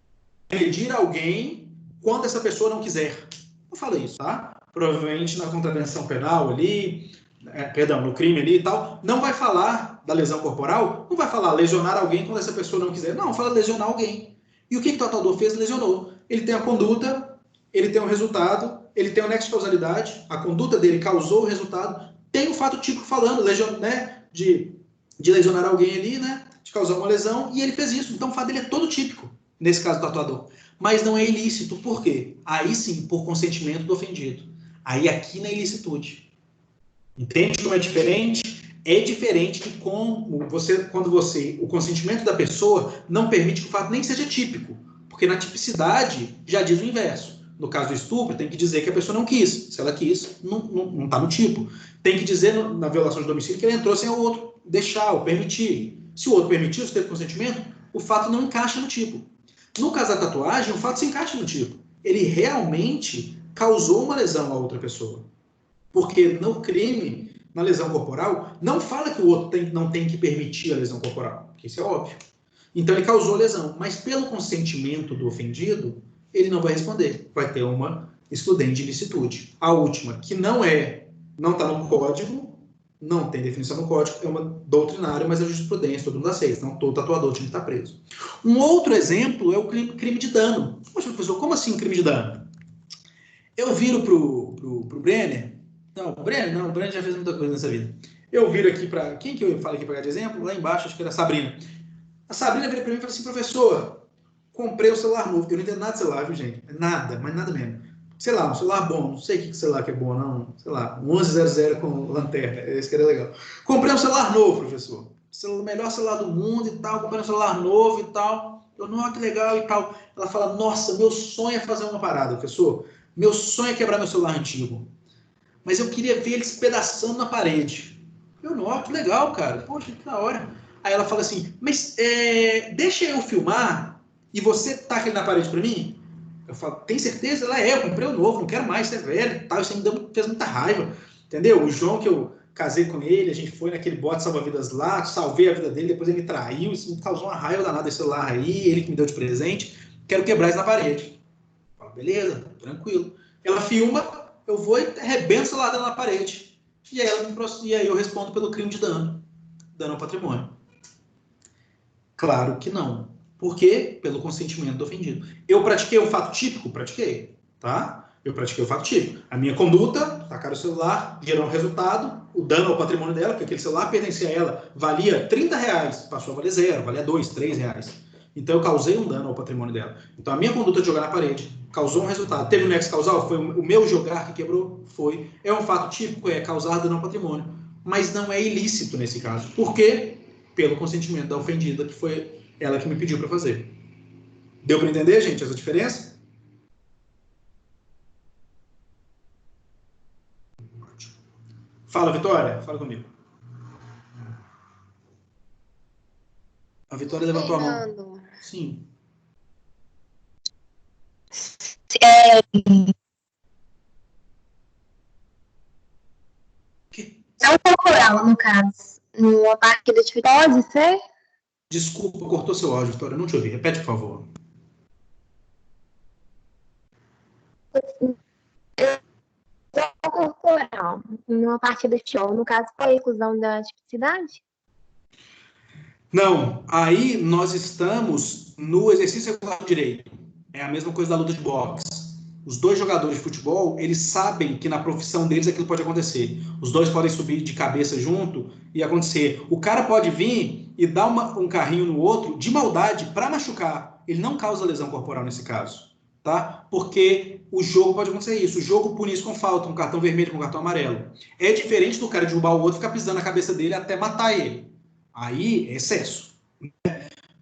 agredir alguém quando essa pessoa não quiser. Não fala isso, tá? Provavelmente na contravenção penal ali, no crime ali e tal, não vai falar da lesão corporal, não vai falar lesionar alguém quando essa pessoa não quiser. Não, fala lesionar alguém. E o que o tatuador fez? Lesionou. Ele tem a conduta, ele tem o resultado, ele tem o nexo de causalidade, a conduta dele causou o resultado, tem o fato típico falando, né, de lesionar alguém ali, né, de causar uma lesão, e ele fez isso. Então o fato dele é todo típico, nesse caso do tatuador. Mas não é ilícito. Por quê? Aí sim, por consentimento do ofendido. Aí aqui na ilicitude. Entende como é diferente? É diferente de como o consentimento da pessoa não permite que o fato nem seja típico. Porque na tipicidade já diz o inverso. No caso do estupro, tem que dizer que a pessoa não quis. Se ela quis, não está no tipo. Tem que dizer na violação de domicílio que ele entrou sem o outro deixar ou permitir. Se o outro permitiu, se teve consentimento, o fato não encaixa no tipo. No caso da tatuagem, o fato se encaixa no tipo. Ele realmente causou uma lesão a outra pessoa. Porque no crime, na lesão corporal, não fala que o outro não tem que permitir a lesão corporal. Porque isso é óbvio. Então ele causou lesão. Mas pelo consentimento do ofendido, ele não vai responder. Vai ter uma excludente de ilicitude. A última, que não está no código, não tem definição no código, é uma doutrinária, mas é jurisprudência, todo mundo aceita. Então todo tatuador tinha que estar preso. Um outro exemplo é o crime de dano. Poxa, professor, como assim crime de dano? Eu viro pro Brenner. O Brenner já fez muita coisa nessa vida. Eu viro aqui para... Quem que eu falo aqui para cá de exemplo? Lá embaixo, acho que era a Sabrina. A Sabrina vira para mim e fala assim, professor, comprei um celular novo. Eu não entendo nada de celular, viu, gente? Nada, mas nada mesmo. Sei lá, um celular bom. Não sei que celular que é bom, não. Sei lá, um 1100 com lanterna. Esse que era legal. Comprei um celular novo, professor. O melhor celular do mundo e tal. Comprei um celular novo e tal. Eu, nossa, que legal e tal. Ela fala, nossa, meu sonho é fazer uma parada, professor. Meu sonho é quebrar meu celular antigo. Mas eu queria ver ele despedaçando na parede. Eu, nossa, que legal, cara. Poxa, que da hora. Aí ela fala assim, mas deixa eu filmar e você taca ele na parede pra mim? Eu falo, tem certeza? Ela eu comprei um novo, não quero mais, você é velho, tal, isso me fez muita raiva, entendeu? O João, que eu casei com ele, a gente foi naquele bote salva-vidas lá, salvei a vida dele, depois ele me traiu, isso me causou uma raiva danada esse celular aí, ele que me deu de presente, quero quebrar isso na parede. Eu falo, beleza, tranquilo. Ela filma, eu vou e arrebento o celular dela na parede. E aí eu respondo pelo crime de dano ao patrimônio. Claro que não. Por quê? Pelo consentimento do ofendido. Eu pratiquei o fato típico? Pratiquei. Tá? Eu pratiquei o fato típico. A minha conduta, tacar o celular, gerou um resultado, o dano ao patrimônio dela, porque aquele celular pertencia a ela, valia R$30, passou a valer 0, valia 2, 3 reais. Então eu causei um dano ao patrimônio dela. Então a minha conduta de jogar na parede causou um resultado. Teve um nexo causal? Foi o meu jogar que quebrou? Foi. É um fato típico? É causar dano ao patrimônio. Mas não é ilícito nesse caso. Por quê? Pelo consentimento da ofendida, que foi ela que me pediu para fazer. Deu para entender, gente, essa diferença? Fala, Vitória. Fala comigo. A Vitória levantou a mão. Sim. Não corporal, no caso. No ataque da atividade, pode ser? Desculpa, cortou seu áudio, Vitória. Não te ouvi. Repete, por favor. Corporal, numa partida de show, no caso, foi a reclusão da tipicidade? Não. Aí nós estamos no exercício regular do direito. É a mesma coisa da luta de boxe. Os dois jogadores de futebol, eles sabem que na profissão deles aquilo pode acontecer. Os dois podem subir de cabeça junto e acontecer. O cara pode vir e dar um carrinho no outro de maldade para machucar. Ele não causa lesão corporal nesse caso, tá? Porque o jogo pode acontecer isso. O jogo pune isso com falta, um cartão vermelho com um cartão amarelo. É diferente do cara derrubar o outro e ficar pisando na cabeça dele até matar ele. Aí é excesso.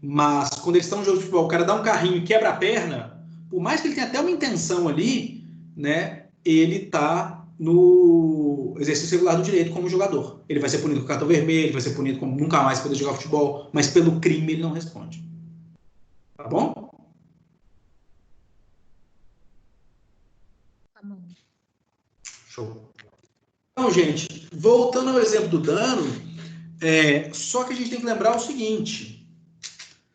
Mas quando eles estão no jogo de futebol, o cara dá um carrinho e quebra a perna, por mais que ele tenha até uma intenção ali, né, ele está no exercício regular do direito como jogador. Ele vai ser punido com cartão vermelho, vai ser punido como nunca mais poder jogar futebol, mas pelo crime ele não responde. Tá bom? Tá bom. Show. Então, gente, voltando ao exemplo do dano, só que a gente tem que lembrar o seguinte: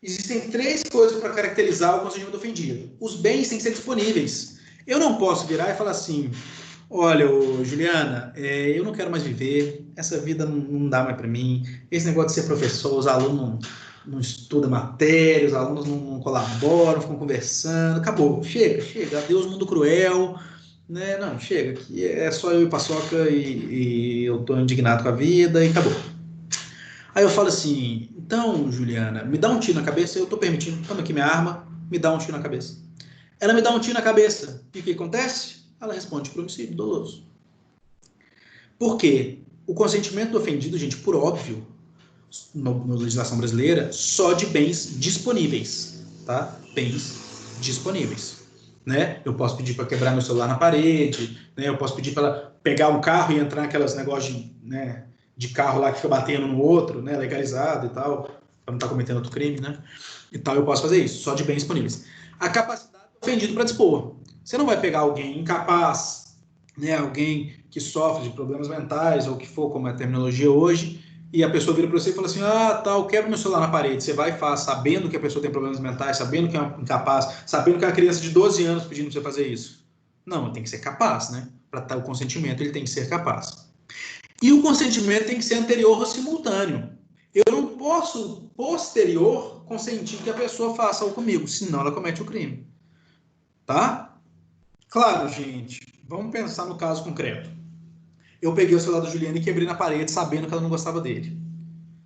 existem 3 coisas para caracterizar o consentimento ofendido. Os bens têm que ser disponíveis. Eu não posso virar e falar assim, olha, Juliana, eu não quero mais viver, essa vida não dá mais para mim, esse negócio de ser professor, os alunos não estudam matéria, os alunos não colaboram, ficam conversando, acabou, chega, adeus mundo cruel, né? Não, chega, aqui é só eu e Paçoca e eu tô indignado com a vida e acabou. Aí eu falo assim, então, Juliana, me dá um tiro na cabeça, eu tô permitindo, toma aqui minha arma, me dá um tiro na cabeça. Ela me dá um tiro na cabeça, e o que acontece? ela responde por homicídio doloso. Por quê? O consentimento do ofendido, gente, por óbvio, na legislação brasileira, só de bens disponíveis, tá? Bens disponíveis, né? Eu posso pedir para quebrar meu celular na parede, né? Eu posso pedir para ela pegar um carro e entrar naquelas negócios de carro lá que fica batendo no outro, né? Legalizado e tal, para não estar cometendo outro crime, né? E tal, eu posso fazer isso, só de bens disponíveis. A capacidade do ofendido para dispor. Você não vai pegar alguém incapaz, né? Alguém que sofre de problemas mentais, ou o que for, como é a terminologia hoje, e a pessoa vira para você e fala assim, tal, quebra meu celular na parede. Você vai e faz, sabendo que a pessoa tem problemas mentais, sabendo que é incapaz, sabendo que é uma criança de 12 anos pedindo para você fazer isso. Não, tem que ser capaz, né? Para estar o consentimento, ele tem que ser capaz. E o consentimento tem que ser anterior ou simultâneo. Eu não posso, posterior, consentir que a pessoa faça algo comigo, senão ela comete o crime. Tá? Claro, gente. Vamos pensar no caso concreto. Eu peguei o celular da Juliana e quebrei na parede, sabendo que ela não gostava dele.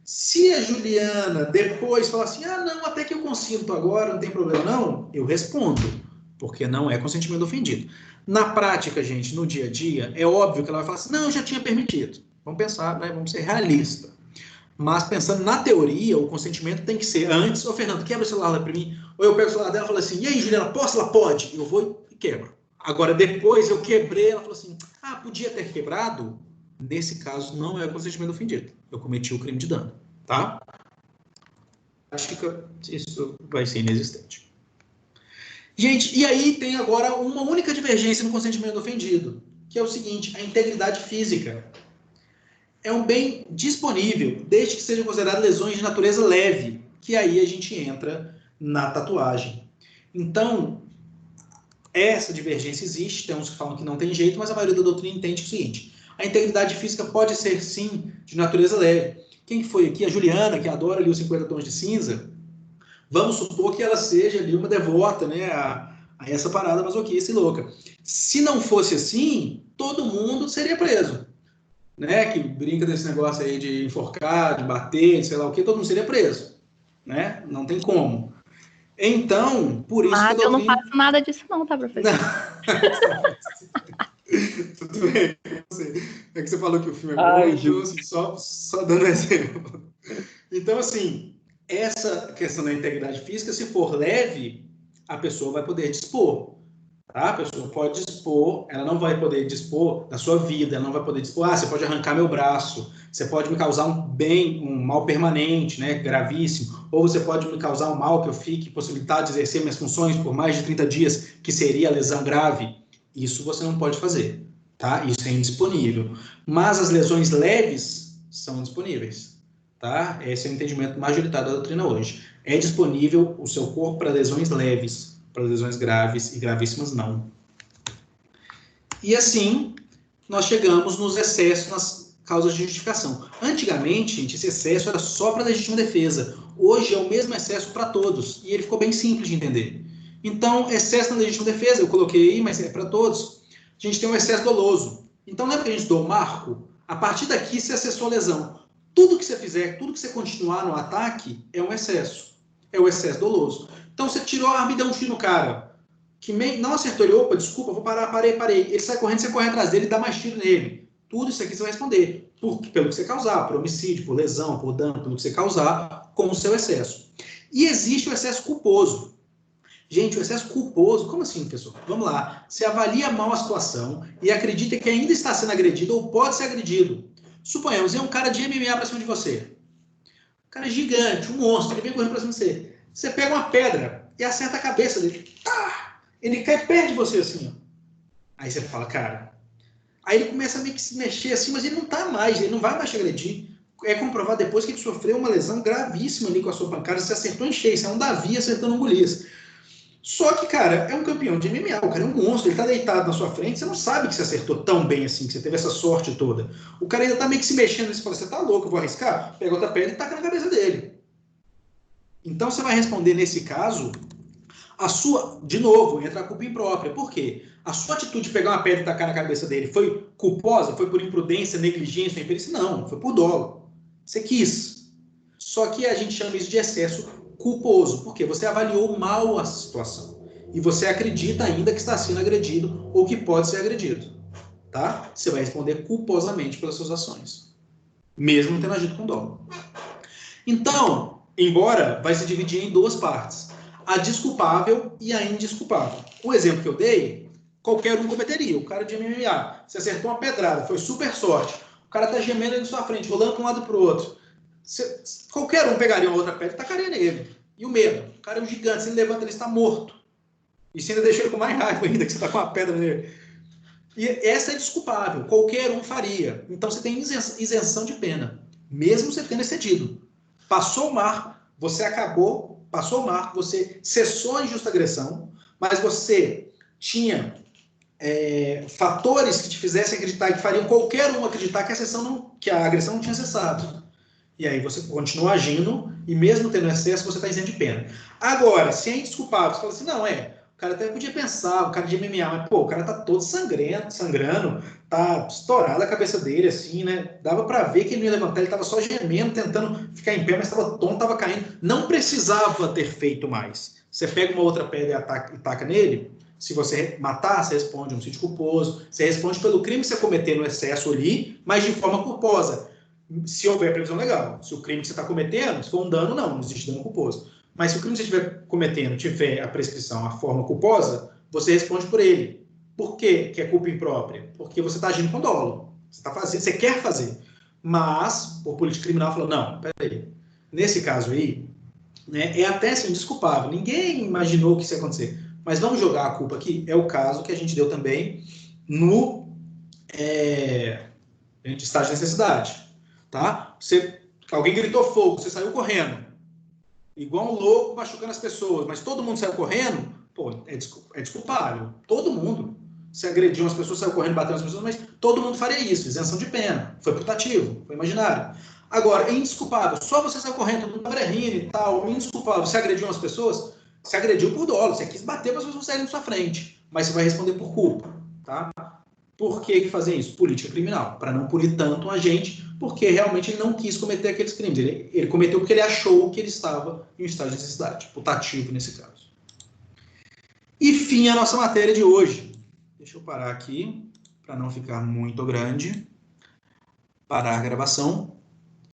Se a Juliana depois falar assim, não, até que eu consinto agora, não tem problema não, eu respondo, porque não é consentimento ofendido. Na prática, gente, no dia a dia, é óbvio que ela vai falar assim, não, eu já tinha permitido. Vamos pensar, né? Vamos ser realistas. Mas pensando na teoria, o consentimento tem que ser antes, Fernando, quebra o celular lá para mim, ou eu pego o celular dela e falo assim, e aí, Juliana, posso? Ela pode. Eu vou e quebro. Agora, depois eu quebrei, ela falou assim, podia ter quebrado? Nesse caso, não é consentimento ofendido. Eu cometi o crime de dano, tá? Acho que isso vai ser inexistente. Gente, e aí tem agora uma única divergência no consentimento ofendido, que é o seguinte, a integridade física. É um bem disponível, desde que sejam consideradas lesões de natureza leve, que aí a gente entra na tatuagem. Então, essa divergência existe, tem uns que falam que não tem jeito, mas a maioria da doutrina entende o seguinte, a integridade física pode ser, sim, de natureza leve. Quem que foi aqui? A Juliana, que adora ali os 50 tons de cinza. Vamos supor que ela seja ali uma devota, né, a essa parada masoquista e louca. Se não fosse assim, todo mundo seria preso. Né, que brinca desse negócio aí de enforcar, de bater, de sei lá o que, todo mundo seria preso. Né? Não tem como. Então, por isso que a doutrina... eu não faço nada disso não, tá, professor? Tudo bem. É que você falou que o filme é bom, então, assim, só dando exemplo. Então, assim, essa questão da integridade física, se for leve, a pessoa vai poder dispor. Tá? A pessoa pode dispor, ela não vai poder dispor da sua vida, ela não vai poder dispor, você pode arrancar meu braço, você pode me causar um mal permanente, né, gravíssimo, ou você pode me causar um mal que eu fique possibilitado de exercer minhas funções por mais de 30 dias, que seria a lesão grave. Isso você não pode fazer, tá? Isso é indisponível. Mas as lesões leves são disponíveis, tá? Esse é o entendimento majoritário da doutrina hoje. É disponível o seu corpo para lesões leves, para lesões graves e gravíssimas não. E assim, nós chegamos nos excessos nas causas de justificação. Antigamente, gente, esse excesso era só para legítima defesa. Hoje é o mesmo excesso para todos. E ele ficou bem simples de entender. Então, excesso na legítima defesa, eu coloquei aí, mas é para todos. A gente tem um excesso doloso. Então, lembra que a gente estudou o marco? A partir daqui, você acessou a lesão. Tudo que você fizer, tudo que você continuar no ataque, é um excesso. É o excesso doloso. Então, você tirou a arma e deu um tiro no cara. Que não acertou ele. Opa, desculpa, vou parar, parei. Ele sai correndo, você corre atrás dele e dá mais tiro nele. Tudo isso aqui você vai responder. Pelo que você causar, por homicídio, por lesão, por dano, pelo que você causar, com o seu excesso. E existe o excesso culposo. Gente, o excesso culposo, como assim, pessoal? Vamos lá. Você avalia mal a situação e acredita que ainda está sendo agredido ou pode ser agredido. Suponhamos, é um cara de MMA para cima de você. Um cara gigante, um monstro, ele vem correndo para cima de você. Você pega uma pedra e acerta a cabeça dele. Ele cai perto de você assim, ó. Aí você fala, cara... Aí ele começa a meio que se mexer assim, mas ele não tá mais, ele não vai mais te agredir. É comprovado depois que ele sofreu uma lesão gravíssima ali com a sua pancada, você acertou em cheio, você é um Davi acertando um Golias. Só que, cara, é um campeão de MMA, o cara é um monstro, ele tá deitado na sua frente, você não sabe que você acertou tão bem assim, que você teve essa sorte toda. O cara ainda tá meio que se mexendo, você fala, você tá louco, eu vou arriscar? Pega outra pedra e taca na cabeça dele. Então você vai responder nesse caso, a sua, de novo, entra a culpa imprópria. Por quê? A sua atitude de pegar uma pedra e tacar na cabeça dele foi culposa? Foi por imprudência, negligência, imperícia? Não, foi por dolo. Você quis. Só que a gente chama isso de excesso culposo. Por quê? Você avaliou mal a situação. e você acredita ainda que está sendo agredido ou que pode ser agredido, tá? Você vai responder culposamente pelas suas ações, mesmo tendo agido com dolo. Então, embora vai se dividir em duas partes, a desculpável e a indesculpável. O exemplo que eu dei, qualquer um cometeria. O cara de MMA, você acertou uma pedrada, foi super sorte. O cara tá gemendo ali na sua frente, rolando para um lado para o outro. Qualquer um pegaria uma outra pedra e tacaria nele. E o mesmo, o cara é um gigante, se ele levanta, ele está morto. E você ainda deixa ele com mais raiva ainda, que você está com uma pedra nele. E essa é desculpável, qualquer um faria. Então você tem isenção de pena, mesmo você tendo excedido. Passou o marco, você acabou, passou o marco, você cessou a injusta agressão, mas você tinha fatores que te fizessem acreditar, que fariam qualquer um acreditar que a agressão não tinha cessado. E aí você continua agindo, e mesmo tendo excesso, você está isento de pena. Agora, se é indesculpável, você fala assim, não, o cara até podia pensar, o cara de MMA, mas, pô, o cara tá todo sangrando, tá estourada a cabeça dele, assim, né? Dava pra ver que ele não ia levantar, ele tava só gemendo, tentando ficar em pé, mas tava tonto, tava caindo. Não precisava ter feito mais. Você pega uma outra pedra e taca nele, se você matar, você responde um homicídio culposo, você responde pelo crime que você cometeu no excesso ali, mas de forma culposa. Se houver previsão legal. Se o crime que você está cometendo, se for um dano, não existe dano culposo. Mas se o crime que você estiver cometendo tiver a prescrição, a forma culposa, você responde por ele. Por quê que é culpa imprópria? Porque você está agindo com dolo. Você quer fazer. Mas, por política criminal, falou, não, peraí. Nesse caso aí, né, é até assim, desculpável. Ninguém imaginou que isso ia acontecer. Mas vamos jogar a culpa aqui. É o caso que a gente deu também no estágio de necessidade. Tá? Alguém gritou fogo, você saiu correndo. Igual um louco machucando as pessoas, mas todo mundo saiu correndo, pô, é desculpável. Todo mundo. Se agrediu as pessoas, saiu correndo, bateu as pessoas, mas todo mundo faria isso. Isenção de pena. Foi putativo, foi imaginário. Agora, é indesculpável. Só você saiu correndo, todo mundo rindo e tal. Indesculpável. Você agrediu as pessoas, você agrediu por dolo. Você quis bater para as pessoas saírem na sua frente. Mas você vai responder por culpa. Tá? Por que fazem isso? Política criminal. Para não punir tanto um agente, porque realmente ele não quis cometer aqueles crimes. Ele cometeu porque ele achou que ele estava em um estado de necessidade. Putativo nesse caso. E fim a nossa matéria de hoje. Deixa eu parar aqui, para não ficar muito grande. Parar a gravação.